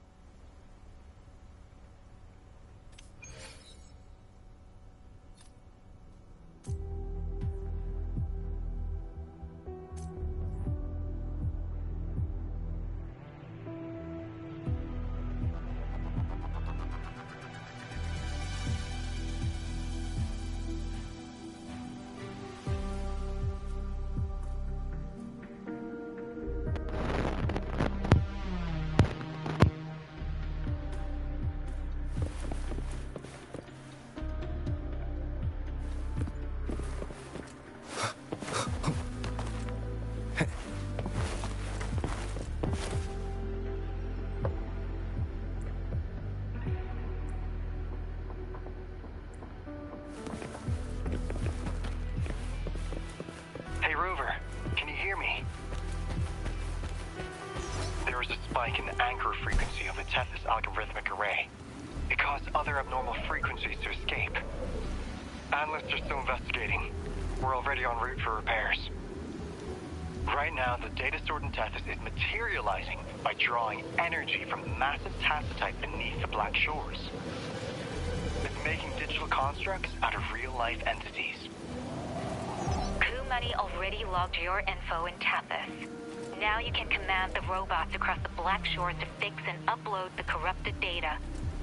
Hey, Rover, can you hear me? There is a spike in the anchor frequency of the Tethys algorithmic array. It caused other abnormal frequencies to escape. Analysts are still investigating. We're already en route for repairs. Right now, the data stored in Tethys is materializing by drawing energy from massive tacitite beneath the Black Shores. It's making digital constructs out of real-life entities. Money already logged your info in Tethys. Now you can command the robots across the Black Shores to fix and upload the corrupted data.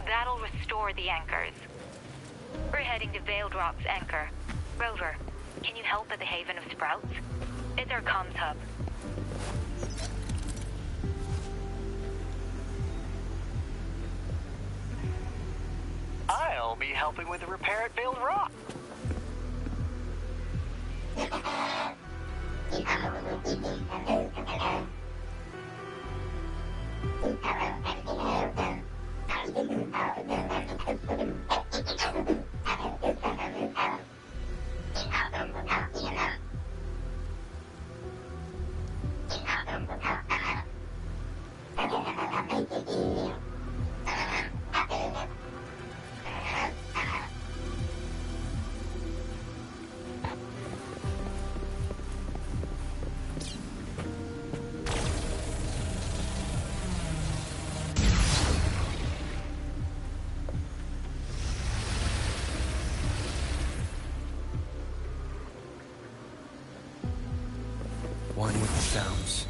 That'll restore the anchors. We're heading to Veiled Rock's anchor. Rover, can you help at the Haven of Sprouts? It's our comms hub. I'll be helping with the repair at Veiled Rock. sounds.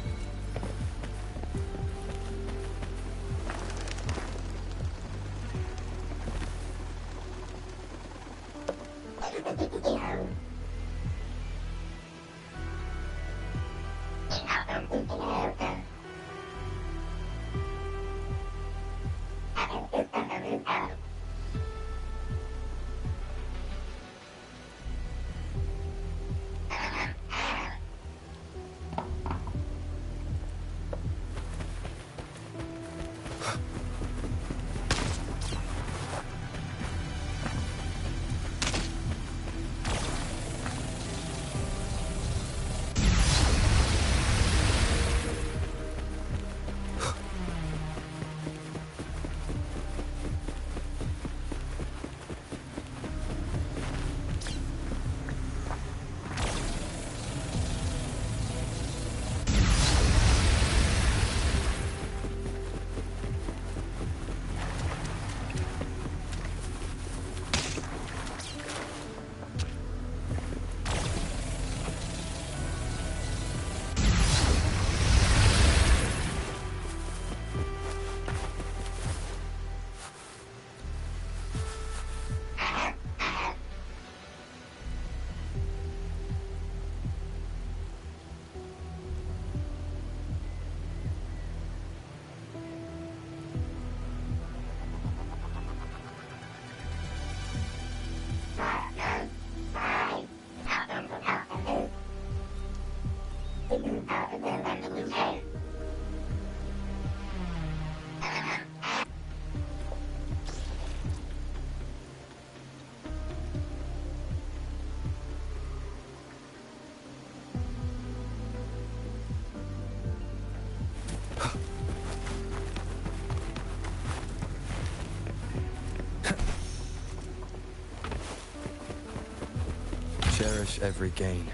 Cherish every gain.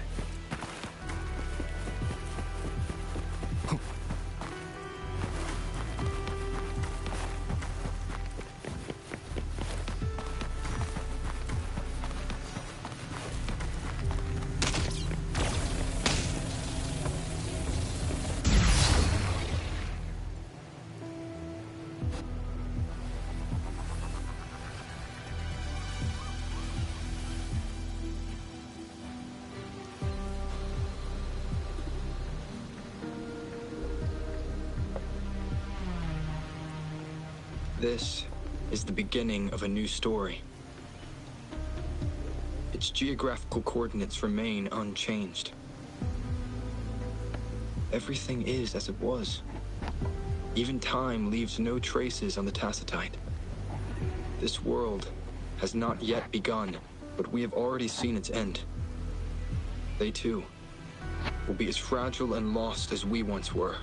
This is the beginning of a new story. Its geographical coordinates remain unchanged. Everything is as it was. Even time leaves no traces on the Tacitite. This world has not yet begun, but we have already seen its end. They too will be as fragile and lost as we once were.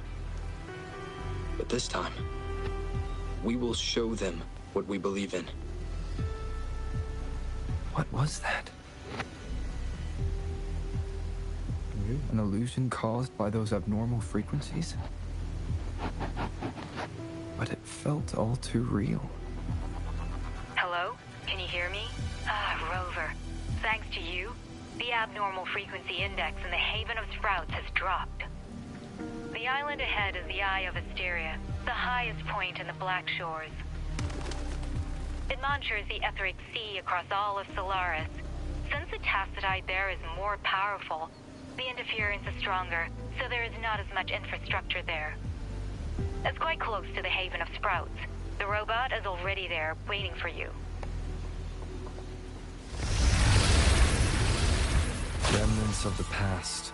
But this time, we will show them what we believe in. What was that? An illusion caused by those abnormal frequencies? But it felt all too real. Hello? Can you hear me? Rover. Thanks to you, the abnormal frequency index in the Haven of Sprouts has dropped. The island ahead is the Eye of Asteria, the highest point in the Black Shores. It monitors the etheric sea across all of Solaris. Since the Tacitite there is more powerful, the interference is stronger, so there is not as much infrastructure there. It's quite close to the Haven of Sprouts. The robot is already there, waiting for you. Remnants of the past.